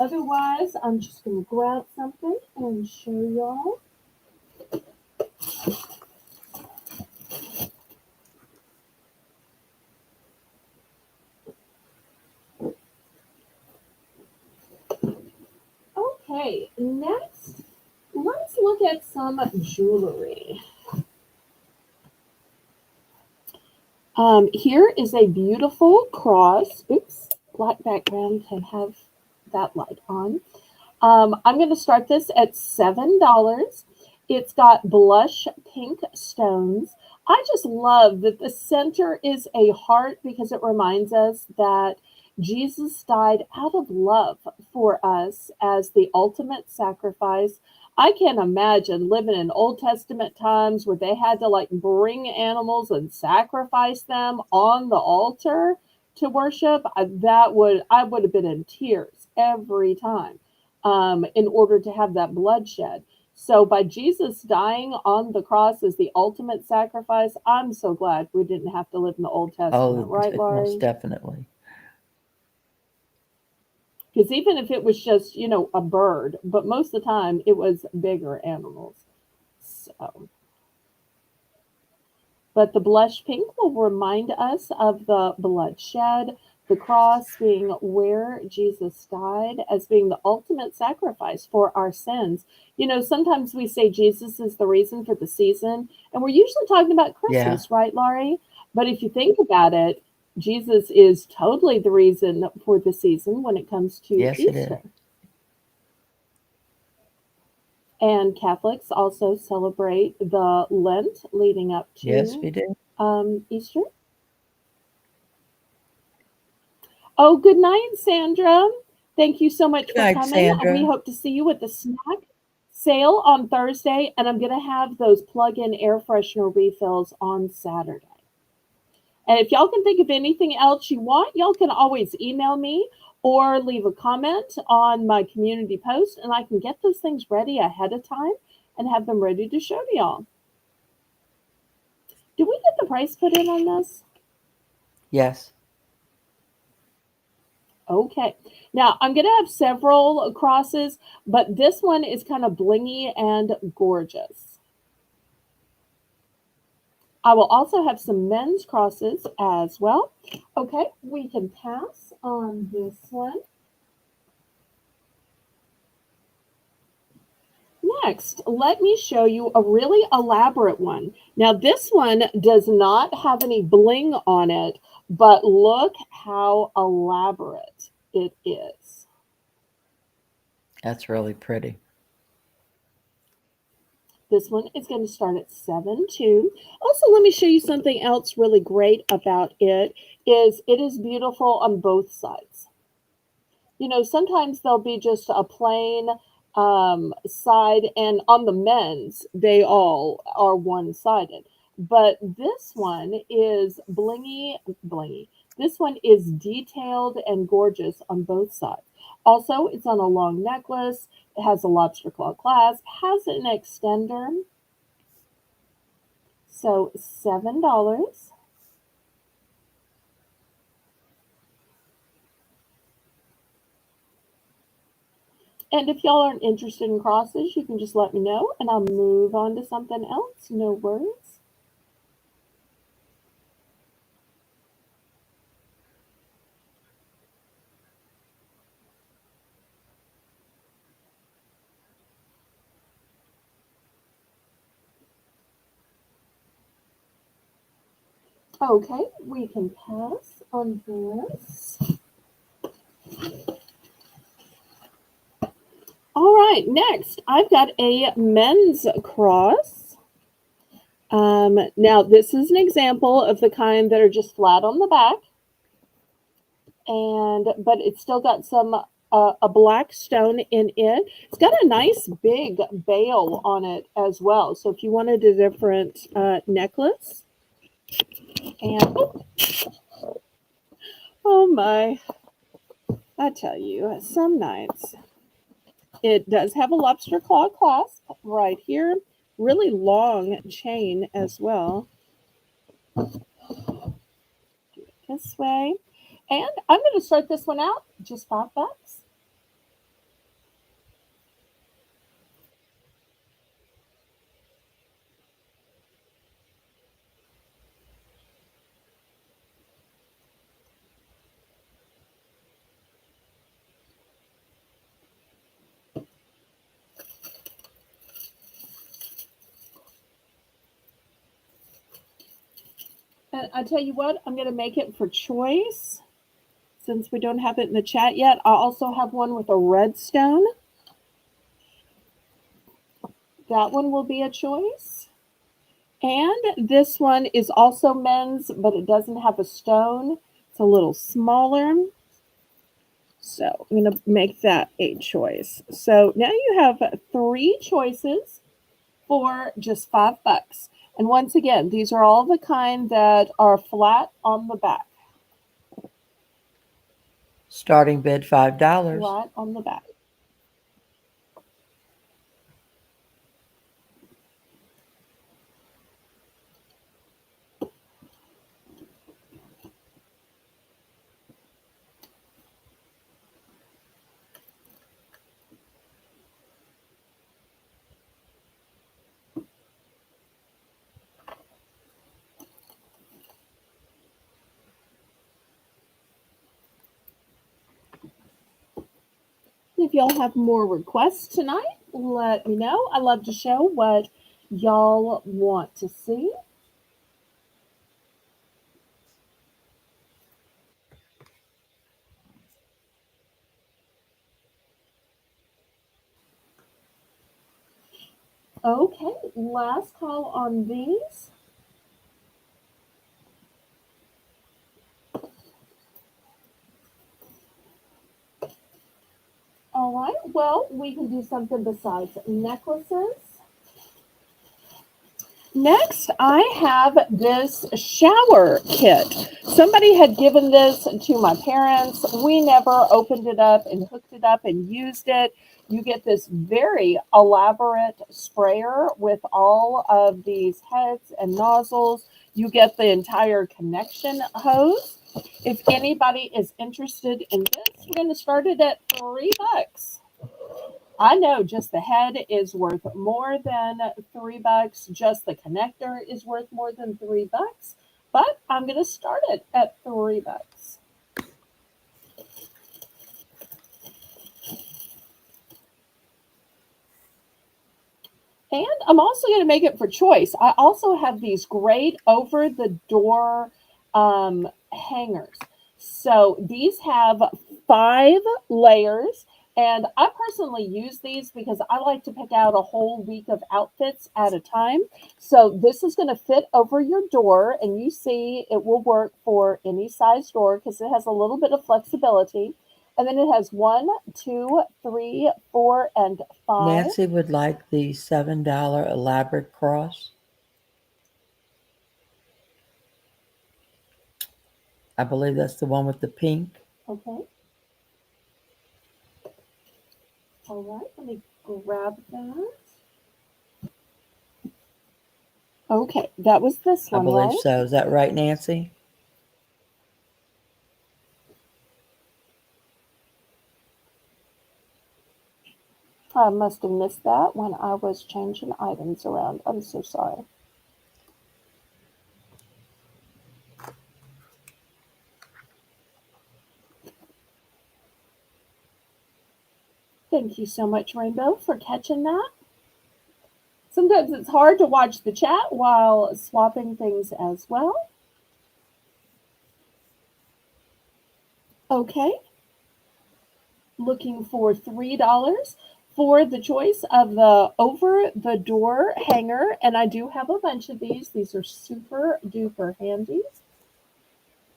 Otherwise, I'm just going to grab something and show y'all. Okay, next, let's look at some jewelry. Here is a beautiful cross. Oops, black background can have that light on. I'm going to start this at $7. It's got blush pink stones. I just love that the center is a heart because it reminds us that Jesus died out of love for us as the ultimate sacrifice. I can't imagine living in Old Testament times where they had to like bring animals and sacrifice them on the altar to worship. I would have been in tears every time in order to have that bloodshed. So by Jesus dying on the cross as the ultimate sacrifice, I'm so glad we didn't have to live in the Old Testament, Oh, right, most Laurie? definitely. Because even if it was just, a bird, but most of the time it was bigger animals. So, But the blush pink will remind us of the bloodshed, the cross being where Jesus died as being the ultimate sacrifice for our sins. Sometimes we say Jesus is the reason for the season, and we're usually talking about Yeah. Christmas, right, Laurie? But if you think about it, Jesus is totally the reason for the season when it comes to Yes, it is. Easter. And Catholics also celebrate the Lent leading up Yes, to we do. Easter. Oh, good night, Sandra. Thank you so much Good for night, coming. We Sandra. hope to see you at the snack sale on Thursday, and I'm going to have those plug in air freshener refills on Saturday. And if y'all can think of anything else you want, y'all can always email me or leave a comment on my community post, and I can get those things ready ahead of time and have them ready to show to y'all. Did we get the price put in on this? Yes. Okay. Now I'm going to have several crosses, but this one is kind of blingy and gorgeous. I will also have some men's crosses as well. Okay, we can pass on this one. Next, let me show you a really elaborate one. Now, this one does not have any bling on it, but look how elaborate it is. That's really pretty. This one is going to start at 7 too. Also, let me show you something else really great about it is beautiful on both sides. Sometimes there'll be just a plain side, and on the men's, they all are one sided. But this one is blingy. This one is detailed and gorgeous on both sides. Also, it's on a long necklace. It has a lobster claw clasp, has an extender. So $7. And if y'all aren't interested in crosses, you can just let me know and I'll move on to something else. No worries. Okay, we can pass on this. All right, next I've got a men's cross. Now this is an example of the kind that are just flat on the back, but it's still got some a black stone in it. It's got a nice big bail on it as well. So if you wanted a different necklace, and oh my, I tell you, some nights. It does have a lobster claw clasp right here. Really long chain as well. Do it this way. And I'm going to start this one out just $5. And I tell you what, I'm going to make it for choice. Since we don't have it in the chat yet, I also have one with a red stone. That one will be a choice. And this one is also men's, but it doesn't have a stone. It's a little smaller. So I'm going to make that a choice. So now you have 3 choices for just $5. And once again, these are all the kind that are flat on the back. Starting bid $5. Flat on the back. y'all have more requests tonight, let me know. I love to show what y'all want to see. Okay, last call on these. All right, well, we can do something besides necklaces. Next, I have this shower kit. Somebody had given this to my parents. We never opened it up and hooked it up and used it. You get this very elaborate sprayer with all of these heads and nozzles. You get the entire connection hose. If anybody is interested in this, we're going to start it at $3. I know just the head is worth more than $3. Just the connector is worth more than $3. But I'm going to start it at $3. And I'm also going to make it for choice. I also have these great over the door hangers. So these have 5 layers. And I personally use these because I like to pick out a whole week of outfits at a time. So this is going to fit over your door. And you see it will work for any size door because it has a little bit of flexibility. And then it has 1, 2, 3, 4, and 5. Nancy would like the $7 elaborate cross. I believe that's the one with the pink. Okay. All right. Let me grab that. Okay. That was this I one, believe right? so. Is that right, Nancy? I must have missed that when I was changing items around. I'm so sorry. Thank you so much, Rainbow, for catching that. Sometimes it's hard to watch the chat while swapping things as well. Okay. Looking for $3 for the choice of the over the door hanger. And I do have a bunch of these. These are super duper handy.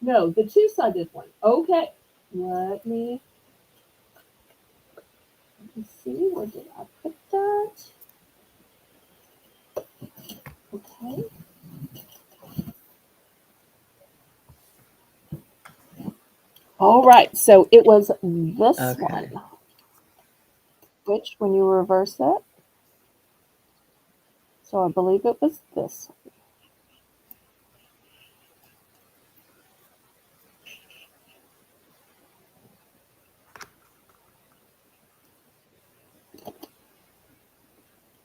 No, the two-sided one. Okay. Let me see. Where did I put that? Okay. All right. So it was this Okay. one, which when you reverse it, so I believe it was this.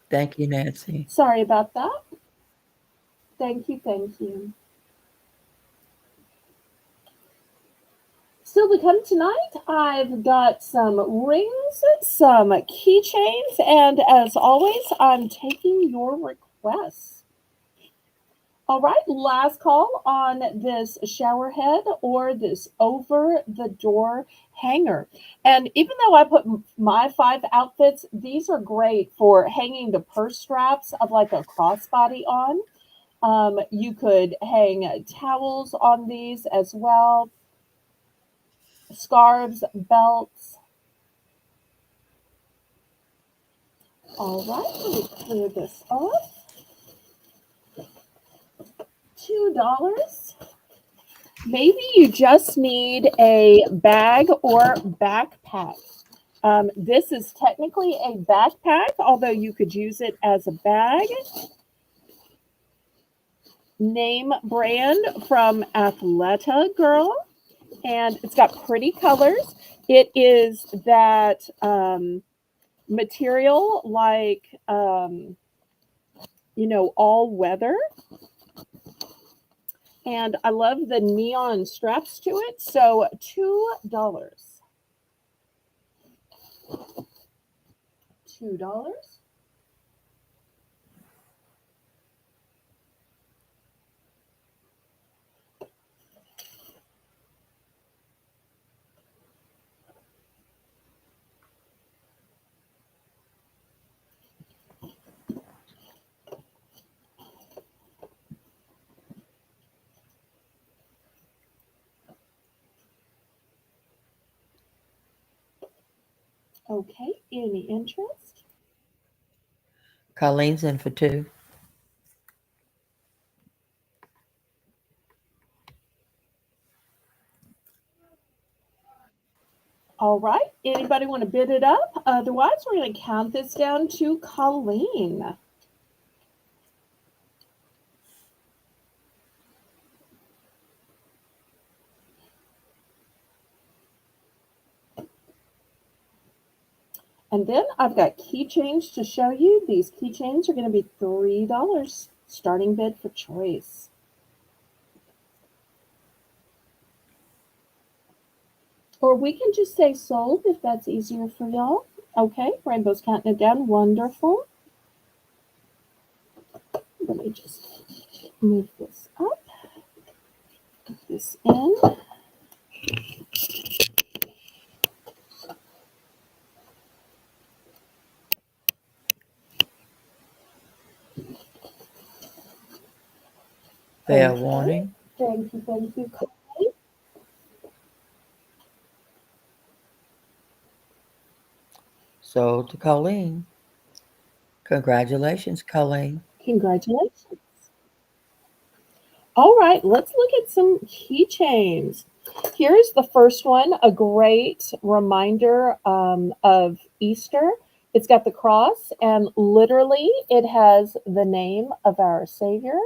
Thank you, Nancy. Sorry about that. Thank you. Thank you. Still to come tonight, I've got some rings, some keychains, and as always, I'm taking your requests. All right, last call on this shower head or this over the door hanger. And even though I put my 5 outfits, these are great for hanging the purse straps of like a crossbody on. You could hang towels on these as well, scarves, belts. All right, let me clear this off. $2. Maybe you just need a bag or backpack. This is technically a backpack, although you could use it as a bag. Name brand from Athleta Girl, and it's got pretty colors. It is that material like, all weather. And I love the neon straps to it. So $2. $2. Okay, any interest? Colleen's in for 2. All right, anybody want to bid it up? Otherwise, we're going to count this down to Colleen. And then I've got keychains to show you. These keychains are going to be $3. Starting bid for choice. Or we can just say sold if that's easier for y'all. Okay, Rainbow's counting it down. Wonderful. Let me just move this up. Put this in. Fair Okay. warning. Thank you, thank you. Sold to Colleen. Congratulations, Colleen. Congratulations. All right, let's look at some keychains. Here's the first one, a great reminder of Easter. It's got the cross, and literally it has the name of our Savior,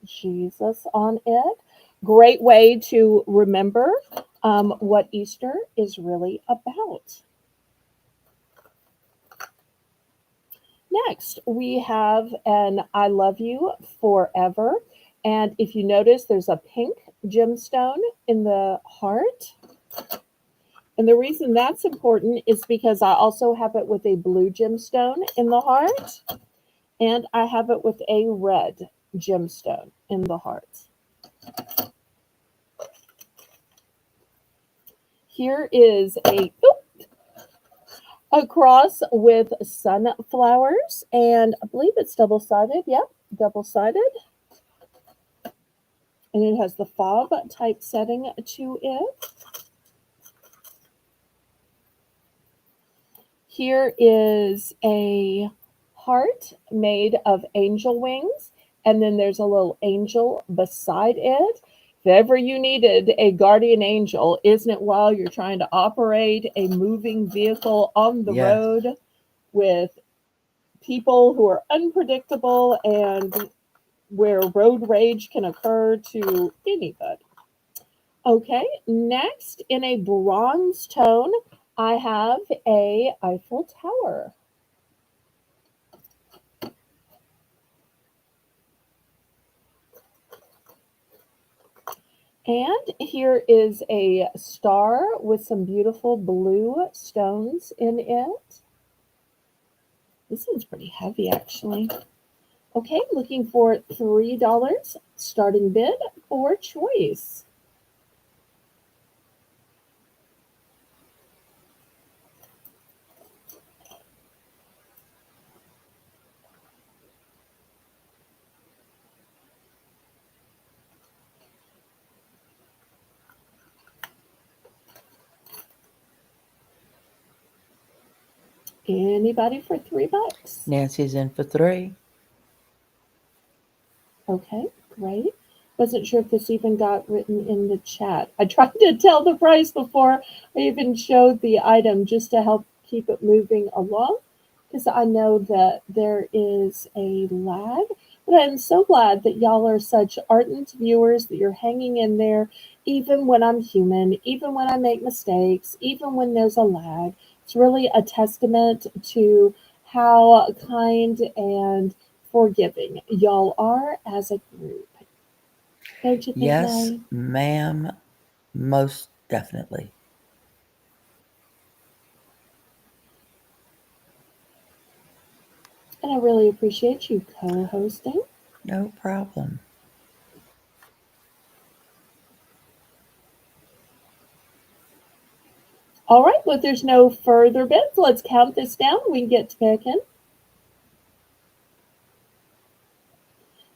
Jesus, on it. Great way to remember what Easter is really about. Next, we have an I love you forever. And if you notice, there's a pink gemstone in the heart. And the reason that's important is because I also have it with a blue gemstone in the heart, and I have it with a red gemstone in the heart. Here is a cross with sunflowers, and I believe it's double-sided. Yep, double-sided. And it has the fob type setting to it. Here is a heart made of angel wings, and then there's a little angel beside it. If ever you needed a guardian angel, isn't it while you're trying to operate a moving vehicle on the Yes. road with people who are unpredictable and where road rage can occur to anybody? Okay, next in a bronze tone, I have a Eiffel Tower. And here is a star with some beautiful blue stones in it. This one's pretty heavy, actually. Okay, looking for $3. Starting bid for choice. Anybody for $3? Nancy's in for 3. Okay, great. Wasn't sure if this even got written in the chat. I tried to tell the price before I even showed the item just to help keep it moving along because I know that there is a lag. But I'm so glad that y'all are such ardent viewers, that you're hanging in there, even when I'm human, even when I make mistakes, even when there's a lag. It's really a testament to how kind and forgiving y'all are as a group. Don't you think, Yes, Nellie? ma'am. Most definitely. And I really appreciate you co-hosting. No problem. All right, well, if there's no further bits, let's count this down. We can get to picking.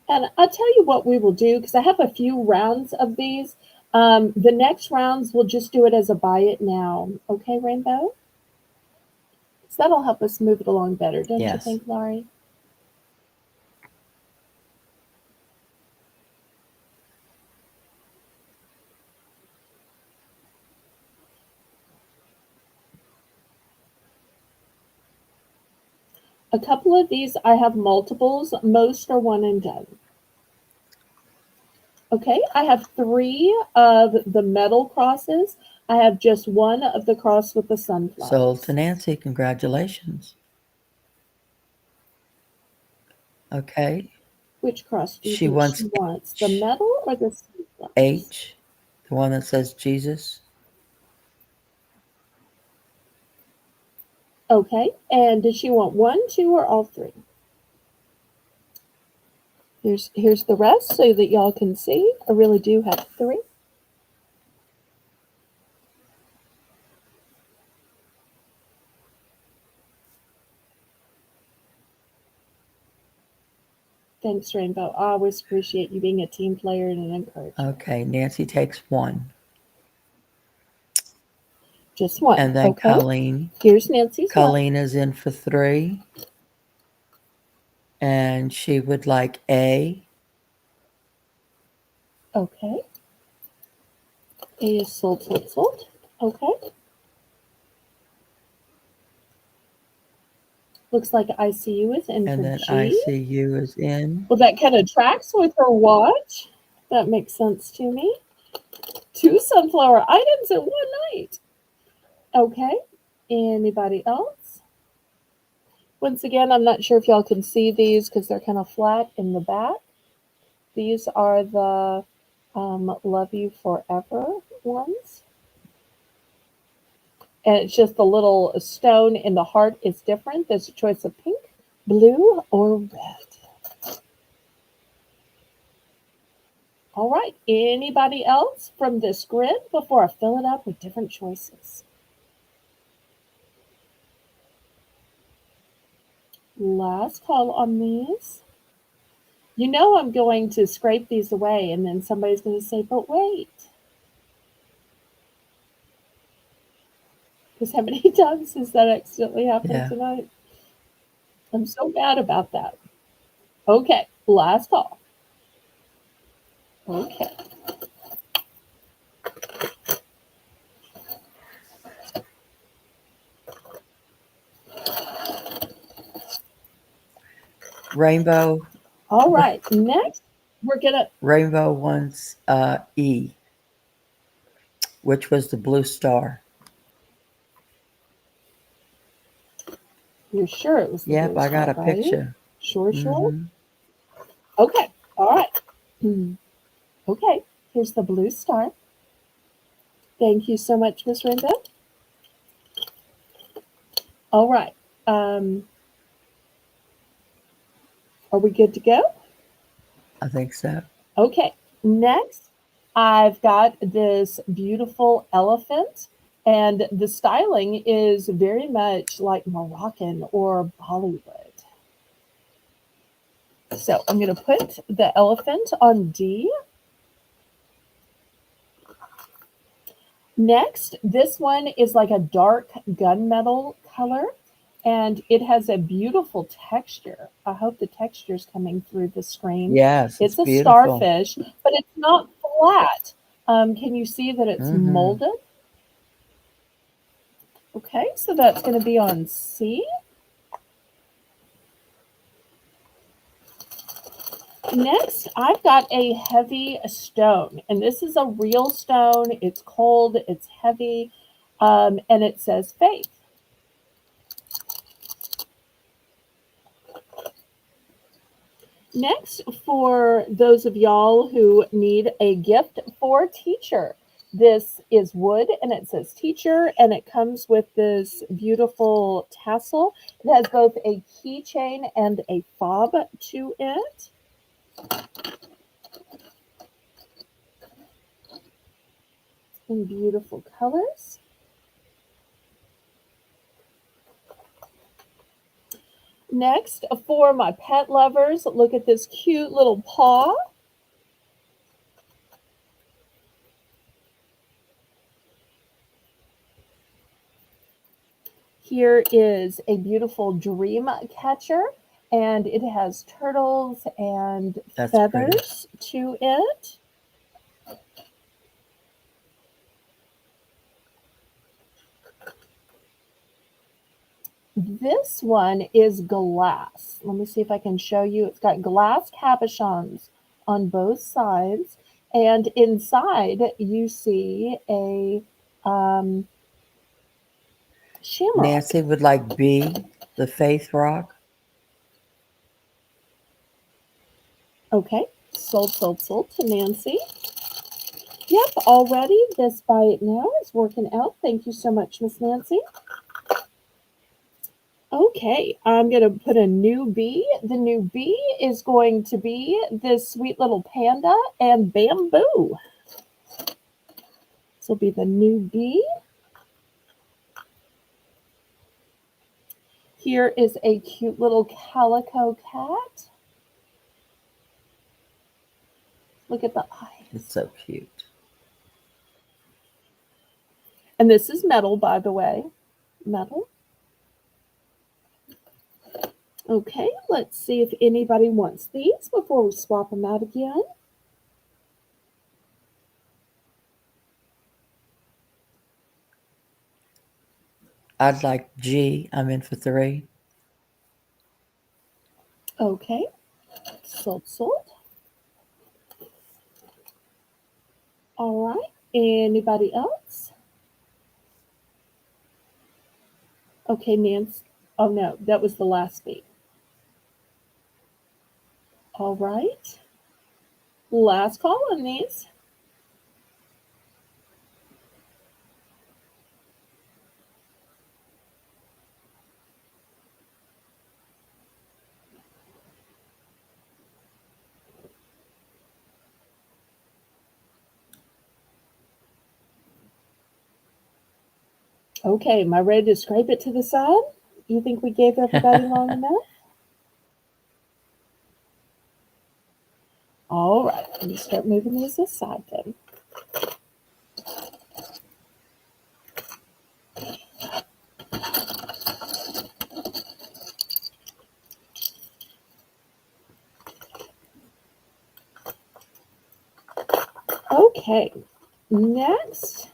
And I'll tell you what we will do because I have a few rounds of these. The next rounds, we'll just do it as a buy it now. Okay, Rainbow? So that'll help us move it along better, don't you Yes. think, Laurie? A couple of these, I have multiples. Most are one and done. Okay, I have 3 of the metal crosses. I have just 1 of the cross with the Sold to sunflowers. Nancy. Congratulations. Okay. Which cross do you She think she wants wants? The metal or the sunflowers? H, the one that says Jesus. Okay, and does she want 1, 2, or all 3? Here's the rest so that y'all can see. I really do have 3. Thanks, Rainbow. I always appreciate you being a team player and an encouragement. Okay, Nancy takes 1. Just 1. And then Okay. Colleen. Here's Nancy's 1. Colleen is in for 3. And she would like A. Okay. A is sold, sold, sold. Okay. Looks like ICU is in And for then G. ICU is in. Well, that kind of tracks with her watch. That makes sense to me. 2 sunflower items in one night. Okay. Anybody else? Once again, I'm not sure if y'all can see these because they're kind of flat in the back. These are the Love You Forever ones. And it's just the little stone in the heart is different. There's a choice of pink, blue, or red. All right. Anybody else from this grid before I fill it up with different choices? Last call on these. You know I'm going to scrape these away and then somebody's going to say, but wait. Because how many times has that accidentally happened Yeah. tonight? I'm so mad about that. Okay, last call. Okay. Rainbow. All right. Next, we're gonna. Rainbow wants E, which was the blue star. You're sure it was the Yep, blue I got star, a right? picture. Sure, sure. Mm-hmm. Okay. All right. Okay. Here's the blue star. Thank you so much, Miss Rainbow. All right. Um, are we good to go? I think so. Okay. Next, I've got this beautiful elephant, and the styling is very much like Moroccan or Bollywood. So I'm going to put the elephant on D. Next, this one is like a dark gunmetal color and it has a beautiful texture. I hope the texture is coming through the screen. Yes, it's It's a beautiful. starfish, but it's not flat. Can you see that it's Mm-hmm. molded? Okay, so that's going to be on C. Next, I've got a heavy stone, and this is a real stone. It's cold, it's heavy, and it says faith. Next, for those of y'all who need a gift for a teacher, This is wood and it says teacher and it comes with this beautiful tassel. It has both a keychain and a fob to it. In beautiful colors. Next, for my pet lovers, look at this cute little paw. Here is a beautiful dream catcher, and it has turtles and That's pretty. feathers to it. This one is glass. Let me see if I can show you. It's got glass cabochons on both sides, and inside you see a shamrock. Nancy would like B, the faith rock. Okay, sold to Nancy. Yep, already this Buy It Now is working out. Thank you so much, Miss Nancy. Okay, I'm going to put a new B. The new B is going to be this sweet little panda and bamboo. This will be the new B. Here is a cute little calico cat. Look at the eyes. It's so cute. And this is metal, by the way. Metal. Okay, let's see if anybody wants these before we swap them out again. I'd like G. I'm in for 3. Okay, sold. All right, anybody else? Okay, Nancy. Oh no, that was the last beat. All right, last call on these. Okay, am I ready to scrape it to the side? You think we gave everybody long enough? All right, let me start moving these aside then. Okay, next,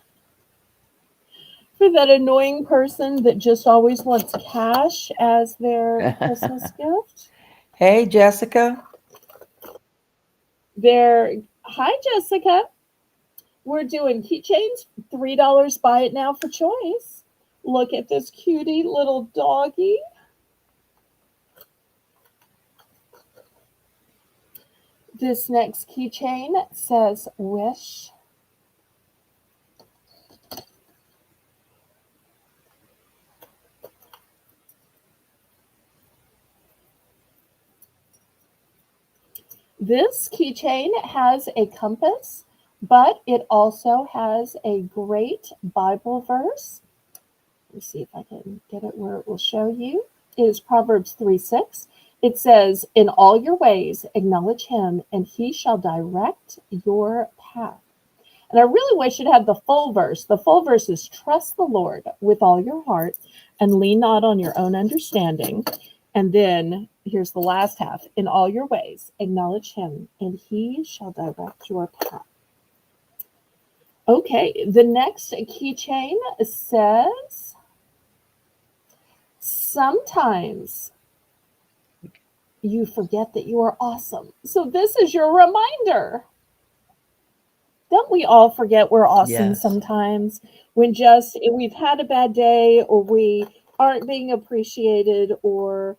for that annoying person that just always wants cash as their Christmas gift, Hey, Jessica. Hi, Jessica. We're doing keychains, $3 Buy It Now for choice. Look at this cutie little doggy. This next keychain says wish. This keychain has a compass, but it also has a great Bible verse. Let me see if I can get it where it will show you. It is Proverbs 3:6. It says, in all your ways, acknowledge him, and he shall direct your path. And I really wish it had the full verse. The full verse is trust the Lord with all your heart and lean not on your own understanding. And then here's the last half. In all your ways, acknowledge him, and he shall direct your path. Okay, the next keychain says, sometimes you forget that you are awesome. So this is your reminder. Don't we all forget we're awesome Yes. sometimes when just we've had a bad day or we aren't being appreciated or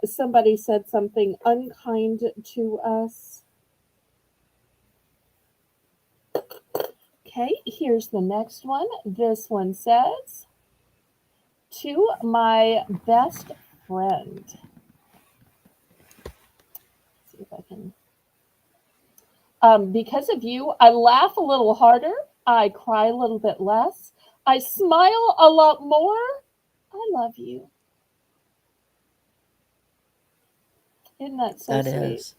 somebody said something unkind to us? Okay, here's the next one. This one says, to my best friend. Let's see if I can. Because of you, I laugh a little harder. I cry a little bit less. I smile a lot more. I love you. Isn't that so That sweet? is.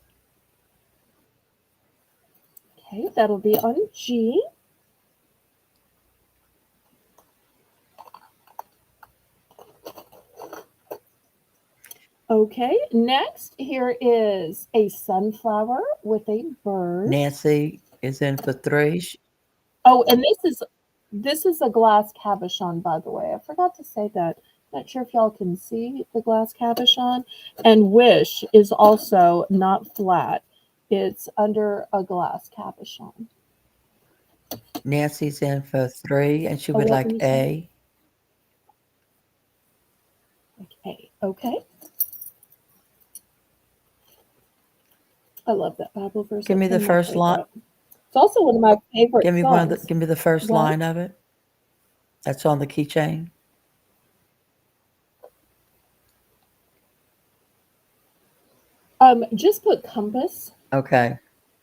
Okay, that'll be on G. Okay, next here is a sunflower with a bird. Nancy is in for 3. Oh, and this is a glass cabochon, by the way. I forgot to say that. Not sure if y'all can see the glass cabochon. And Wish is also not flat. It's under a glass cabochon. Nancy's in for 3, and she Oh, would what were like you saying? A. Like A. Okay. I love that Bible verse. Give That's me one the of my first line. favorite. It's also one of my favorite songs. Give me the first What? line of it. That's on the keychain. Just put compass. Okay,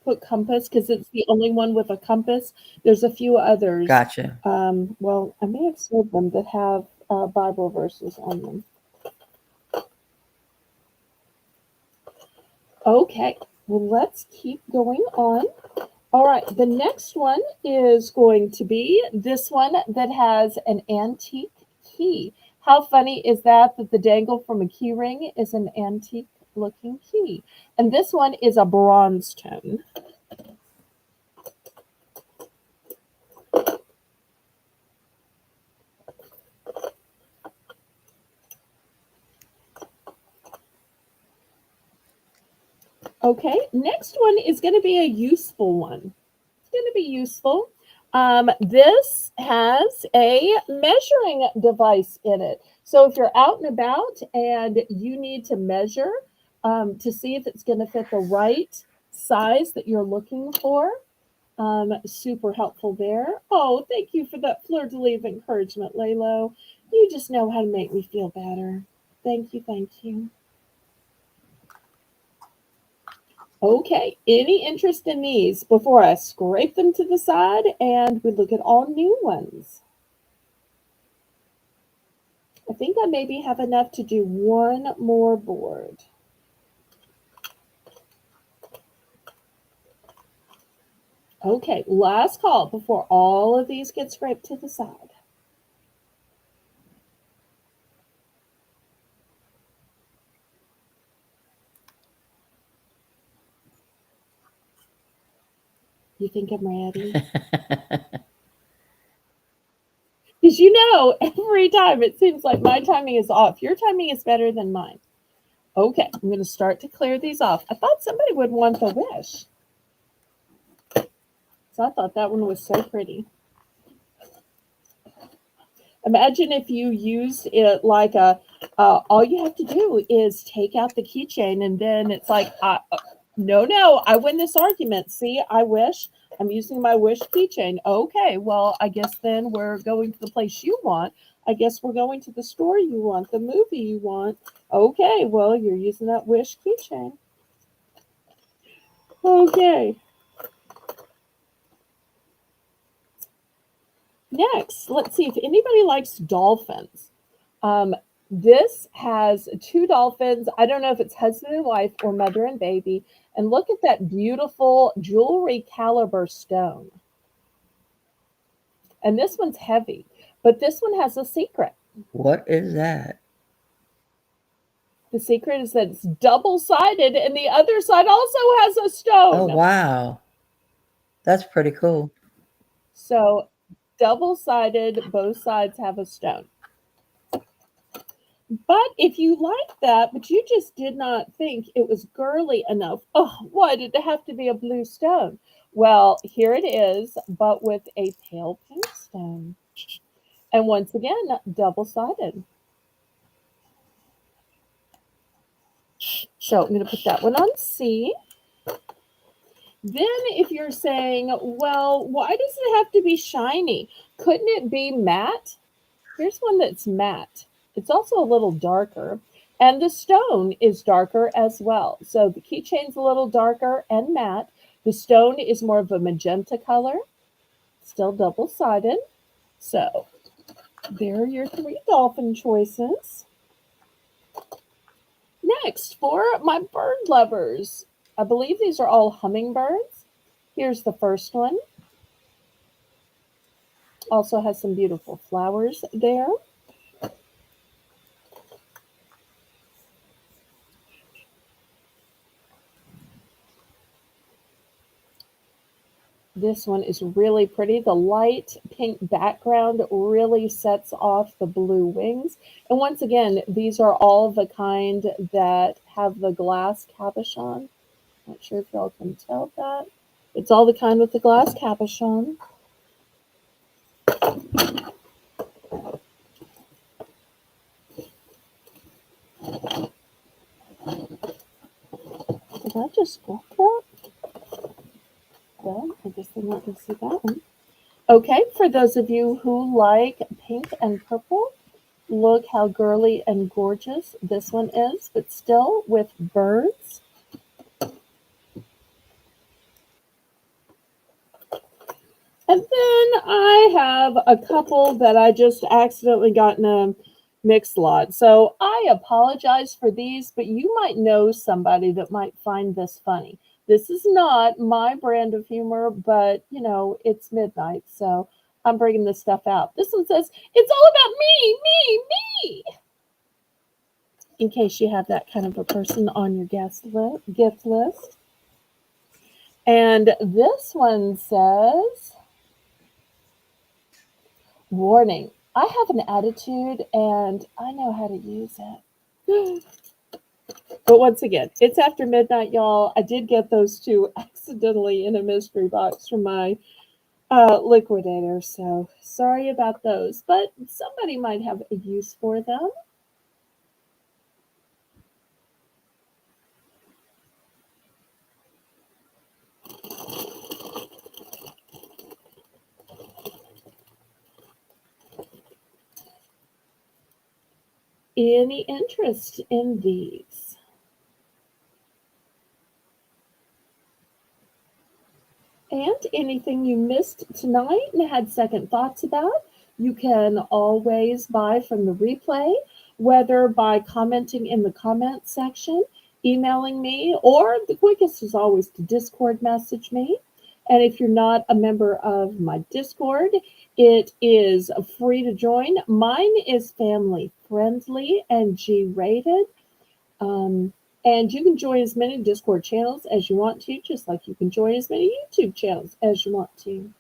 Put compass because it's the only one with a compass. There's a few others. gotcha. Well, I may have sold them that have Bible verses on them. Okay, well, let's keep going on. All right, the next one is going to be this one that has an antique key. How funny is that the dangle from a key ring is an antique looking key? And this one is a bronze tone. Okay, next one is going to be a useful one. It's going to be useful. This has a measuring device in it. So if you're out and about and you need to measure to see if it's going to fit the right size that you're looking for, super helpful there. Oh, thank you for that fleur de lis of encouragement, Lalo. You just know how to make me feel better. Thank you, thank you. Okay, any interest in these before I scrape them to the side and we look at all new ones? I think I maybe have enough to do one more board. Okay, last call before all of these get scraped to the side. You think I'm ready? Because every time it seems like my timing is off. Your timing is better than mine. Okay, I'm going to start to clear these off. I thought somebody would want the wish. So I thought that one was so pretty. Imagine if you used it like all you have to do is take out the keychain and then it's like, no, I win this argument. See, I wish I'm using my wish keychain. Okay, well, I guess then we're going to the place you want. I guess we're going to the store you want, the movie you want. Okay, well, you're using that wish keychain. Okay. Next, let's see if anybody likes dolphins. Um, this has two dolphins. I don't know if it's husband and wife or mother and baby. And look at that beautiful jewelry caliber stone. And this one's heavy, but this one has a secret. What is that? The secret is that it's double sided, and the other side also has a Oh, stone. wow. That's pretty cool. So, double sided, both sides have a stone. But if you like that, but you just did not think it was girly enough, oh, why did it have to be a blue stone? Well, here it is, but with a pale pink stone. And once again, double sided. So I'm going to put that one on C. Then, if you're saying, well, why does it have to be shiny? Couldn't it be matte? Here's one that's matte. It's also a little darker. And the stone is darker as well. So the keychain's a little darker and matte. The stone is more of a magenta color, still double sided. So there are your three dolphin choices. Next, for my bird lovers, I believe these are all hummingbirds. Here's the first one. Also has some beautiful flowers there. This one is really pretty. The light pink background really sets off the blue wings. And once again, these are all the kind that have the glass cabochon. Not sure if y'all can tell that. It's all the kind with the glass cabochon. Did I just drop that? Well, I guess I'm not going to see that one. Okay, for those of you who like pink and purple, look how girly and gorgeous this one is, but still with birds. And then I have a couple that I just accidentally got in a mixed lot. So I apologize for these, but you might know somebody that might find this funny. This is not my brand of humor, but it's midnight, so I'm bringing this stuff out. This one says, "It's all about me, me, me." In case you have that kind of a person on your gift list. And this one says, "Warning, I have an attitude and I know how to use it." But once again, it's after midnight, y'all. I did get those two accidentally in a mystery box from my liquidator, so sorry about those. But somebody might have a use for them. Any interest in these? And anything you missed tonight and had second thoughts about, you can always buy from the replay, whether by commenting in the comment section, emailing me, or the quickest is always to Discord message me. And if you're not a member of my Discord, it is free to join. Mine is family friendly and G rated. And you can join as many Discord channels as you want to, just like you can join as many YouTube channels as you want to.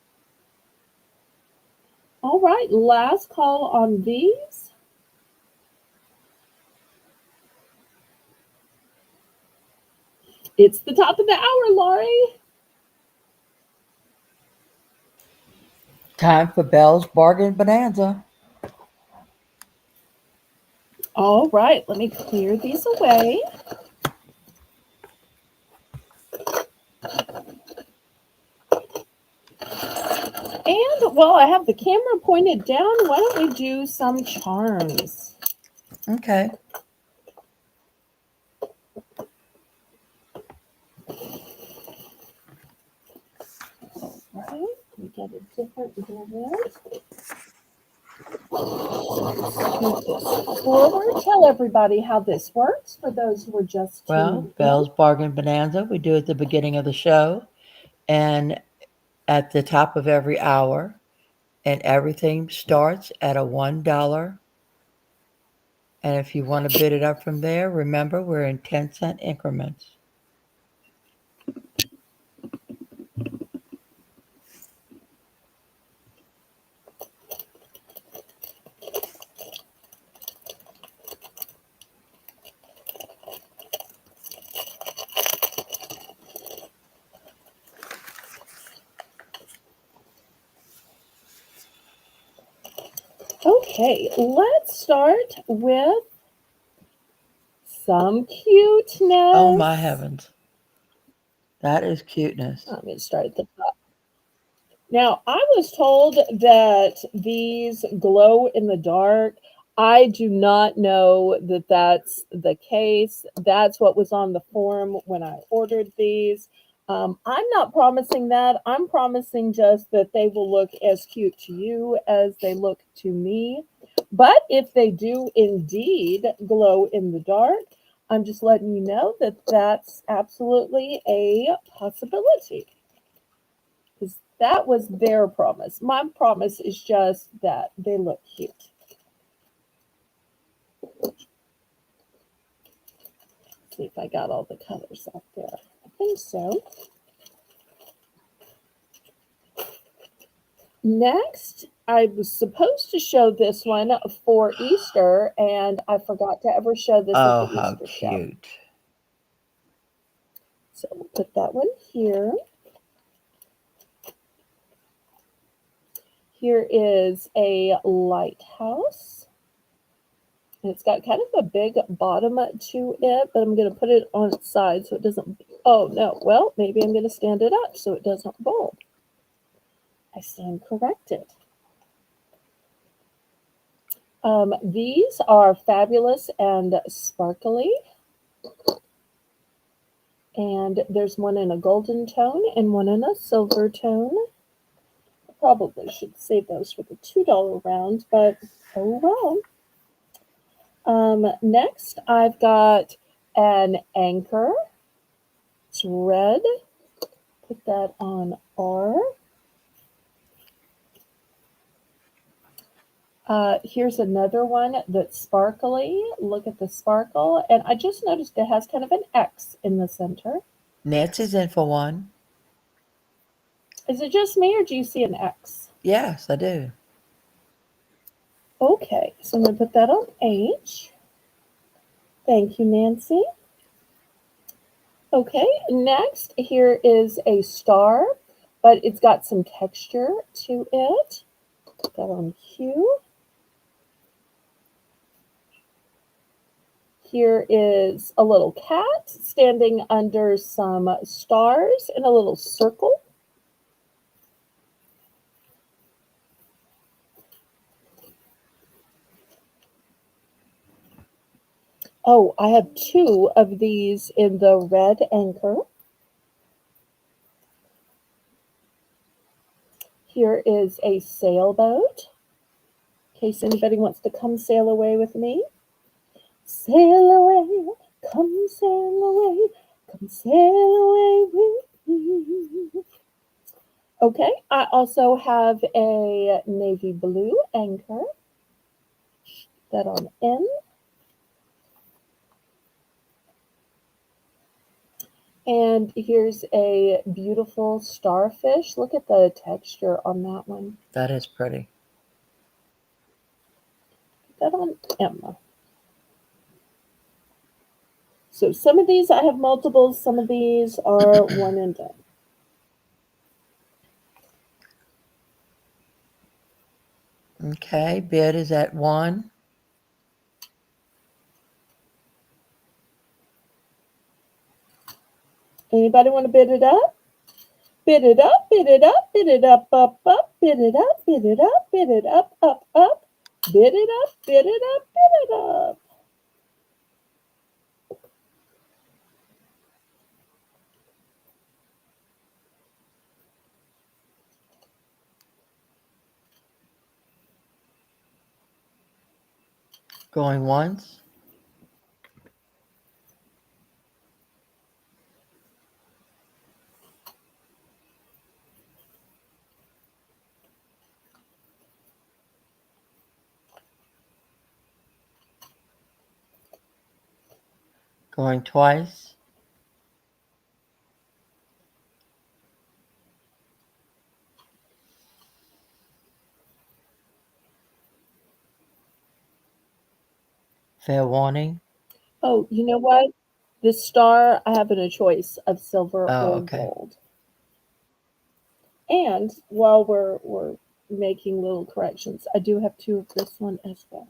All right, last call on these. It's the top of the hour, Laurie. Time for Belle's Bargain Bonanza. All right, let me clear these away. And while I have the camera pointed down, why don't we do some charms? Okay. Right, we get a different grid. Forward. Tell everybody how this works for those who are just Well, tuning in. Belle's Bargain Bonanza, we do at the beginning of the show and at the top of every hour. And everything starts at a $1. And if you want to bid it up from there, remember we're in 10-cent increments. Okay, let's start with some cuteness. Oh my heavens. That is cuteness. I'm going to start at the top. Now, I was told that these glow in the dark. I do not know that that's the case. That's what was on the form when I ordered these. I'm not promising that. I'm promising just that they will look as cute to you as they look to me. But if they do indeed glow in the dark, I'm just letting you know that that's absolutely a possibility, because that was their promise. My promise is just that they look cute. See if I got all the colors out there. I think so. Next, I was supposed to show this one for Easter, and I forgot to ever show this at Oh, the how Easter show. cute. So we'll put that one here. Here is a lighthouse. And it's got kind of a big bottom to it, but I'm going to put it on its side so it doesn't. Oh, no. Well, maybe I'm going to stand it up so it doesn't bulb. I stand corrected. These are fabulous and sparkly. And there's one in a golden tone and one in a silver tone. I probably should save those for the $2 round, but oh well. Next, I've got an anchor. It's red. Put that on R. Here's another one that's sparkly. Look at the sparkle. And I just noticed it has kind of an X in the center. Nancy's in for one. Is it just me or do you see an X? Yes, I do. Okay, so I'm going to put that on H. Thank you, Nancy. Okay, next here is a star, but it's got some texture to it. Put that on Q. Here is a little cat standing under some stars in a little circle. Oh, I have two of these in the red anchor. Here is a sailboat, in case anybody wants to come sail away with me. Sail away, come sail away with me. Okay, I also have a navy blue anchor. That on N. And here's a beautiful starfish. Look at the texture on that one. That is pretty. Put that on M. So some of these I have multiples, some of these are one and done. Okay, bid is at 1. Anybody want to bid it up? Bid it up, bid it up, bid it up, up, bid it up, bid it up, bid it up, up, bid it up, bid it up, bid it up. Going once. Going twice. Fair warning. Oh, you know what? This star, I have in a choice of silver Oh, or okay. gold. And while we're making little corrections, I do have two of this one as well.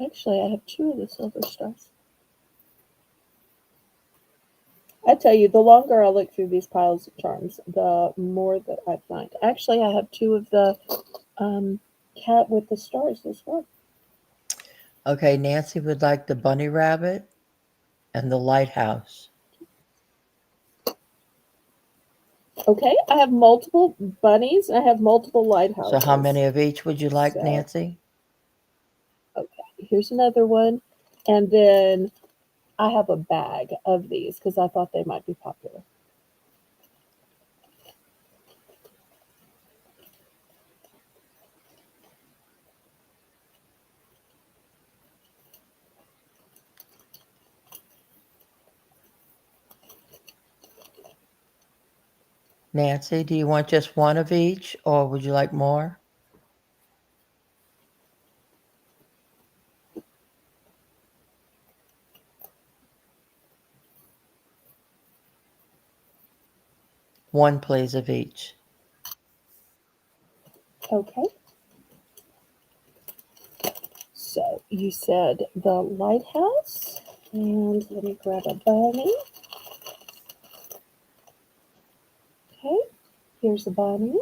Actually, I have two of the silver stars. I tell you, the longer I look through these piles of charms, the more that I find. Actually, I have two of the um, cat with the stars as well. Okay, Nancy would like the bunny rabbit and the lighthouse. Okay, I have multiple bunnies and I have multiple So how lighthouses. many of each would you like, So, Nancy? okay, here's another one. And then I have a bag of these because I thought they might be popular. Nancy, do you want just one of each or would you like more? One, please, of each. Okay, so you said the lighthouse. And let me grab a bunny. Okay, here's a bunny.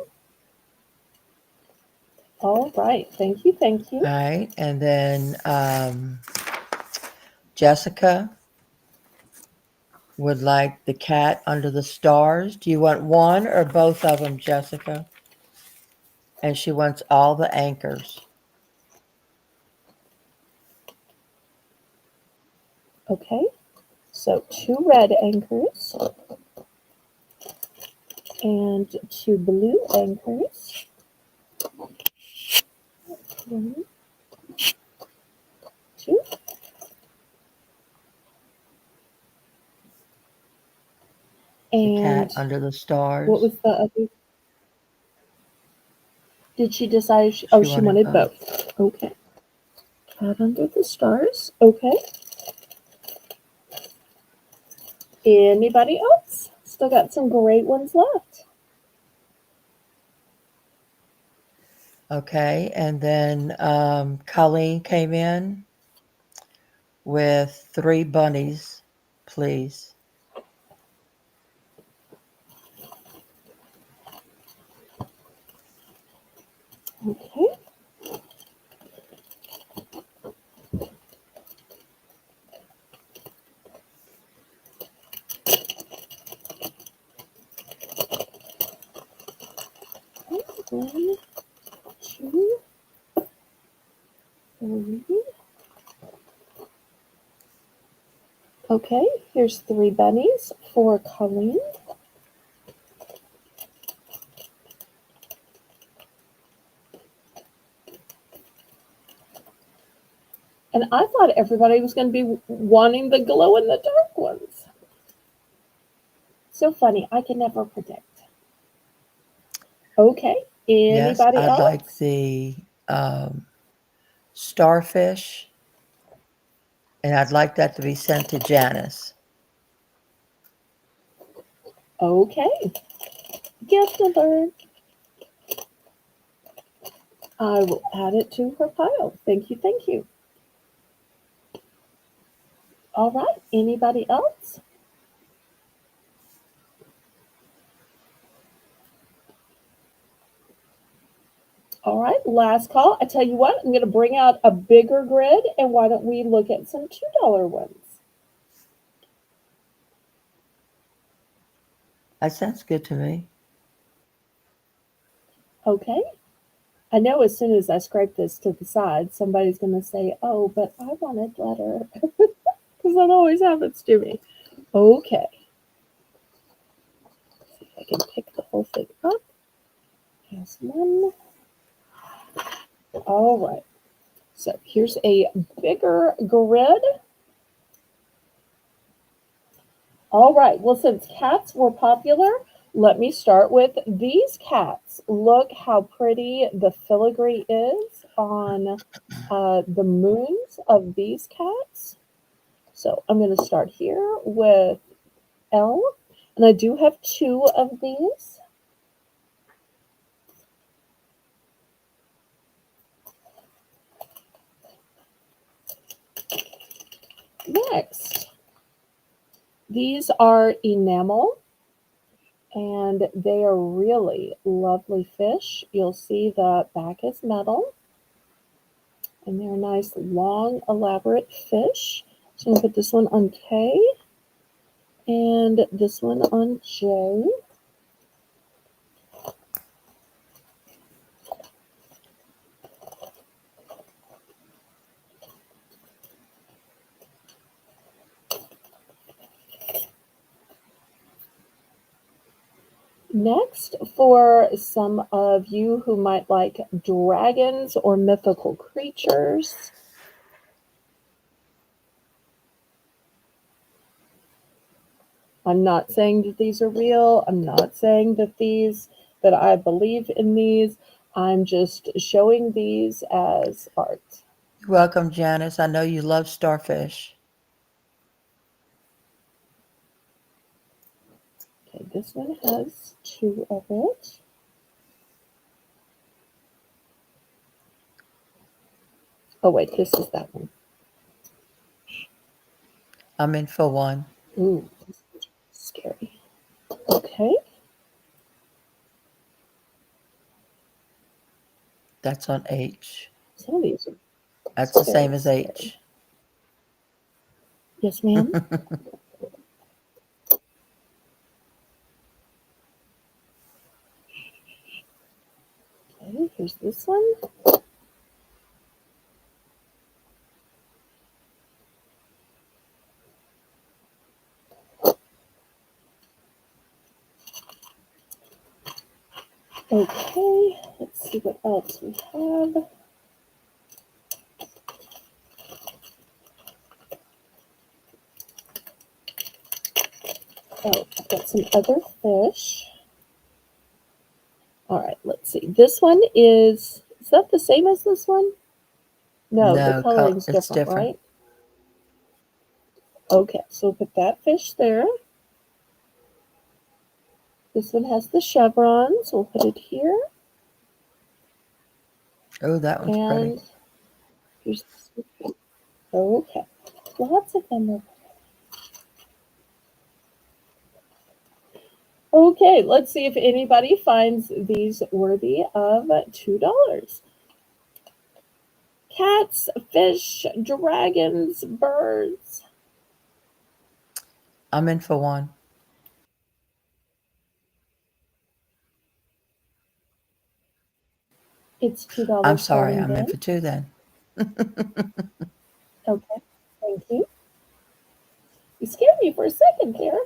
All right, thank you, thank you. All right, and then Jessica would like the cat under the stars. Do you want one or both of them, Jessica? And she wants all the anchors. Okay, so two red anchors and two blue anchors. One, two. The cat And under the what stars. was the other? Did she decide? Oh, She she wanted wanted both. both. Okay. Cat under the stars. Okay. Anybody else? Still got some great ones left. Okay, and then Colleen came in with 3 bunnies, please. Okay. One, two, three. Okay, here's 3 bunnies for Colleen. And I thought everybody was going to be wanting the glow in the dark ones. So funny, I can never predict. Okay, Yes, anybody I'd like else? the starfish, and I'd like that to be sent to Janice. Okay, gift alert. I will add it to her pile. Thank you, thank you. All right, anybody else? All right, last call. I tell you what, I'm going to bring out a bigger grid, and why don't we look at some $2 ones? That sounds good to me. Okay. I know as soon as I scrape this to the side, somebody's going to say, oh, but I wanted letter. Because that always happens to me. Okay. See if I can pick the whole thing up. Here's one. All right. So here's a bigger grid. All right. Well, since cats were popular, let me start with these cats. Look how pretty the filigree is on the moons of these cats. So I'm going to start here with L. And I do have 2 of these. Next, these are enamel, and they are really lovely fish. You'll see the back is metal, and they're nice, long, elaborate fish. So I'm going to put this one on K and this one on J. Next, for some of you who might like dragons or mythical creatures, I'm not saying that these are real. I'm not saying that I believe in these. I'm just showing these as art. You're welcome, Janice. I know you love starfish. Okay, this one has two of it. Oh, wait, this is that one. I'm in for one. Ooh, this is scary. Okay. That's on H. Some of these That's are the same very as scary. H. Yes, ma'am. Okay, here's this one. Okay, let's see what else we have. Oh, I've got some other fish. All right, let's see. This one is that the same as this one? No, the No, coloring's it's different, different. right? Okay, so we'll put that fish there. This one has the chevrons. We'll put it here. Oh, that one's pretty. And here's okay. Lots of them are. Okay, let's see if anybody finds these worthy of $2. Cats, fish, dragons, birds. I'm in for one. It's I'm $2 sorry, starting I'm in bid. for two then. Okay, thank you. You scared me for a second there.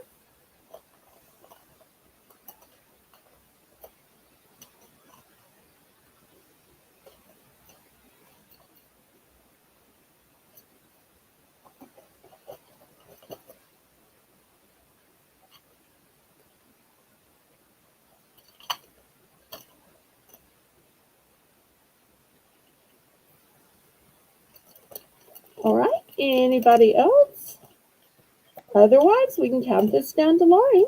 All right, anybody else? Otherwise, we can count this down to Lori.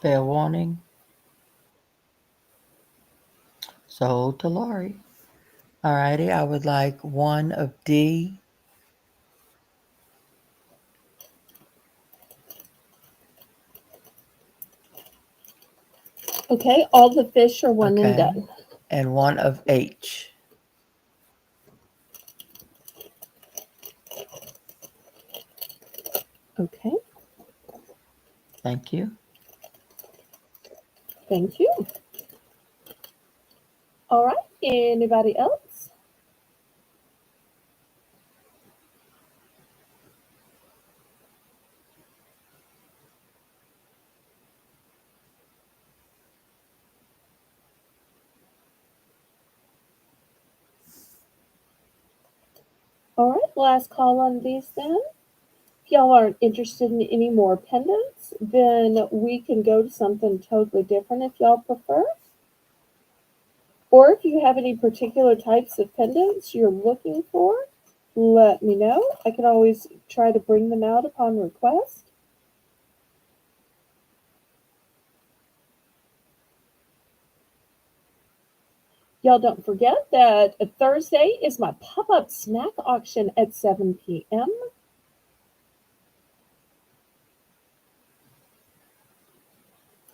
Fair warning. Sold to Lori. Alrighty, I would like one of D. Okay, all the fish are one and Okay. done. And one of H. Okay, Thank you. thank you. All right, anybody else? All right, last call on these then. If y'all aren't interested in any more pendants, then we can go to something totally different if y'all prefer. Or if you have any particular types of pendants you're looking for, let me know. I can always try to bring them out upon request. Y'all don't forget that Thursday is my pop-up snack auction at 7 p.m.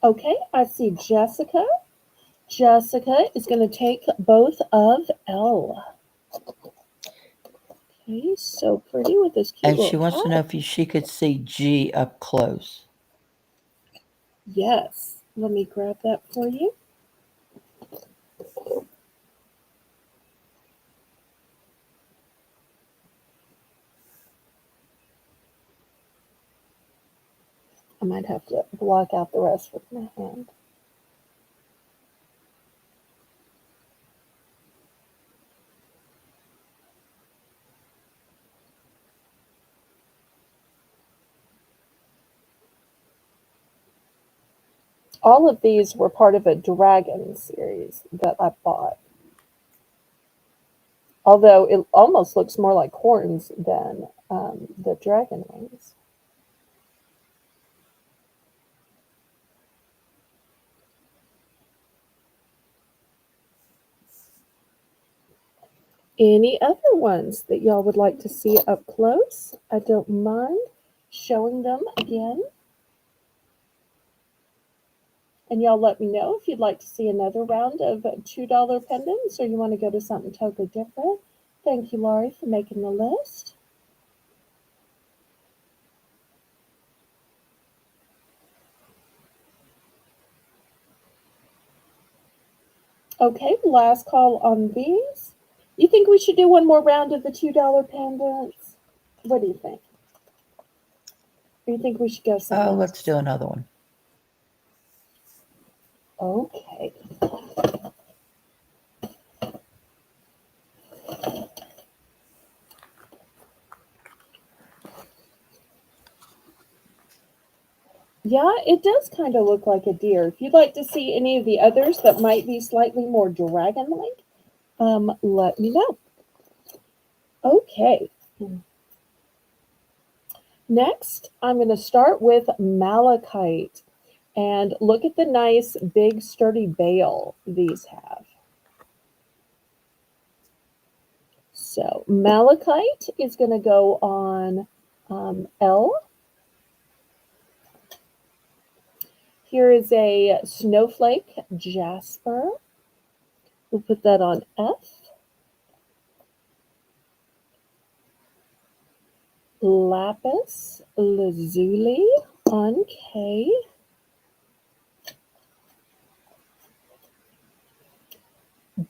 Okay, I see Jessica. Jessica is going to take both of L. Okay, so pretty with this cute And she little wants to know top. if she could see G up close. Yes, let me grab that for you. I might have to block out the rest with my hand. All of these were part of a dragon series that I bought. Although it almost looks more like horns than the dragon wings. Any other ones that y'all would like to see up close? I don't mind showing them again. And y'all let me know if you'd like to see another round of $2 pendants or you want to go to something totally different. Thank you, Laurie, for making the list. Okay, last call on these. You think we should do one more round of the $2 pendants? What do you think? Or you think we should go something Oh, else? let's do another one. Okay. Yeah, it does kind of look like a deer. If you'd like to see any of the others that might be slightly more dragon-like, let me know. Okay. Next, I'm going to start with malachite. And look at the nice, big, sturdy bail these have. So malachite is going to go on L. Here is a snowflake jasper. We'll put that on F. Lapis lazuli on K.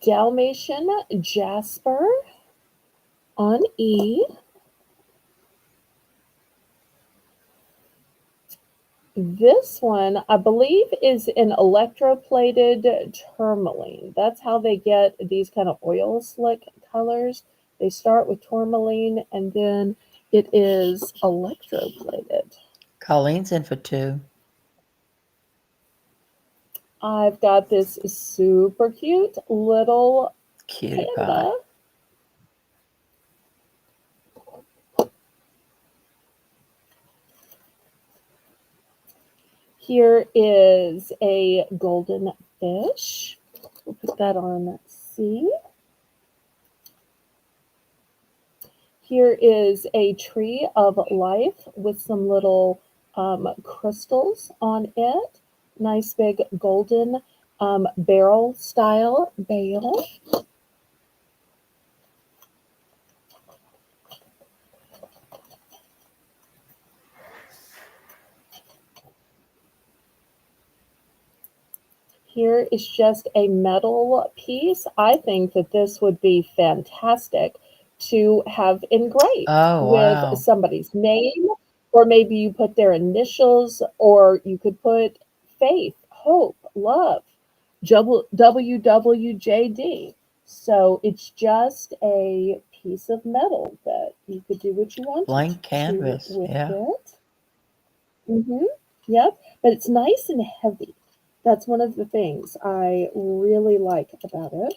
Dalmatian jasper on E. This one, I believe, is an electroplated tourmaline. That's how they get these kind of oil slick colors. They start with tourmaline and then it is electroplated. Colleen's in for 2. I've got this super cute little Cutie pie. panda. Here is a golden fish. We'll put that on C. Here is a tree of life with some little crystals on it. Nice big golden barrel style bale. Here is just a metal piece. I think that this would be fantastic to have engraved Oh, with wow. somebody's name, or maybe you put their initials, or you could put faith, hope, love, WWJD. So it's just a piece of metal that you could do what you wanted Blank to canvas. with Yeah. it. Yep, but it's nice and heavy. That's one of the things I really like about it.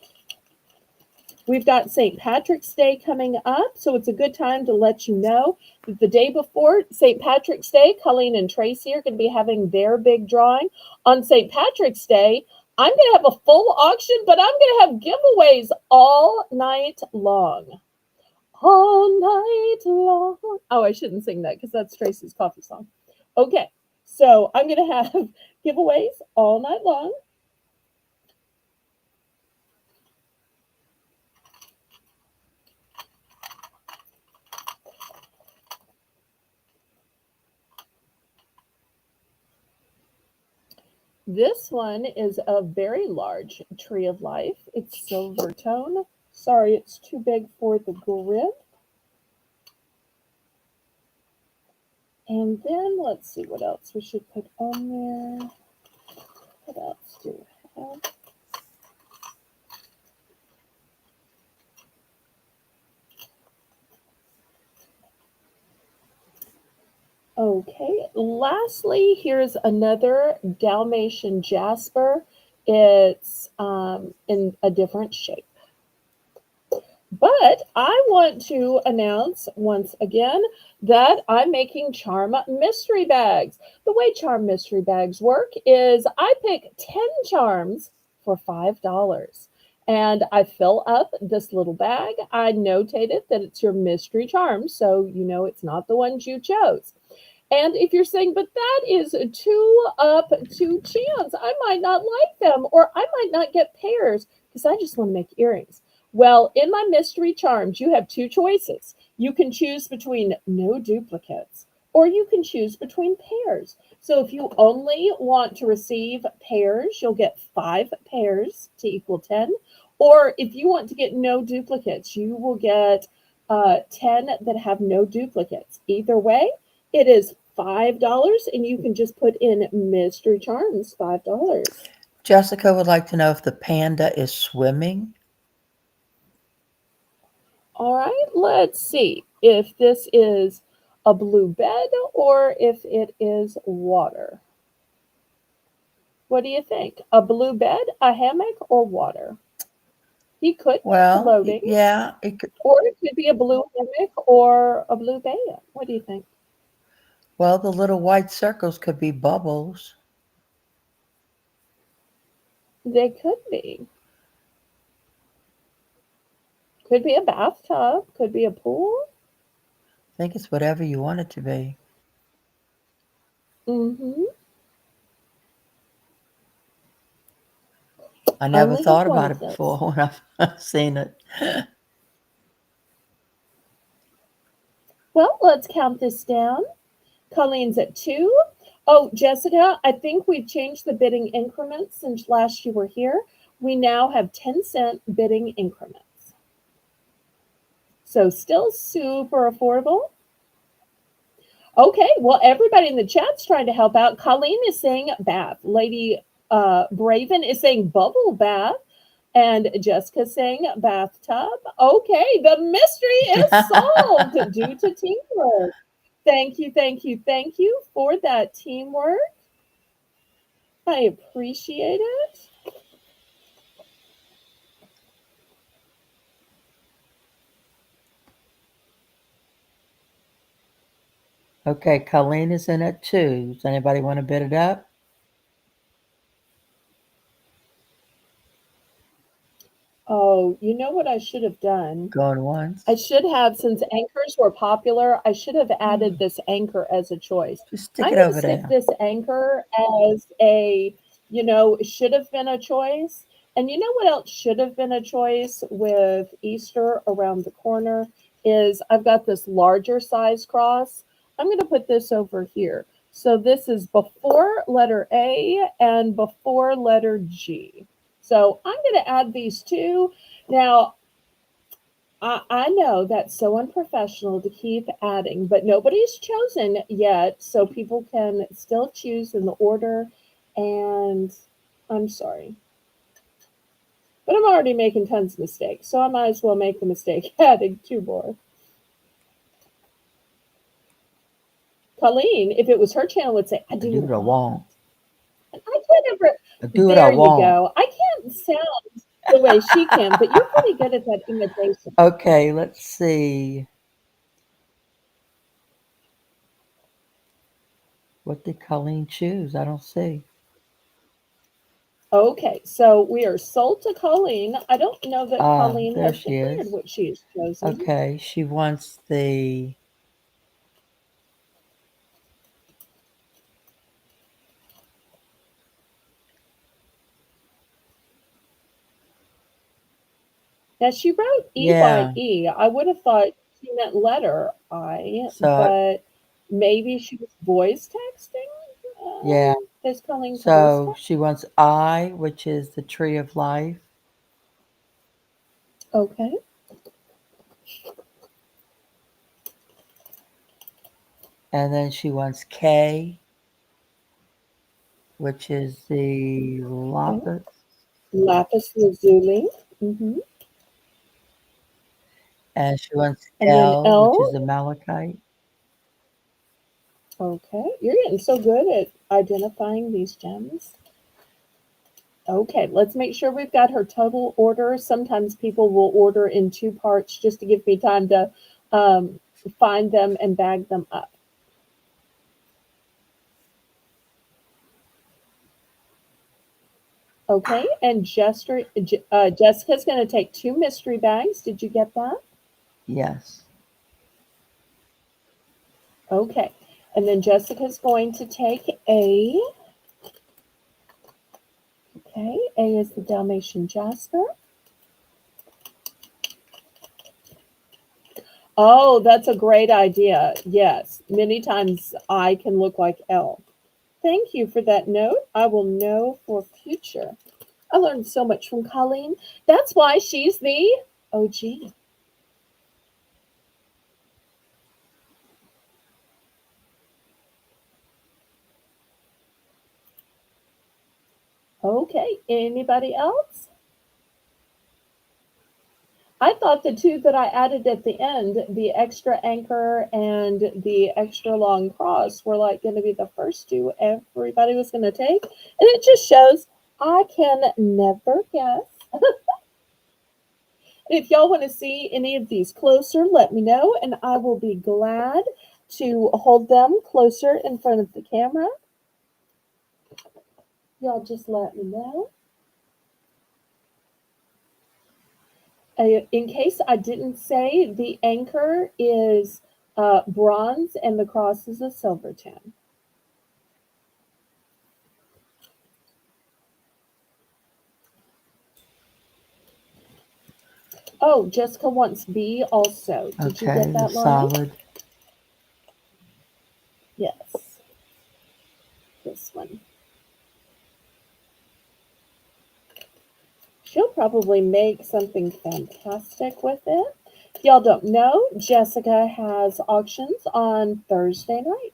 We've got St. Patrick's Day coming up, so it's a good time to let you know that the day before St. Patrick's Day, Colleen and Tracy are going to be having their big drawing. On St. Patrick's Day, I'm going to have a full auction, but I'm going to have giveaways all night long. All night long. Oh, I shouldn't sing that because that's Tracy's coffee song. Okay, so I'm going to have giveaways all night long. This one is a very large tree of life. It's silver tone. Sorry, it's too big for the grid. And then let's see what else we should put on there. What else do we have? Okay, lastly, here's another Dalmatian jasper. It's in a different shape. But I want to announce once again that I'm making charm mystery bags. The way charm mystery bags work is I pick 10 charms for $5. And I fill up this little bag. I notated that it's your mystery charm, so you know it's not the ones you chose. And if you're saying, but that is too up to chance, I might not like them, or I might not get pairs because I just want to make earrings. Well, in my mystery charms, you have two choices. You can choose between no duplicates, or you can choose between pairs. So if you only want to receive pairs, you'll get 5 pairs to equal 10. Or if you want to get no duplicates, you will get 10 that have no duplicates. Either way, it is $5, and you can just put in mystery charms, $5. Jessica would like to know if the panda is swimming. All right, let's see if this is a blue bed or if it is water. What do you think? A blue bed, a hammock, or water? He could be Well, floating, yeah, it could, or it could be a blue hammock or a blue bed. What do you think? well, the little white circles could be bubbles. They could be. Could be a bathtub, could be a pool. I think it's whatever you want it to be. Mm-hmm. I never Only have thought one about of it before those. when I've seen it. Well, let's count this down. Colleen's at 2. Oh, Jessica, I think we've changed the bidding increments since last you were here. We now have 10-cent bidding increments. So still super affordable. Okay, well, everybody in the chat's trying to help out. Colleen is saying bath. Lady Braven is saying bubble bath. And Jessica's saying bathtub. Okay, the mystery is solved due to teamwork. Thank you, thank you, thank you for that teamwork. I appreciate it. Okay, Colleen is in at 2. Does anybody want to bid it up? Oh, you know what I should have done? Going I once. should have, since anchors were popular, I should have added this anchor as a choice. Just stick I'm it going to over stick there. this anchor as a, should have been a choice. And you know what else should have been a choice with Easter around the corner is I've got this larger size cross. I'm going to put this over here. So this is before letter A and before letter G. So I'm going to add these two. Now, I know that's so unprofessional to keep adding, but nobody's chosen yet, so people can still choose in the order. And I'm sorry. But I'm already making tons of mistakes, so I might as well make the mistake adding two more. Colleen, if it was her channel, would say, I I do do what I what I want. want. And I can't ever. I do what I There you want. go. I can't sound the way she can, but you're pretty good at that imitation. Okay, let's see. What did Colleen choose? I don't see. Okay, so we are sold to Colleen. I don't know that Ah, Colleen there has she declared is. what she has chosen. Okay, she wants the. Now she wrote Yeah, EYE. I would have thought she meant letter I, so, but maybe she was voice texting. yeah. Is Colleen to voice So text? she wants I, which is the tree of life. Okay. And then she wants K, which is the Okay. lapis. Lapis lazuli. Hmm. And she wants And then L, which is L. the malachite. Okay. You're getting so good at identifying these gems. Okay, let's make sure we've got her total order. Sometimes people will order in two parts just to give me time to um, find them and bag them up. Okay, and Jessica's going to take two mystery bags. Did you get that? Yes. Okay, and then Jessica's going to take A. Okay, A is the Dalmatian Jasper. Oh, that's a great idea. Yes, many times I can look like L. Thank you for that note. I will know for future. I learned so much from Colleen. That's why she's the OG. Okay, anybody else? I thought the two that I added at the end, the extra anchor and the extra long cross, were like going to be the first two everybody was going to take. And it just shows I can never guess. If y'all want to see any of these closer, let me know, and I will be glad to hold them closer in front of the camera. Y'all just let me know. In case I didn't say, the anchor is bronze and the cross is a silver tin. Oh, Jessica wants B also. Did you get Okay, the that, Lonnie? solid. Yes, this one. She'll probably make something fantastic with it. If y'all don't know, Jessica has auctions on Thursday night.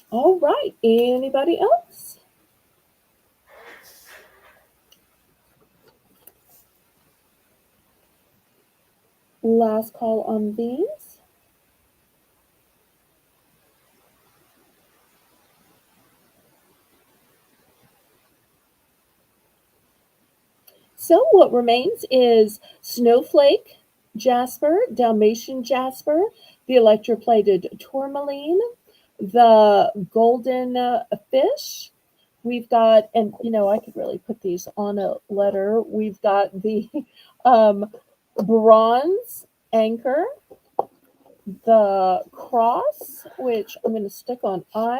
All right, anybody else? Last call on these. So what remains is Snowflake Jasper, Dalmatian Jasper, the electroplated tourmaline, the golden fish. We've got, and I could really put these on a letter. We've got the um, bronze anchor, the cross, which I'm going to stick on I.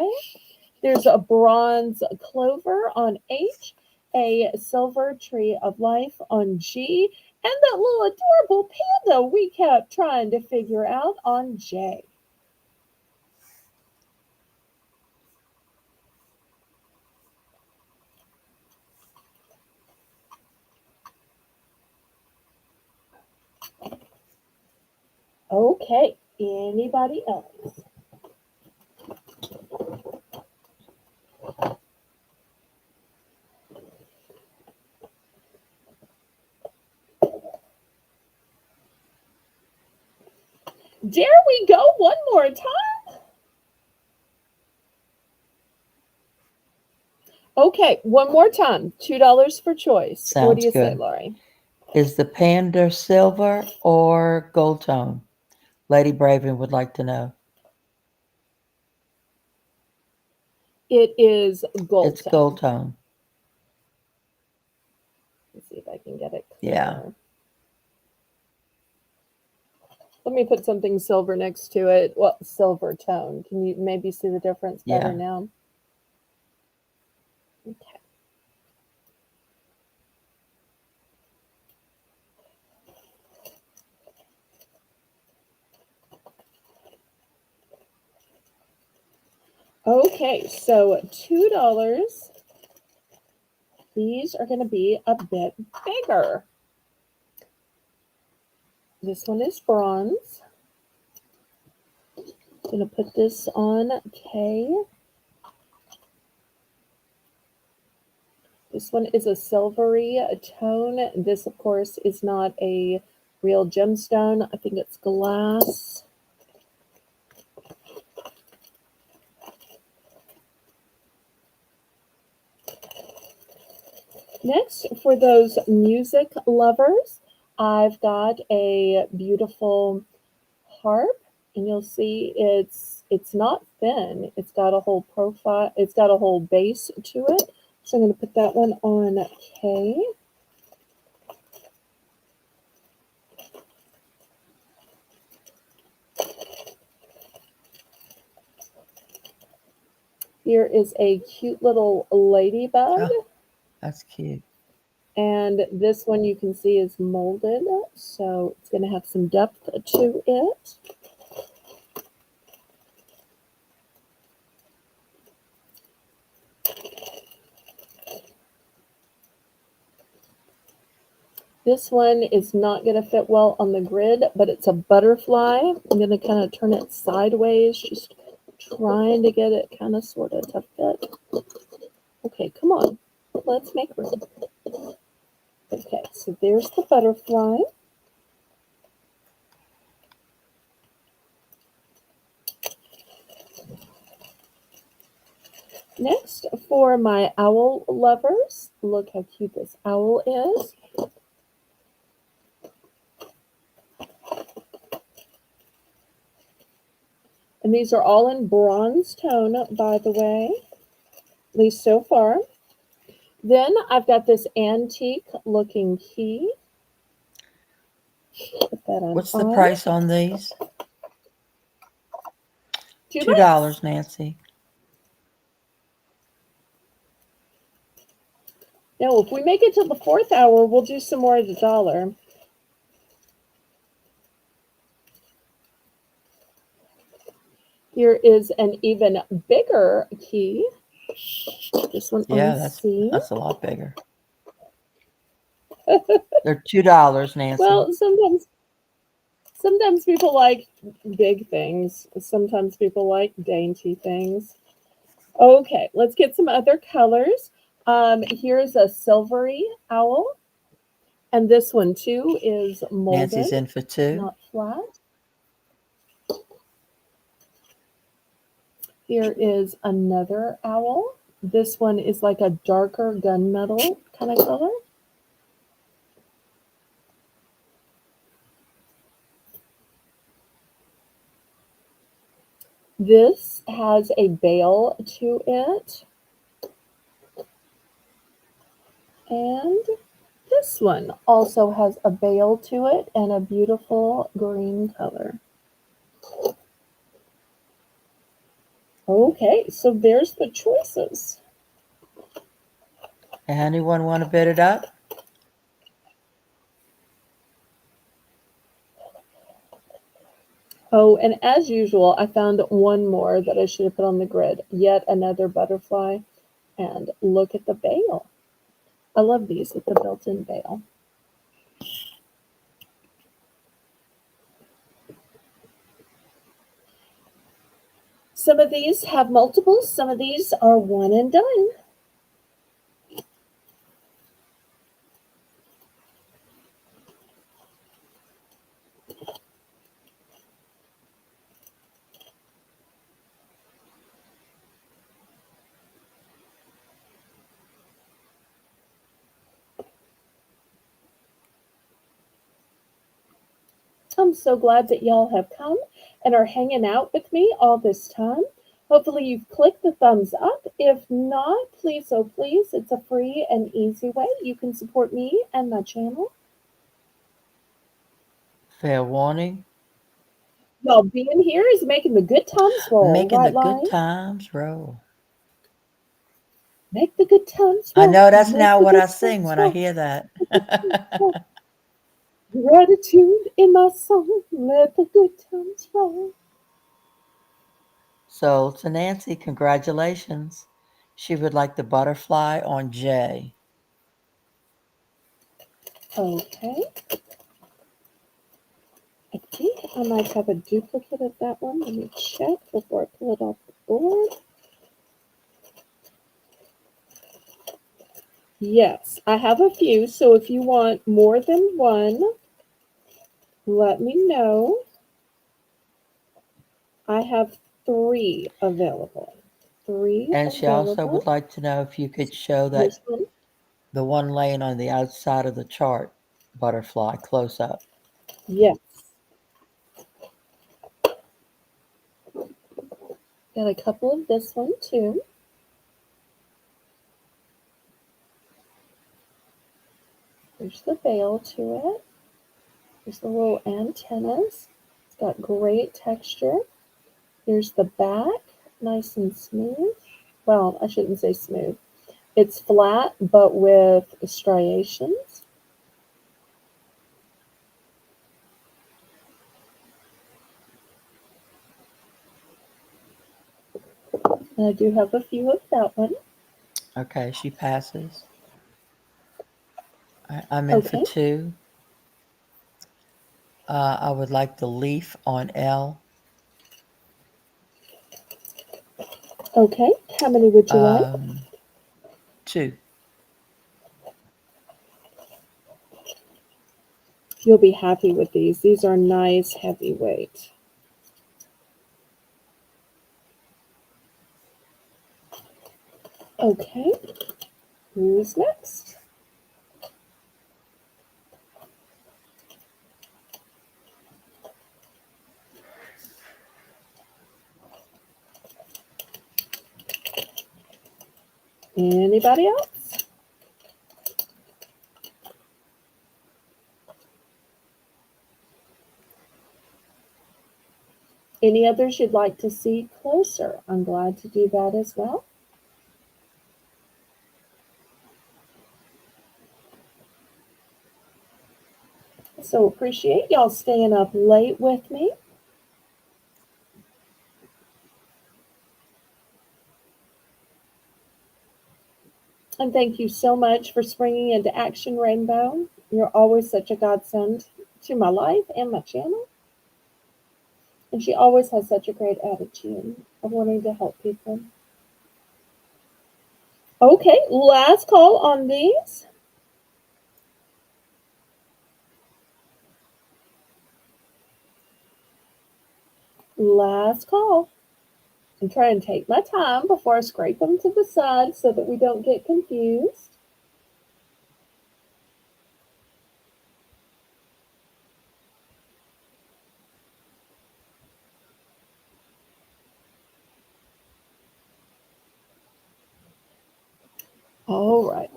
There's a bronze clover on H, a silver tree of life on G, and that little adorable panda we kept trying to figure out on J. Okay, anybody else? Dare we go one more time? Okay, one more time. $2 for choice. What do Sounds you say, good. Laurie? Is the panda silver or gold tone? Lady Braven would like to know. It is gold It's gold tone. tone. Let's see if I can get it Yeah, clearer. Let me put something silver next to it. Well, silver tone. Can you maybe see the difference better yeah. now? Okay. Okay, so $2. These are going to be a bit bigger. This one is bronze. I'm going to put this on K. This one is a silvery tone. This, of course, is not a real gemstone. I think it's glass. Next, for those music lovers, I've got a beautiful harp, and you'll see it's not thin. It's got a whole profile. It's got a whole base to it. So I'm going to put that one on K. Here is a cute little ladybug. Oh, that's cute. And this one you can see is molded, so it's going to have some depth to it. This one is not going to fit well on the grid, but it's a butterfly. I'm going to kind of turn it sideways, just trying to get it kind of sort of to fit. Okay, come on. Let's make room. Okay, so there's the butterfly. Next, for my owl lovers, look how cute this owl is. And these are all in bronze tone, by the way, at least so far. Then I've got this antique looking key. Put that What's the on. price on these? $2. $2, Nancy. Now, if we make it to the fourth hour, we'll do some more at $1. Here is an even bigger key. This one Yeah, on C. that's a lot bigger. They're $2, Nancy. Well, sometimes people like big things. Sometimes people like dainty things. Okay, let's get some other colors. Here's a silvery owl. And this one too is molded, Nancy's in for two. not flat. Here is another owl. This one is like a darker gunmetal kind of color. This has a bail to it. And this one also has a bail to it and a beautiful green color. Okay, so there's the choices. Anyone want to bid it up? Oh, and as usual, I found one more that I should have put on the grid. Yet another butterfly. And look at the bail. I love these with the built-in bail. Some of these have multiples. Some of these are one and done. I'm so glad that y'all have come and are hanging out with me all this time. Hopefully, you've clicked the thumbs up. If not, please, oh please, it's a free and easy way you can support me and my channel. Fair warning, Y'all being here is making the good times roll, making the right, good Lion? times roll. Make the good times I roll. know that's Make now the what I good sing times when I roll. hear that. Roll. Gratitude in my soul. Let the good times roll. So to Nancy, congratulations. She would like the butterfly on J. Okay. I think I might have a duplicate of that one. Let me check before I pull it off the board. Yes, I have a few. So if you want more than one, let me know. I have three available. Three And she also would available. like to know if you could show Here's that one. the one laying on the outside of the chart butterfly close up. Yes. Got a couple of this one too. There's the veil to it. There's the little antennas. It's got great texture. Here's the back, nice and smooth. Well, I shouldn't say smooth. It's flat, but with striations. And I do have a few of that one. Okay, she passes. I'm in for Okay. two. I would like the leaf on L. Okay. How many would you like? Two. You'll be happy with these. These are nice, heavyweight. Okay. Who's next? Anybody else? Any others you'd like to see closer? I'm glad to do that as well. So appreciate y'all staying up late with me. And thank you so much for springing into action, Rainbow. You're always such a godsend to my life and my channel. And she always has such a great attitude of wanting to help people. Okay, last call on these. Last call. I'm trying to take my time before I scrape them to the side so that we don't get confused. All right.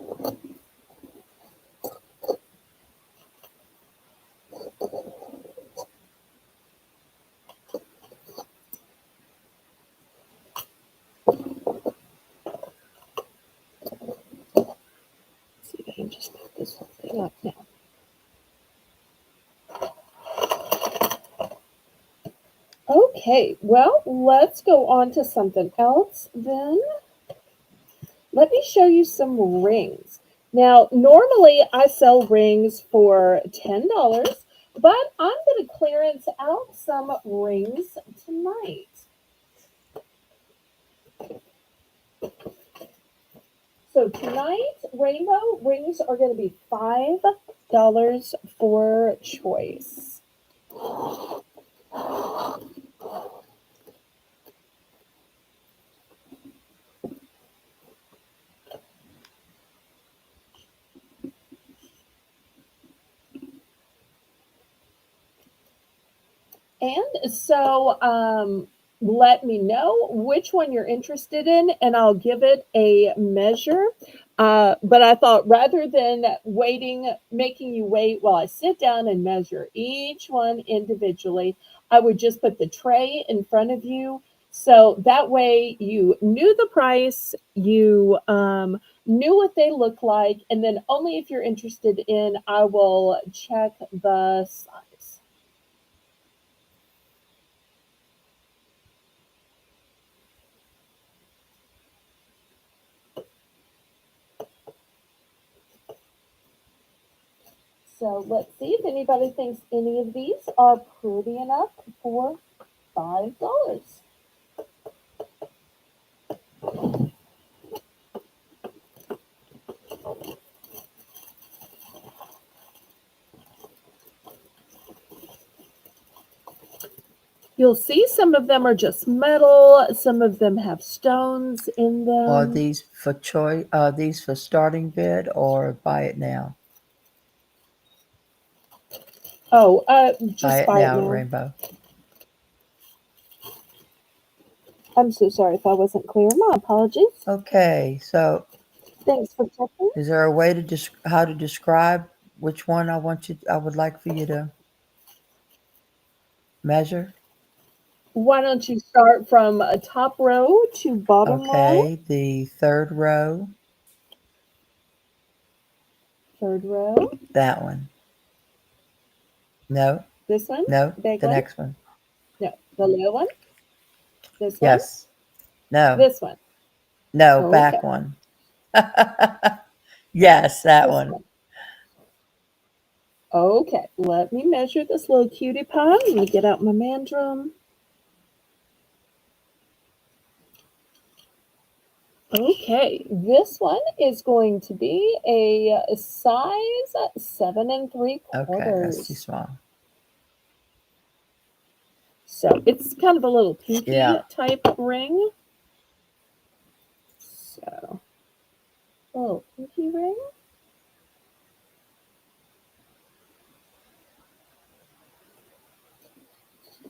Let's see if I can just pick this whole thing up now. Okay, well, let's go on to something else then. Let me show you some rings. Now, normally I sell rings for $10, but I'm going to clearance out some rings tonight. So tonight, rainbow rings are going to be $5 for choice. And so let me know which one you're interested in, and I'll give it a measure. But I thought rather than making you wait while I sit down and measure each one individually, I would just put the tray in front of you. So that way you knew the price, you knew what they look like, and then only if you're interested in, I will check the size. So let's see if anybody thinks any of these are pretty enough for $5. You'll see some of them are just metal, some of them have stones in Are them. these for choice? Are these for starting bid or buy it now? Oh, Buy just it buy it now, now. Rainbow. I'm so sorry if I wasn't clear. My apologies. Okay, so Thanks for checking. is there a way to how to describe which one I would like for you to measure? Why don't you start from a top row to bottom row? Okay, the third row, Third row. that one. No, This one. no, Big the one. next one. No. The low one. This one. Yes. No, This one. no, Okay. back one. Yes, that This one. one. Okay, let me measure this little cutie pie. Let me get out my mandrel. Okay, this one is going to be a size 7 Okay, that's too 3/4. small. So it's kind of a little pinky Yeah. type ring. So, little pinky ring.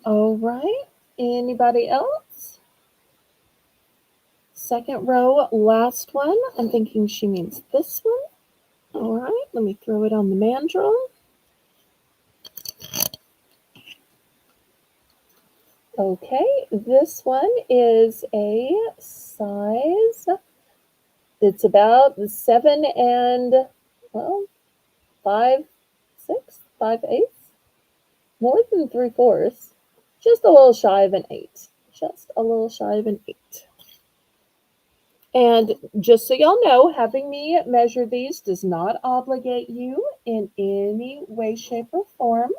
All right. Anybody else? Second row, last one. I'm thinking she means this one. All right, let me throw it on the mandrel. Okay, this one is a size, it's about 7 and, well, 5/6, 5/8, more than 3/4, just a little shy of an 8. Just a little shy of an 8. And just so y'all know, having me measure these does not obligate you in any way, shape, or form.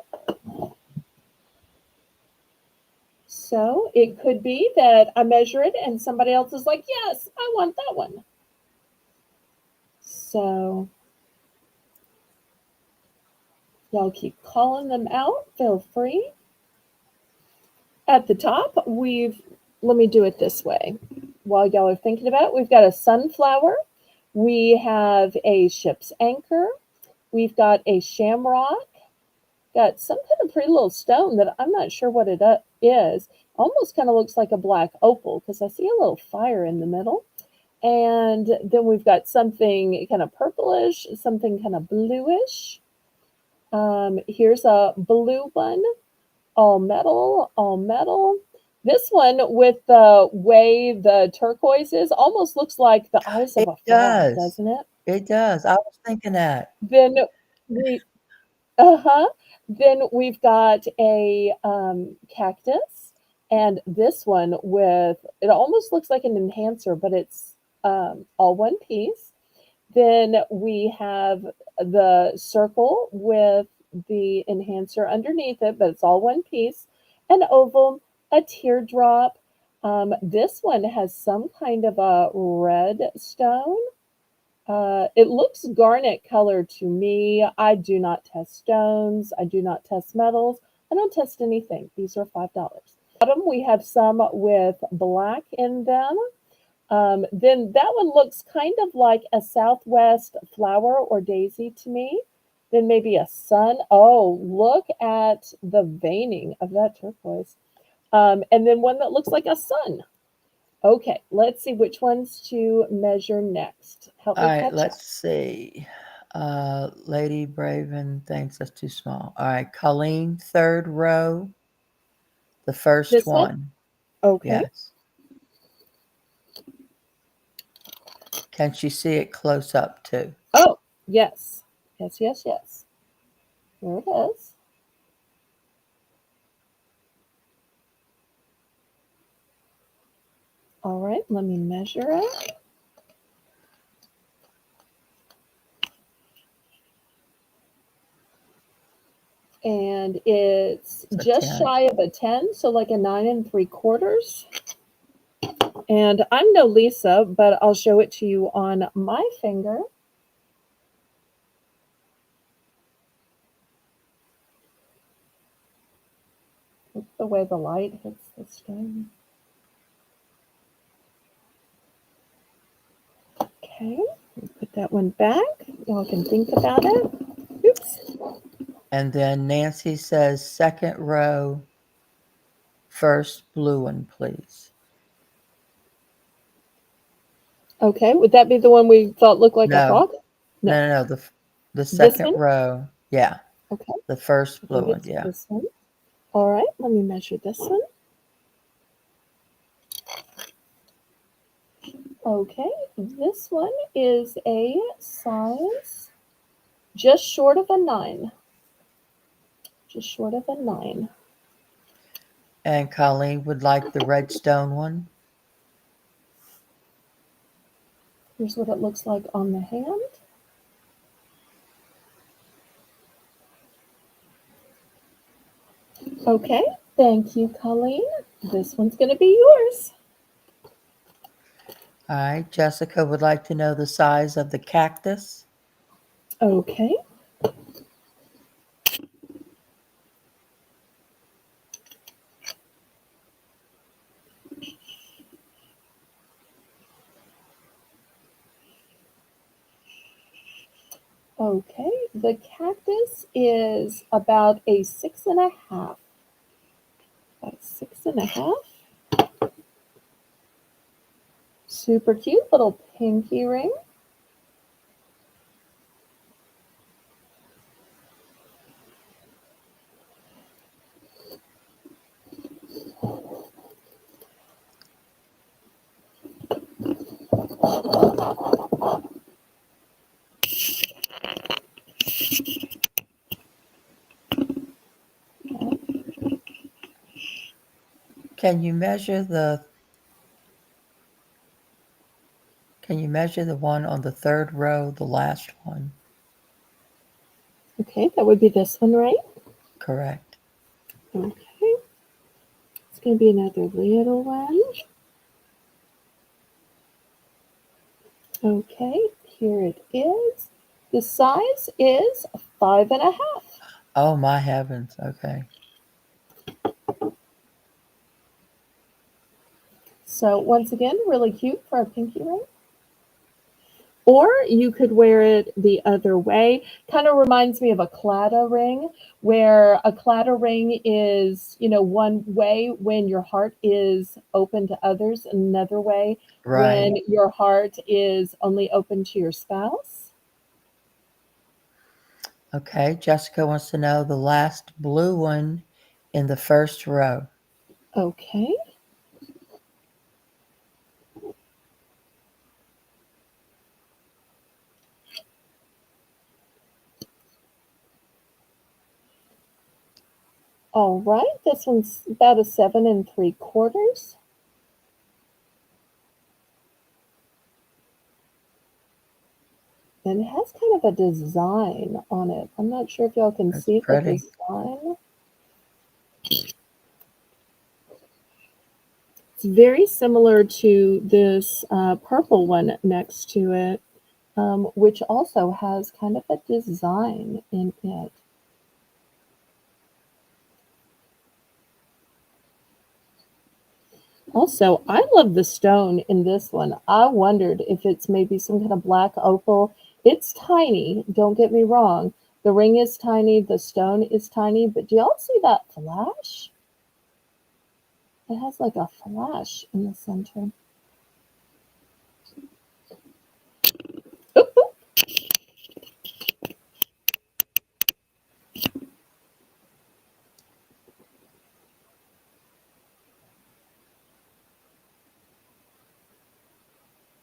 So it could be that I measure it and somebody else is like, yes, I want that one. So y'all keep calling them out. Feel free. At the top, let me do it this way. While y'all are thinking about it, we've got a sunflower. We have a ship's anchor. We've got a shamrock. Got some kind of pretty little stone that I'm not sure what it is. Almost kind of looks like a black opal because I see a little fire in the middle. And then we've got something kind of purplish, something kind of bluish. Here's a blue one, all metal, all metal. This one with the way the turquoise is almost looks like the eyes of It a frog, does. doesn't it? It does. I was thinking that. Then we, uh-huh. Then we've got a cactus, and this one with it almost looks like an enhancer, but it's all one piece. Then we have the circle with the enhancer underneath it, but it's all one piece. An oval, a teardrop. This one has some kind of a red stone. It looks garnet color to me. I do not test stones. I do not test metals. I don't test anything. These are $5. Bottom, we have some with black in them. Then that one looks kind of like a southwest flower or daisy to me. Then maybe a sun. Oh, look at the veining of that turquoise. And then one that looks like a sun. Okay, let's see which ones to measure next. Help All me right, catch up. let's see. Lady Braven thinks that's too small. All right, Colleen, third row, the first This one? one. Okay. Yes. Can she see it close up too? Oh, yes. Yes, yes, yes. There it is. All right, let me measure it. And it's It's a just 10. shy of a 10, so like a 9 3/4. And I'm no Lisa, but I'll show it to you on my finger. It's the way the light hits the stone. Okay, put that one back. Y'all can think about it. Oops. And then Nancy says, second row, first blue one, please. Okay, would that be the one we thought looked like a No, frog? No. no, no, no. The This second one? row. Yeah, Okay, the first I blue think one. it's Yeah. this one. All right, let me measure this one. Okay, this one is a size just short of a 9. Just short of a 9. And Colleen would like the red stone one. Here's what it looks like on the hand. Okay, thank you, Colleen. This one's going to be yours. All right. Jessica would like to know the size of the cactus. Okay. Okay, the cactus is about a 6.5. About 6.5. Super cute little pinky ring. Can you measure the one on the third row, the last one? Okay, that would be this one, right? Correct. Okay, it's going to be another little one. Okay, here it is. The size is 5.5. Oh my heavens. Okay. So once again, really cute for a pinky ring. Or you could wear it the other way. Kind of reminds me of a claddagh ring, where a claddagh ring is, one way when your heart is open to others, another way Right. when your heart is only open to your spouse. Okay. Jessica wants to know the last blue one in the first row. Okay. All right. This one's about a 7 3/4. And it has kind of a design on it. I'm not sure if y'all can That's see the pretty. design. It's very similar to this purple one next to it, which also has kind of a design in it. Also, I love the stone in this one. I wondered if it's maybe some kind of black opal. It's tiny, don't get me wrong, The ring is tiny, the stone is tiny, but do y'all see that flash? It has like a flash in the center. Oop, oop.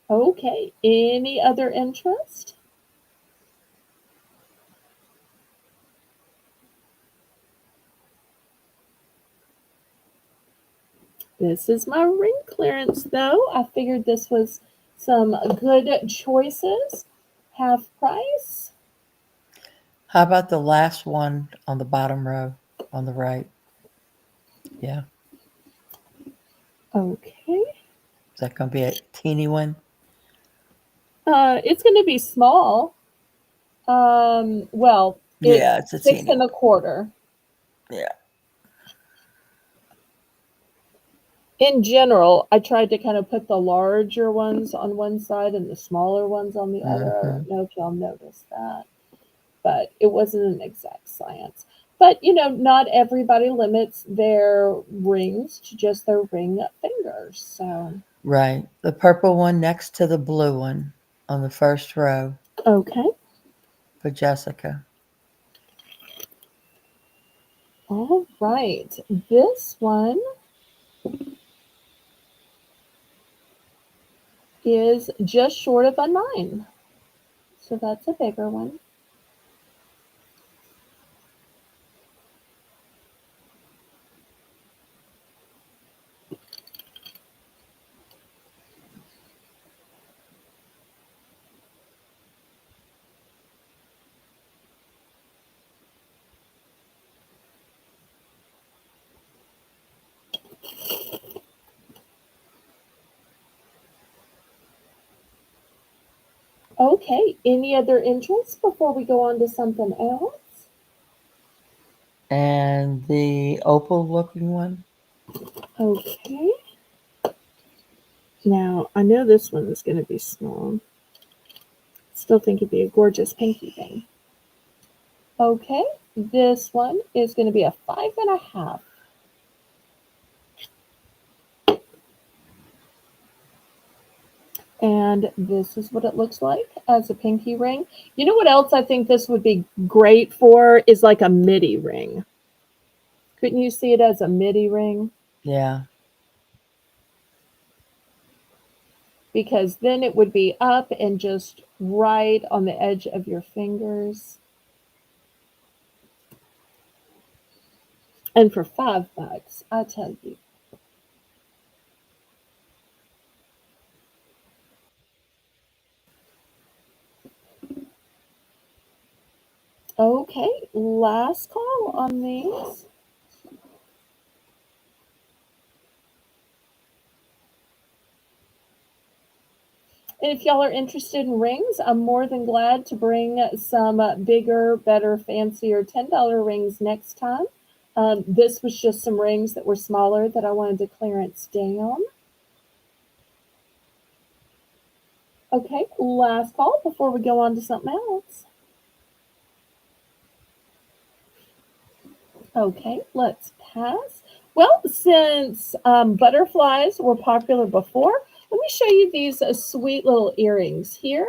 Okay, any other interest? This is my ring clearance though. I figured this was some good choices. Half price. How about the last one on the bottom row on the right? Yeah. Okay. Is that going to be a teeny one? It's going to be small. Well, Yeah, it's it's a six teeny and one. a quarter. Yeah. In general, I tried to kind of put the larger ones on one side and the smaller ones on the other. I Hmm. don't know if y'all noticed that, but it wasn't an exact science. But not everybody limits their rings to just their ring fingers. So, Right. The purple one next to the blue one on the first row okay. for Jessica. All right. This one is just short of a 9. So that's a bigger one. Okay. Any other interest before we go on to something else? And the opal looking one? Okay. Now, I know this one is going to be small. Still think it'd be a gorgeous pinky thing. Okay. This one is going to be a 5.5. And this is what it looks like as a pinky ring. You know what else I think this would be great for is like a midi ring. Couldn't you see it as a midi ring? Yeah. Because then it would be up and just right on the edge of your fingers. And for $5, I tell you. Okay, last call on these. And if y'all are interested in rings, I'm more than glad to bring some bigger, better, fancier $10 rings next time. This was just some rings that were smaller that I wanted to clearance down. Okay, last call before we go on to something else. Okay, let's pass. Well, since butterflies were popular before, let me show you these sweet little earrings here.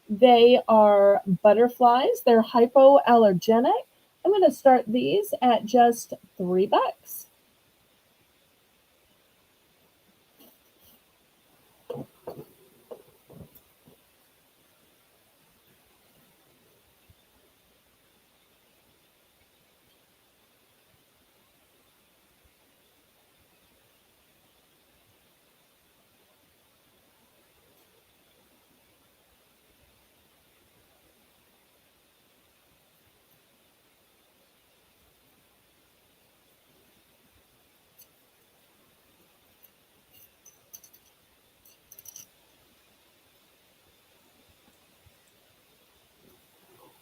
They are butterflies. They're hypoallergenic. I'm going to start these at just $3.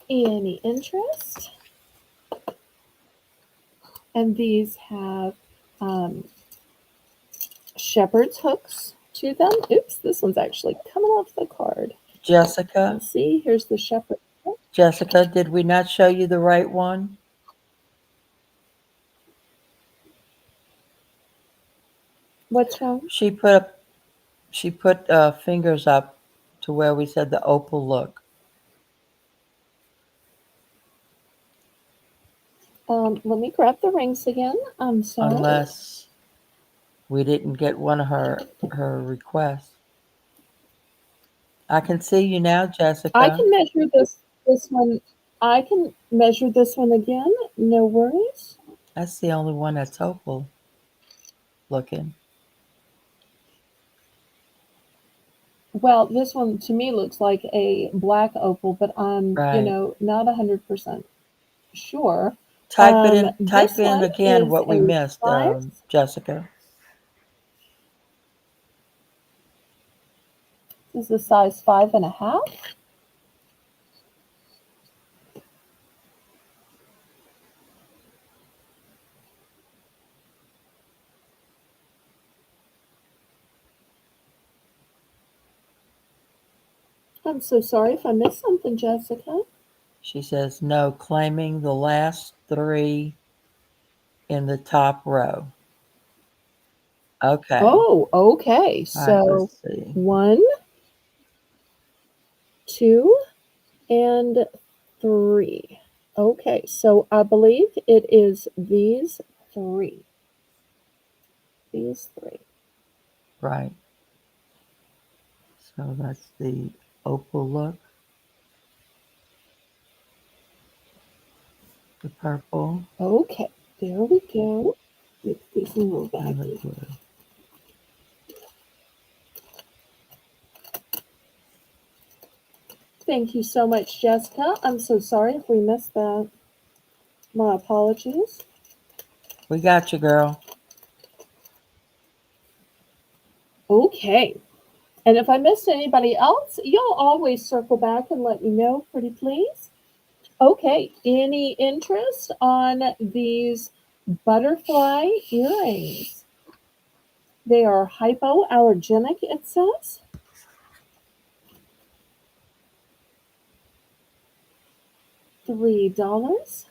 Any interest? And these have um, shepherd's hooks to them. Oops, this one's actually coming off the card. Jessica. Let's see, here's the shepherd hook. Jessica, did we not show you the right one? What's wrong? She put up, she put fingers up to where we said the opal look. Let me grab the rings again. I'm sorry. Unless we didn't get one of her requests. I can see you now, I Jessica. can measure this one. I can measure this one again. No worries. That's the only one that's opal looking. Well, this one to me looks like a black opal, but I'm, Right. not 100% sure. Type it in. Type This in one again is what we a missed, size. Jessica. This is a size 5.5. I'm so sorry if I missed something, Jessica. She says no, claiming the last three in the top row. Okay. Oh, okay. All right. So Let's see. 1, 2, and 3. Okay, so I believe it is these three. These three. Right. So that's the opal look, the purple, Okay, there we go. Let's put these in a little and the baggie. blue. Thank you so much, Jessica. I'm so sorry if we missed that. My apologies. We got you, girl. Okay, and if I missed anybody else, you'll always circle back and let me know, pretty please. Okay, any interest on these butterfly earrings? They are hypoallergenic, it says. $3.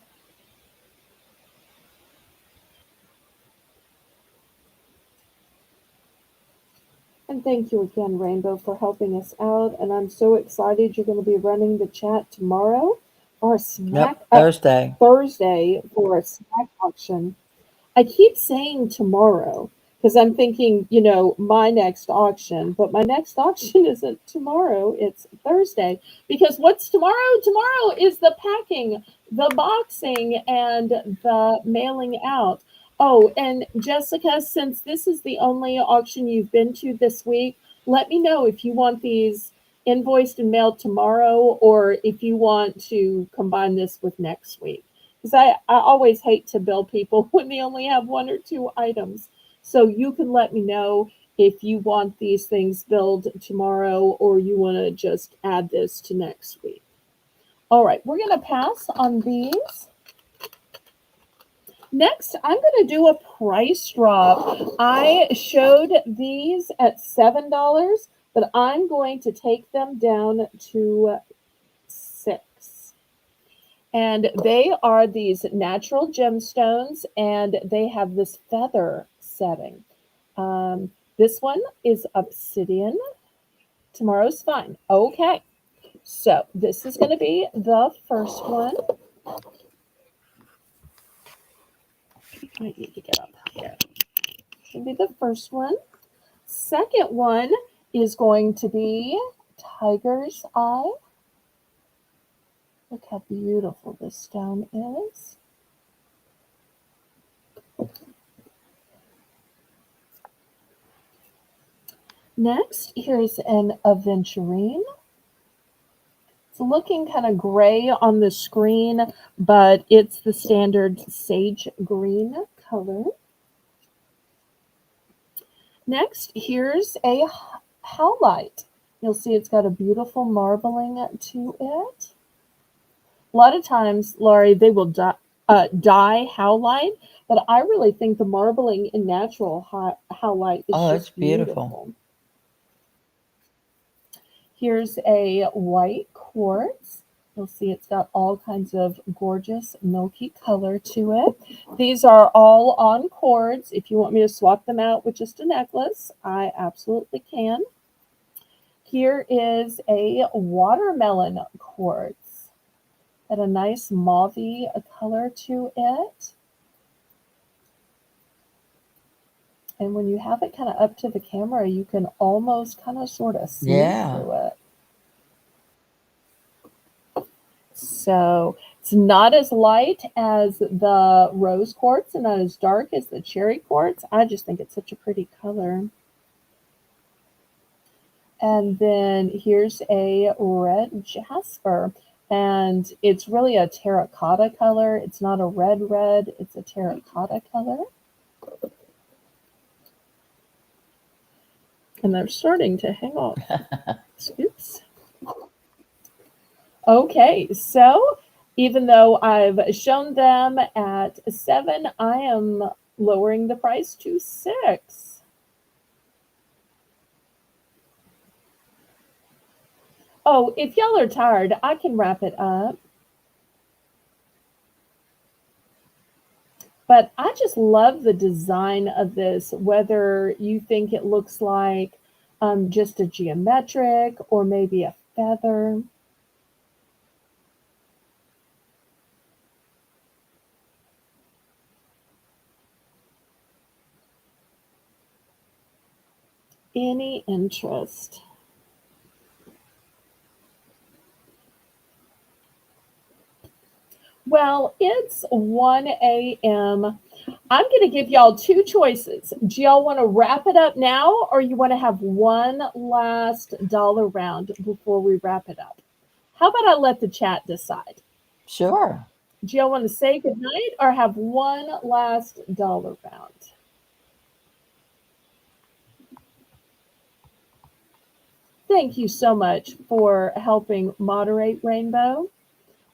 And thank you again, Rainbow, for helping us out. And I'm so excited you're going to be running the chat tomorrow or Yep. snack Thursday. Thursday for a snack auction. I keep saying tomorrow because I'm thinking, my next auction, but my next auction isn't tomorrow, it's Thursday. Because what's tomorrow? Tomorrow is the packing, the boxing, and the mailing out. Oh, and Jessica, since this is the only auction you've been to this week, let me know if you want these invoiced and mailed tomorrow or if you want to combine this with next week because I always hate to bill people when they only have one or two items. So you can let me know if you want these things billed tomorrow or you want to just add this to next week. All right, we're going to pass on these. Next, I'm going to do a price drop. I showed these at $7, but I'm going to take them down to 6. And they are these natural gemstones, and they have this feather setting. This one is obsidian. Tomorrow's fine. Okay, so this is going to be the first one. I need to get up here. Should be the first one. Second one is going to be tiger's eye. Look how beautiful this stone is. Next, here's an aventurine. It's looking kind of gray on the screen, but it's the standard sage green color. Next, here's a howlite. You'll see it's got a beautiful marbling to it. A lot of times, Laurie, they will dye howlite, but I really think the marbling in natural howlite is Oh, it's just beautiful. beautiful. Here's a white quartz. You'll see it's got all kinds of gorgeous milky color to it. These are all on cords. If you want me to swap them out with just a necklace, I absolutely can. Here is a watermelon quartz. Got a nice mauvey color to it. And when you have it kind of up to the camera, you can almost kind of sort of see Yeah. through it. So it's not as light as the rose quartz and not as dark as the cherry quartz. I just think it's such a pretty color. And then here's a red jasper. And it's really a terracotta color. It's not a red, it's a terracotta color. And they're starting to hang off. Oops. Okay, so even though I've shown them at 7, I am lowering the price to 6. Oh, if y'all are tired, I can wrap it up. But I just love the design of this, whether you think it looks like just a geometric or maybe a feather. Any interest? Well, it's 1 a.m. I'm going to give y'all two choices. Do y'all want to wrap it up now, or you want to have one last dollar round before we wrap it up? How about I let the chat decide? Sure. Do y'all want to say goodnight or have one last dollar round? Thank you so much for helping moderate, Rainbow.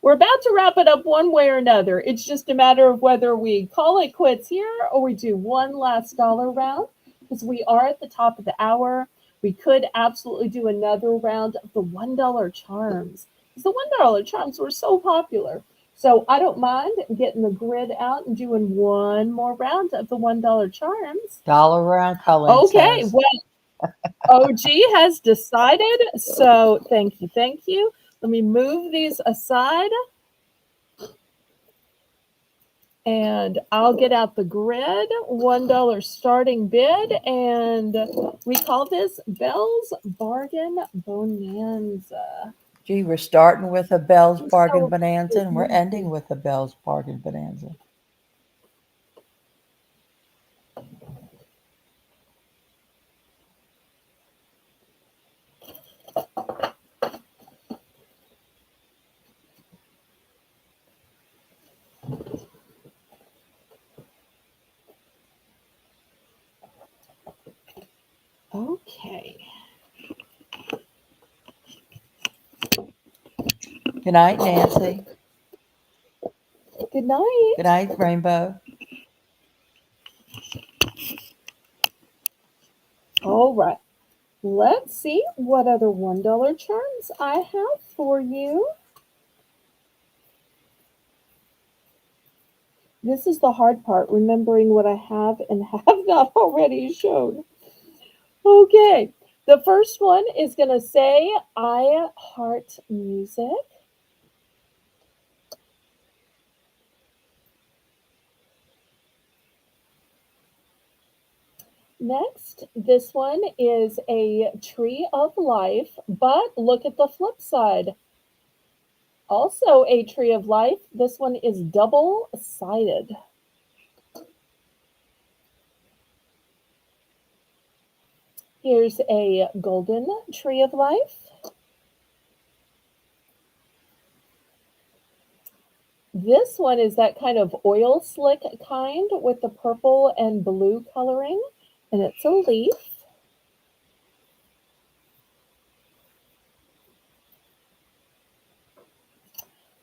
We're about to wrap it up one way or another. It's just a matter of whether we call it quits here or we do one last dollar round, because we are at the top of the hour. We could absolutely do another round of the $1 charms, because the $1 charms were so popular. So I don't mind getting the grid out and doing one more round of the $1 charms. Dollar round, Colin Okay, says. well, OG has decided. So thank you, thank you. Let me move these aside. And I'll get out the grid, $1 starting bid, and we call this Belle's Bargain Bonanza. Gee, we're starting with a Belle's Bargain So, Bonanza and we're ending with a Belle's Bargain Bonanza. okay. Good night, Nancy. Good night. Good night, Rainbow. All right. Let's see what other $1 charms I have for you. This is the hard part, remembering what I have and have not already shown. Okay. The first one is going to say, I heart music. Next, this one is a tree of life, but look at the flip side. Also a tree of life. This one is double-sided. Here's a golden tree of life. This one is that kind of oil slick kind with the purple and blue coloring, and it's a leaf.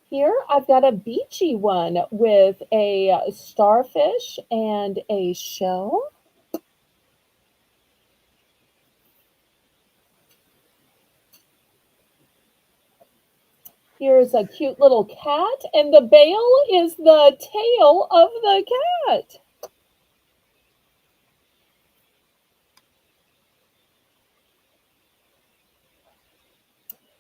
Here I've got a beachy one with a starfish and a shell. Here's a cute little cat, and the bail is the tail of the cat.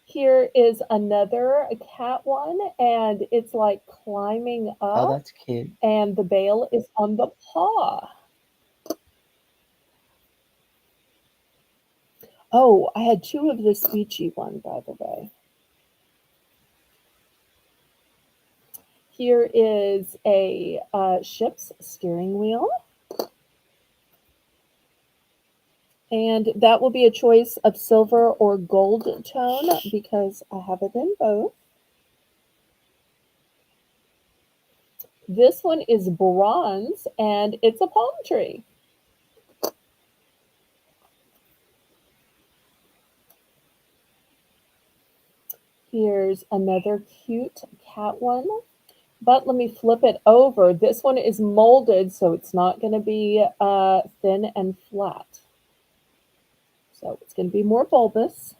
Here is another cat one, and it's like climbing Oh, up, that's cute. and the bail is on the paw. Oh, I had two of this beachy one, by the way. Here is a ship's steering wheel, and that will be a choice of silver or gold tone because I have it in both. This one is bronze, and it's a palm tree. Here's another cute cat one. But let me flip it over. This one is molded, so it's not going to be thin and flat. So it's going to be more bulbous.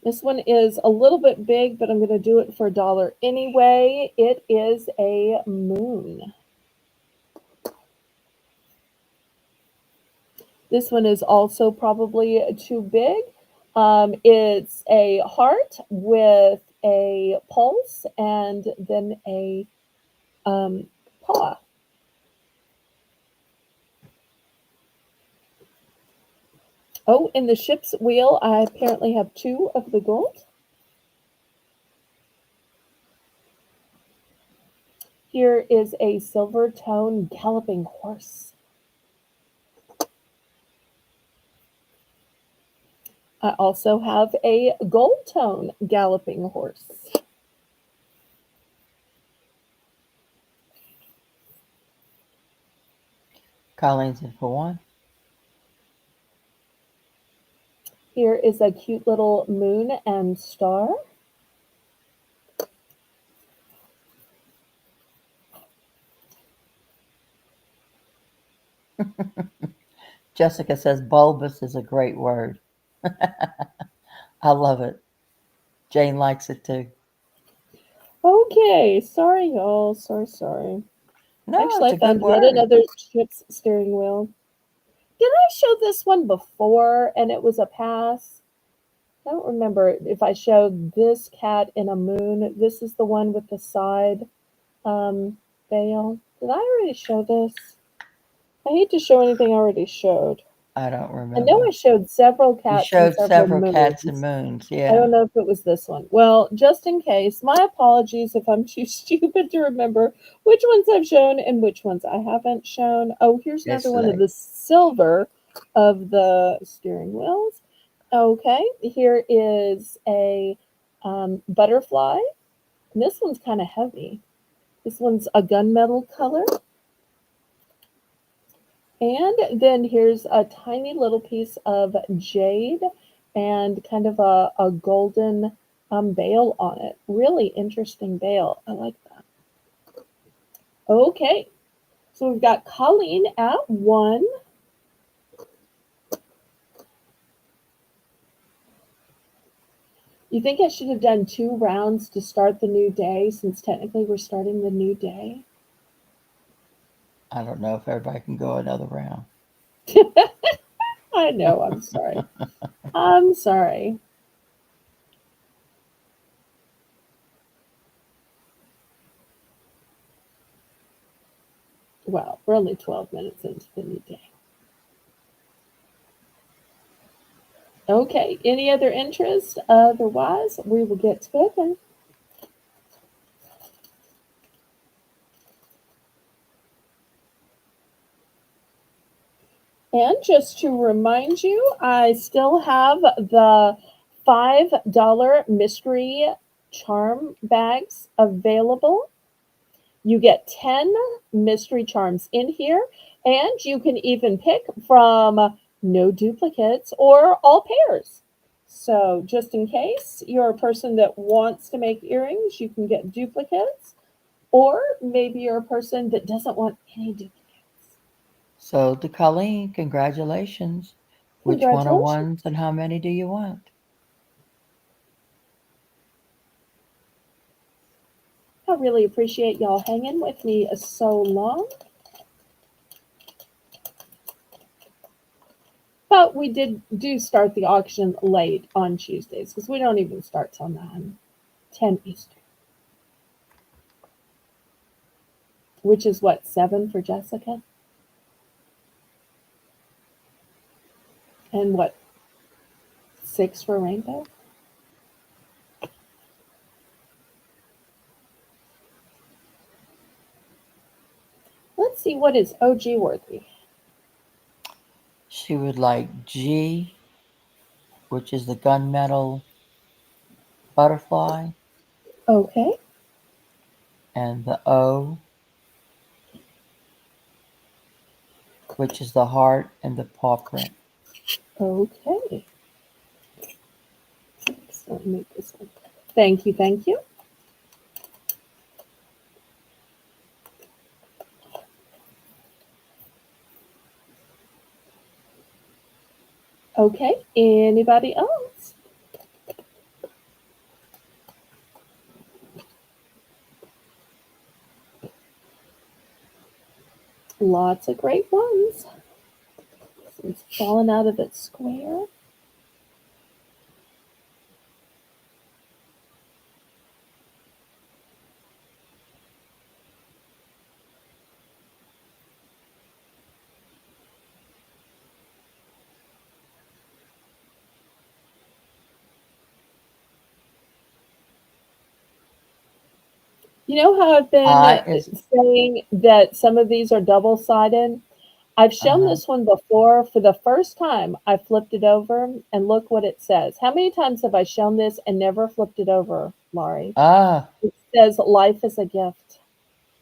This one is a little bit big, but I'm going to do it for $1 anyway. It is a moon. This one is also probably too big. It's a heart with a pulse and then a paw. Oh, in the ship's wheel, I apparently have two of the gold. Here is a silver tone galloping horse. I also have a gold tone galloping horse. Colleen's in for one. Here is a cute little moon and star. Jessica says bulbous is a great word. I love it. Jane likes it too. Okay, sorry, y'all. Sorry. No, Actually, it's I a good found yet word. another ship's steering wheel. Did I show this one before and it was a pass? I don't remember if I showed this cat in a moon. This is the one with the side veil. Did I already show this? I hate to show anything I already showed. I don't I know remember. I showed several You cats and showed several several cats and moons. moons. I Yeah, don't know if it was this one. Well, just in case, my apologies if I'm too stupid to remember which ones I've shown and which ones I haven't shown. Oh, here's another it's one of late. the silver of the steering wheels. Okay, here is a butterfly. And this one's kind of heavy. This one's a gunmetal color. And then here's a tiny little piece of jade and kind of a golden bail on it. Really interesting bail. I like that. Okay, so we've got Colleen at one. You think I should have done 2 rounds to start the new day since technically we're starting the new day? I don't know if everybody can go another round. I know, I'm sorry. I'm sorry. Well, we're only 12 minutes into the new day. Okay, any other interest? Otherwise, we will get to it. And just to remind you, I still have the $5 mystery charm bags available. You get 10 mystery charms in here, and you can even pick from no duplicates or all pairs. So, just in case you're a person that wants to make earrings, you can get duplicates, or maybe you're a person that doesn't want any duplicates. So to Colleen, congratulations. Which one are Congratulations. ones and how many do you want? I really appreciate y'all hanging with me so long. But we do start the auction late on Tuesdays because we don't even start till 9, 10 Eastern, which is what, 7 for Jessica? And what, 6 for Rainbow? Let's see, what is OG worthy? She would like G, which is the gunmetal butterfly, Okay, and the O, which is the heart and the paw print. okay. So let me make this one. Thank you, thank you. Okay, anybody else? Lots of great ones. It's fallen out of its square. You know how I've been I is saying that some of these are double sided? I've shown uh-huh. this one before. For the first time, I flipped it over and look what it says. How many times have I shown this and never flipped it over, Laurie? Ah, It says life is a gift.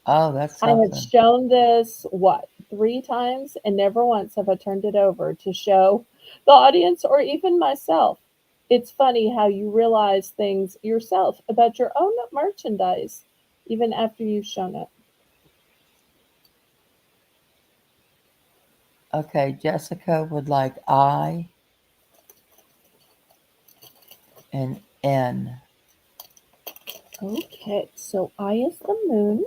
oh, that's I have something. shown this, what, 3 times, and never once have I turned it over to show the audience or even myself. It's funny how you realize things yourself about your own merchandise, even after you've shown it. Okay, Jessica would like I and N. Okay, so I is the moon,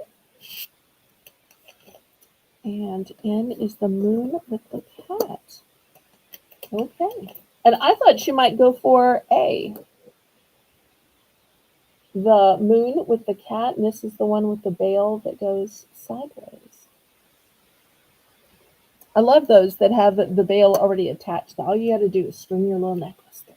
and N is the moon with the cat. Okay. And I thought she might go for A, the moon with the cat, and this is the one with the veil that goes sideways. I love those that have the veil already attached. All you got to do is string your little necklace there.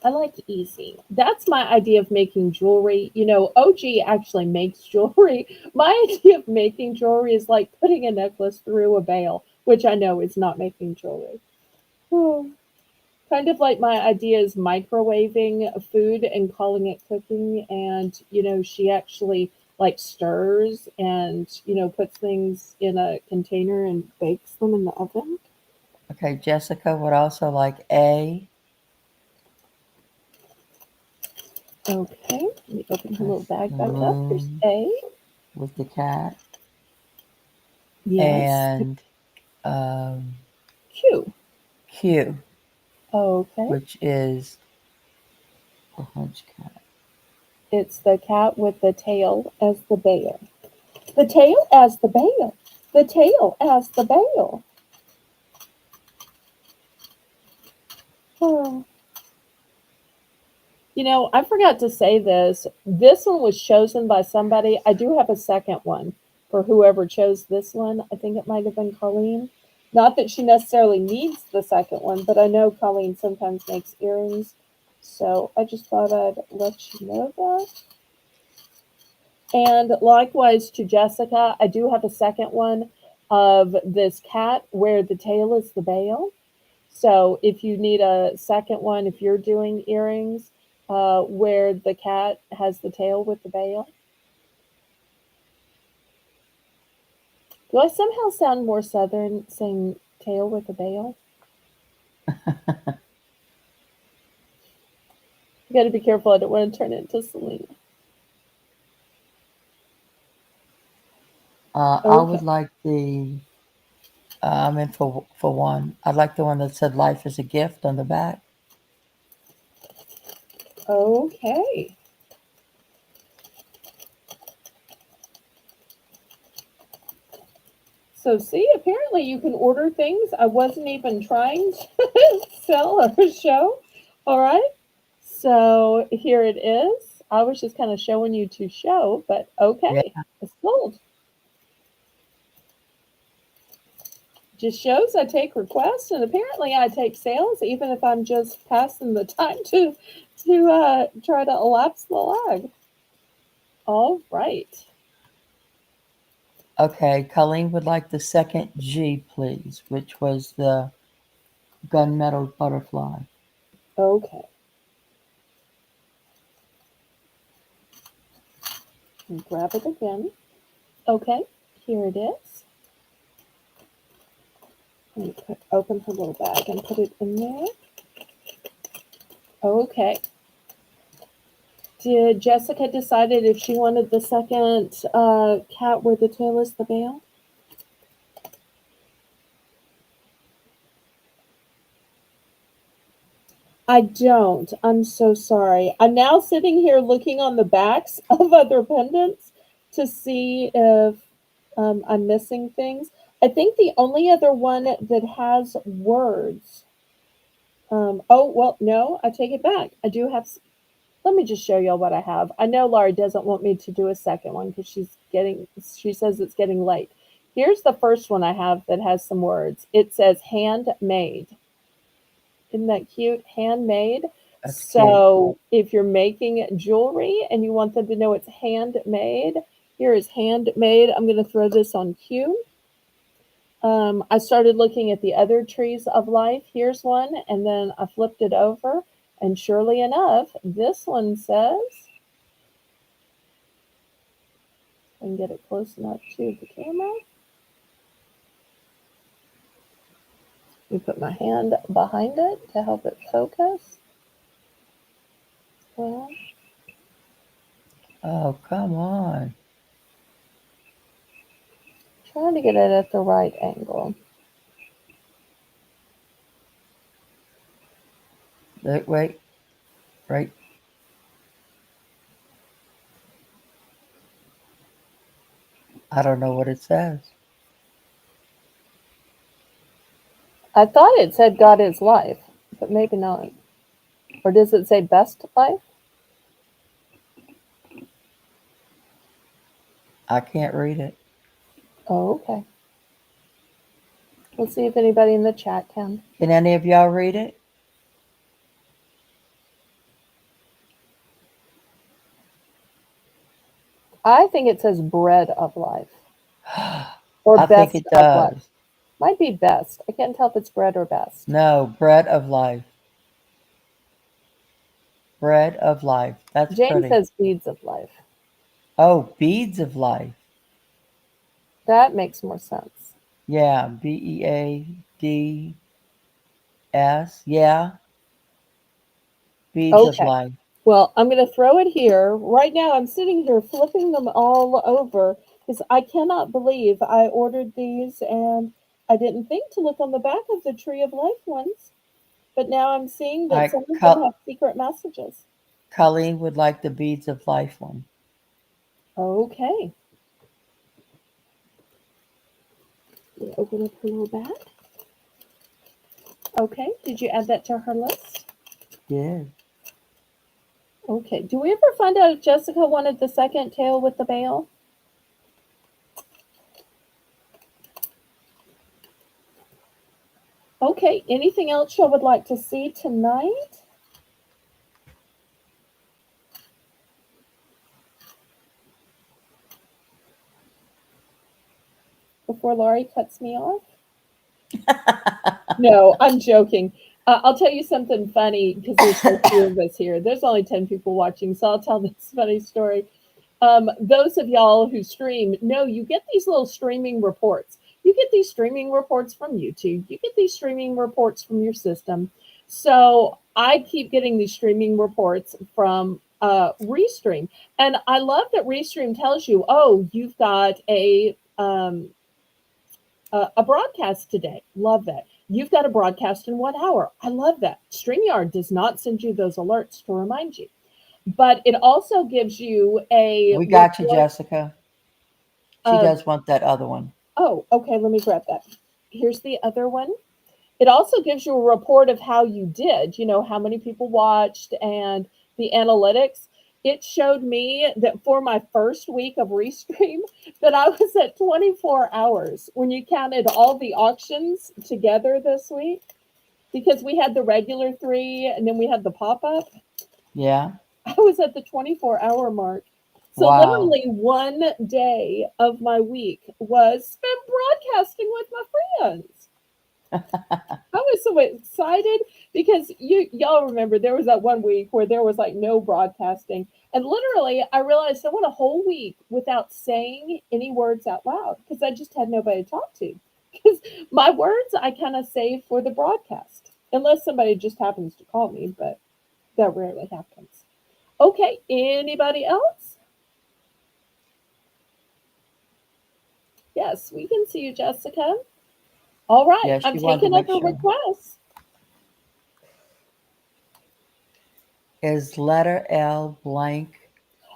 I like easy. That's my idea of making jewelry. You know, OG actually makes jewelry. My idea of making jewelry is like putting a necklace through a veil, which I know is not making jewelry. Oh, kind of like my idea is microwaving food and calling it cooking. And, you know, she actually like stirs and, you know, puts things in a container and bakes them in the oven. Okay, Jessica would also like A. Okay, let me open her little That's bag the back up. There's moon A. with the cat. Yes. And um, Q. Q, Okay. which is the hunch cat. It's the cat with the tail as the bear. The tail as the bear. The tail as the bear. Oh. You know, I forgot to say this. This one was chosen by somebody. I do have a second one for whoever chose this one. I think it might have been Colleen. Not that she necessarily needs the second one, but I know Colleen sometimes makes earrings. So I just thought I'd let you know that. And likewise to Jessica, I do have a second one of this cat where the tail is the veil. So if you need a second one, if you're doing earrings where the cat has the tail with the veil, do I somehow sound more southern saying tail with a veil? You got to be careful. I don't want to turn it into Selena. I Okay. would like the I'm in for one. I like the one that said "Life is a gift" on the back. Okay. So see, apparently you can order things. I wasn't even trying to sell or show. All right. So here it is. I was just kind of showing you to show, but Yeah. okay, it's sold. Just shows I take requests, and apparently I take sales, even if I'm just passing the time to try to elapse the lag. All right. Okay. Colleen would like the second G, please, which was the gunmetal butterfly. Okay. And grab it again. Okay. Here it is. Let me open her little bag and put it in there. Okay. Did Jessica decided if she wanted the second cat where the tail is the veil? I don't. I'm so sorry. I'm now sitting here looking on the backs of other pendants to see if I'm missing things. I think the only other one that has words. Oh, well, no, I take it back. I do have. Let me just show y'all what I have. I know Laurie doesn't want me to do a second one because she says it's getting late. Here's the first one I have that has some words. It says handmade. Isn't that cute? Handmade. That's cute. So if you're making jewelry and you want them to know it's handmade, here is handmade. I'm going to throw this on cue. I started looking at the other trees of life. Here's one, and then I flipped it over, and surely enough, this one says, I can get it close enough to the camera. Let me put my hand behind it to help it focus. Well, Oh, come on. trying to get it at the right angle. Wait. Right. I don't know what it says. I thought it said God is life, but maybe not. Or does it say best life? I can't read it. Oh, okay. Let's see if anybody in the chat can. Can any of y'all read it? I think it says bread of life or I think best it of life. does. Might be best. I can't tell if it's bread or best. No, bread of life. Bread of life. That's Jane pretty. says beads of life. Oh, beads of life. That makes more sense. Yeah, BEADS. Yeah, beads of Okay. life. Well, I'm going to throw it here. Right now, I'm sitting here flipping them all over because I cannot believe I ordered these and I didn't think to look on the back of the Tree of Life ones. But now I'm seeing that I some of them have secret messages. Colleen would like the beads of life one. Okay. We open up her little bag. Okay. Did you add that to her list? Yeah. Okay. Do we ever find out if Jessica wanted the second tail with the veil? Okay. Anything else you would like to see tonight? Before Laurie cuts me off? No, I'm joking. I'll tell you something funny because there's so few of us here. There's only 10 people watching, so I'll tell this funny story. Those of y'all who stream know you get these little streaming reports. You get these streaming reports from YouTube. You get these streaming reports from your system. So I keep getting these streaming reports from Restream. And I love that Restream tells you, oh, you've got a a broadcast today. Love that. You've got a broadcast in 1 hour. I love that. StreamYard does not send you those alerts to remind you, but it also gives you a We got you, report Jessica. She of, does want that other one. oh, okay, let me grab that. Here's the other one. It also gives you a report of how you did, how many people watched and the analytics. It showed me that for my first week of Restream that I was at 24 hours when you counted all the auctions together this week, because we had the regular 3 and then we had the pop-up. Yeah. I was at the 24-hour mark. So Wow. literally one day of my week was spent broadcasting with my friends. I was so excited because y'all remember there was that one week where there was like no broadcasting, and literally I realized I went a whole week without saying any words out loud because I just had nobody to talk to. Because my words I kind of save for the broadcast, unless somebody just happens to call me, but that rarely happens. Okay, anybody else? Yes, we can see you, Jessica. All right, Yeah, I'm she wanted to taking make other sure. requests. Is letter L blank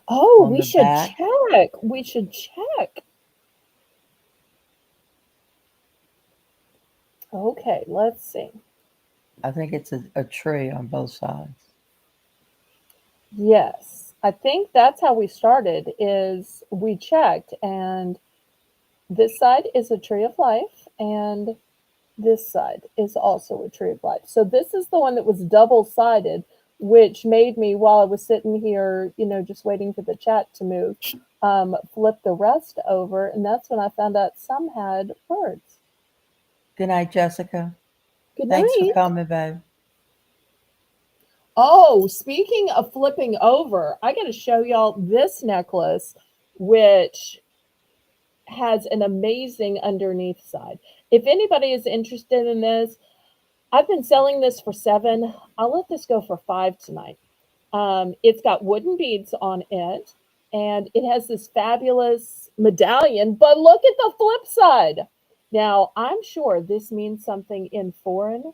Oh, on we the should back? check. We should check. Okay, let's see. I think it's a tree on both sides. Yes, I think that's how we started is we checked, and this side is a tree of life and this side is also a tree of life. So this is the one that was double-sided, which made me, while I was sitting here, just waiting for the chat to move, flip the rest over, and that's when I found out some had words. Good night, Jessica. Good Thanks for night. coming, babe. Oh, speaking of flipping over, I got to show y'all this necklace, which has an amazing underneath side. If anybody is interested in this, I've been selling this for 7. I'll let this go for 5 tonight. It's got wooden beads on it, and it has this fabulous medallion. But look at the flip side. Now, I'm sure this means something in foreign.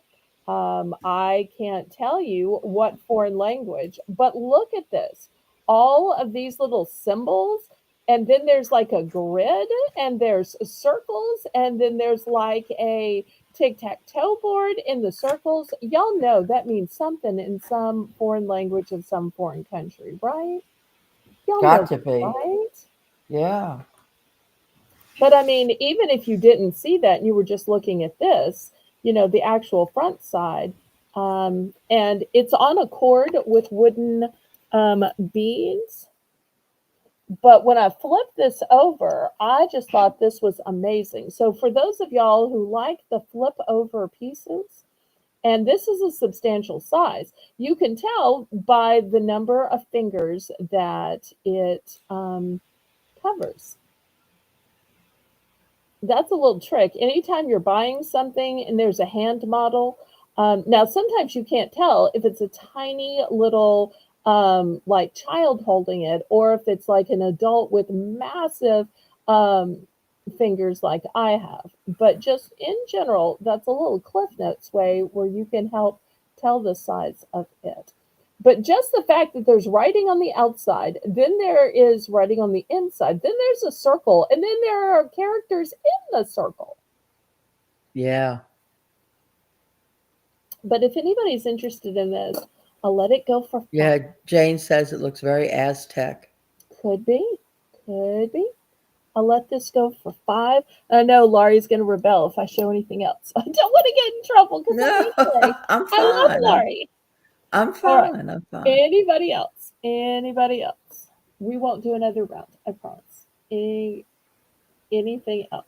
I can't tell you what foreign language, but look at this. All of these little symbols, and then there's like a grid, and there's circles, and then there's like a tic-tac-toe board in the circles. Y'all know that means something in some foreign language of some foreign country, right? Y'all know Got to that, be. right? Yeah. But I mean, even if you didn't see that and you were just looking at this, the actual front side, and it's on a cord with wooden beads. But when I flipped this over, I just thought this was amazing. So for those of y'all who like the flip over pieces, and this is a substantial size, you can tell by the number of fingers that it covers. That's a little trick. Anytime you're buying something and there's a hand model, now sometimes you can't tell if it's a tiny little like child holding it or if it's like an adult with massive um, fingers like I have. But just in general, that's a little Cliff Notes way where you can help tell the size of it. But just the fact that there's writing on the outside, then there is writing on the inside, then there's a circle, and then there are characters in the circle. Yeah. But if anybody's interested in this, I'll let it go for 5. Yeah. Jane says it looks very Aztec. Could be, could be. I'll let this go for 5. I know Laurie's going to rebel if I show anything else. I don't want to get in trouble because I No, hate Laurie. I'm I love fine. Laurie. I'm All right. fine. I'm fine. Anybody else? Anybody else? We won't do another round. I promise. Anything else?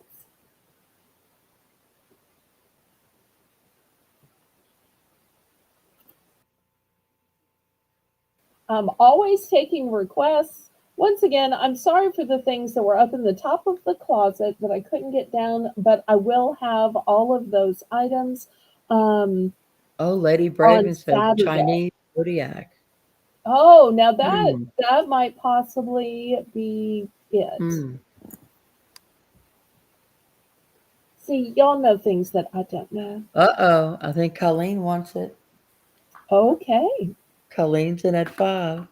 I'm always taking requests. Once again, I'm sorry for the things that were up in the top of the closet that I couldn't get down, but I will have all of those items um, Oh, Lady on Braven says Saturday. Chinese zodiac. Oh, now that Hmm. that might possibly be it. Hmm. See, y'all know things that I don't know. Uh-oh, I think Colleen wants it. Okay. Colleen's in at 5.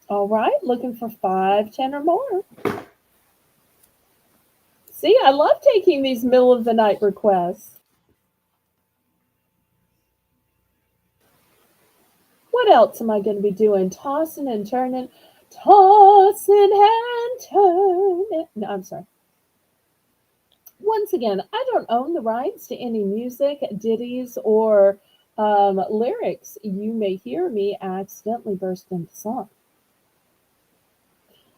All right. Looking for 5, 10, or more. See, I love taking these middle of the night requests. What else am I going to be doing? Tossing and turning. Tossing and turning. No, I'm sorry. Once again, I don't own the rights to any music, ditties, or lyrics. You may hear me accidentally burst into song.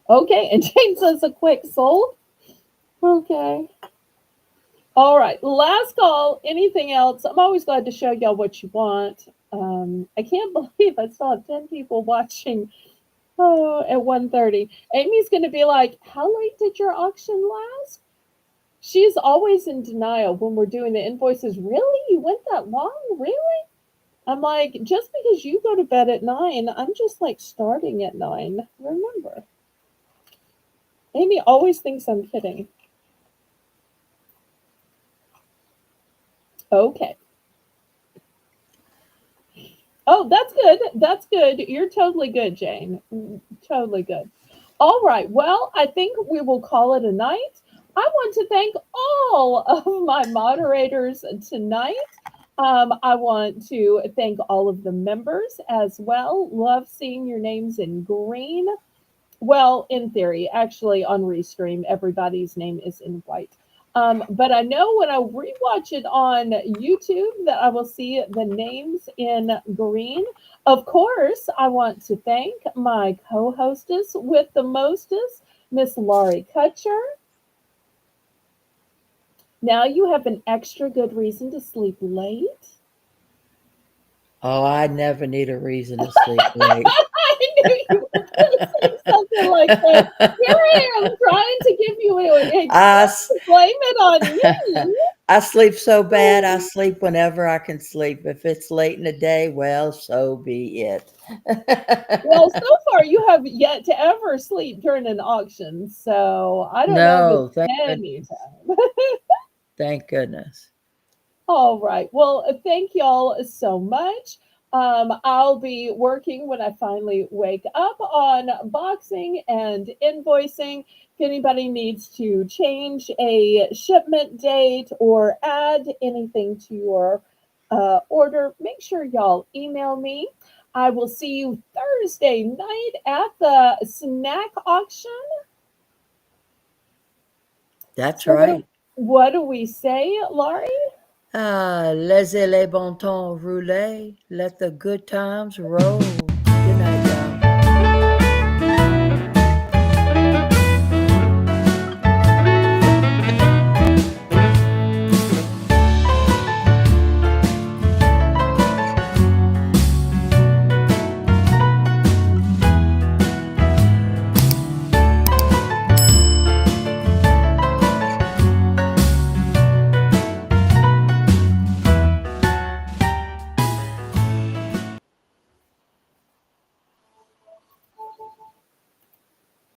Okay, and Jane says a quick sold. Okay. All right, last call. Anything else? I'm always glad to show y'all what you want. I can't believe I still have 10 people watching. Oh, at 1:30. Amy's going to be like, "How late did your auction last?" She's always in denial when we're doing the invoices. Really? You went that long? Really? I'm like, just because you go to bed at 9, I'm just like starting at 9. Remember, Amy always thinks I'm kidding. Okay. Oh, that's good. That's good. You're totally good, Jane. Totally good. All right. Well, I think we will call it a night. I want to thank all of my moderators tonight. I want to thank all of the members as well. Love seeing your names in green. Well, in theory, actually on Restream, everybody's name is in white. But I know when I rewatch it on YouTube that I will see the names in green. Of course, I want to thank my co-hostess with the mostest, Miss Laurie Kutcher. Now you have an extra good reason to sleep late. Oh, I never need a reason to sleep late. I knew you were going to say something like that. Here I am trying to give you an I, excuse s- to blame it on me. I sleep so bad, I Oh, sleep whenever I can sleep. If it's late in the day, well, so be it. well, so far you have yet to ever sleep during an auction, so I don't know if it's No, thank any goodness. time. Thank goodness. All right. Well, thank y'all so much. I'll be working when I finally wake up on boxing and invoicing. If anybody needs to change a shipment date or add anything to your order, make sure y'all email me. I will see you Thursday night at the snack auction. That's So right. what do we say, Laurie? Ah, laissez les bon temps rouler. Let the good times roll.